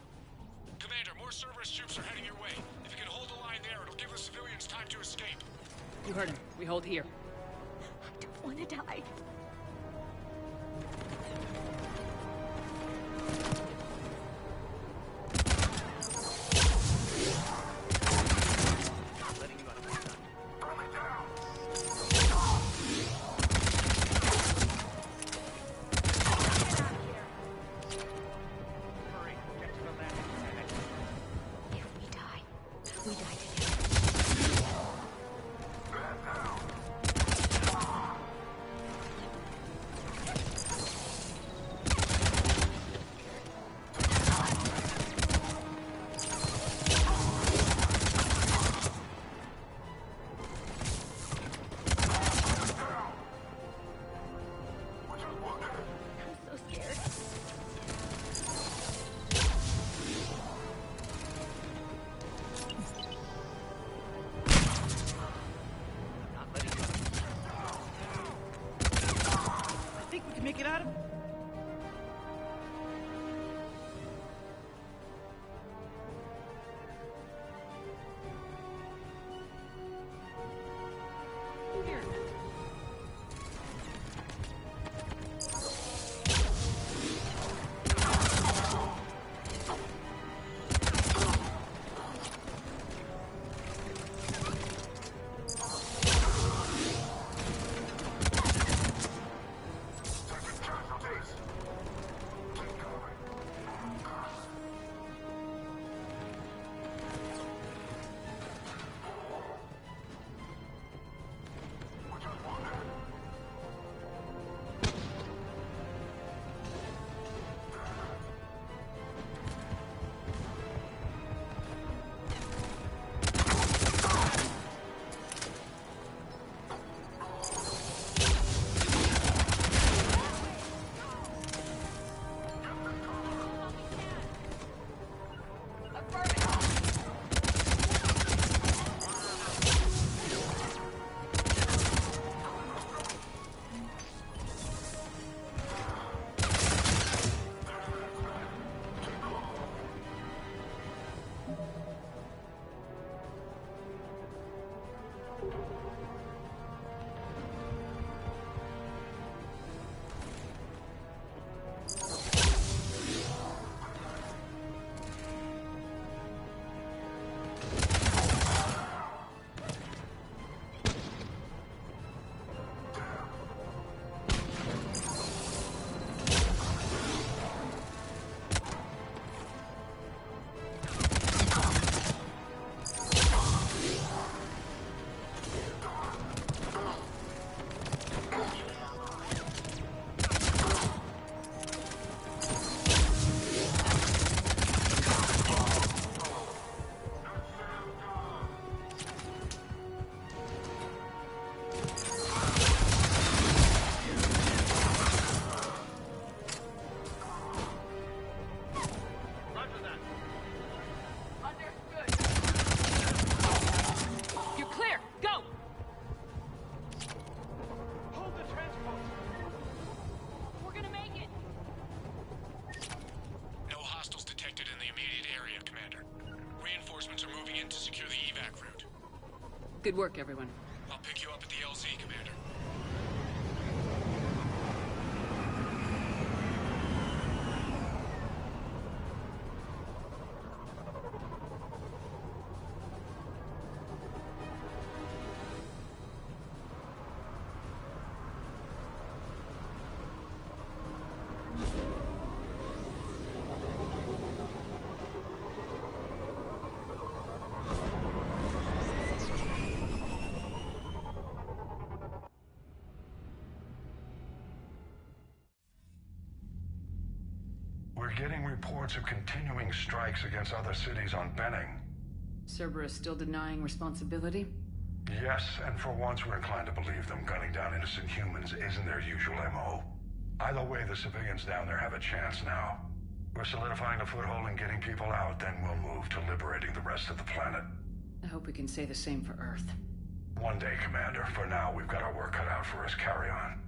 Commander, more Cerberus troops are heading your way. If you can hold the line there, it'll give the civilians time to escape. You heard him. We hold here. I don't want to die. Good work, everyone. I'll pick you up at the LZ, Commander. We're getting reports of continuing strikes against other cities on Benning. Cerberus still denying responsibility? Yes, and for once we're inclined to believe them. Gunning down innocent humans isn't their usual MO. Either way, the civilians down there have a chance now. We're solidifying a foothold and getting people out, then we'll move to liberating the rest of the planet. I hope we can say the same for Earth. One day, Commander. For now, we've got our work cut out for us. Carry on.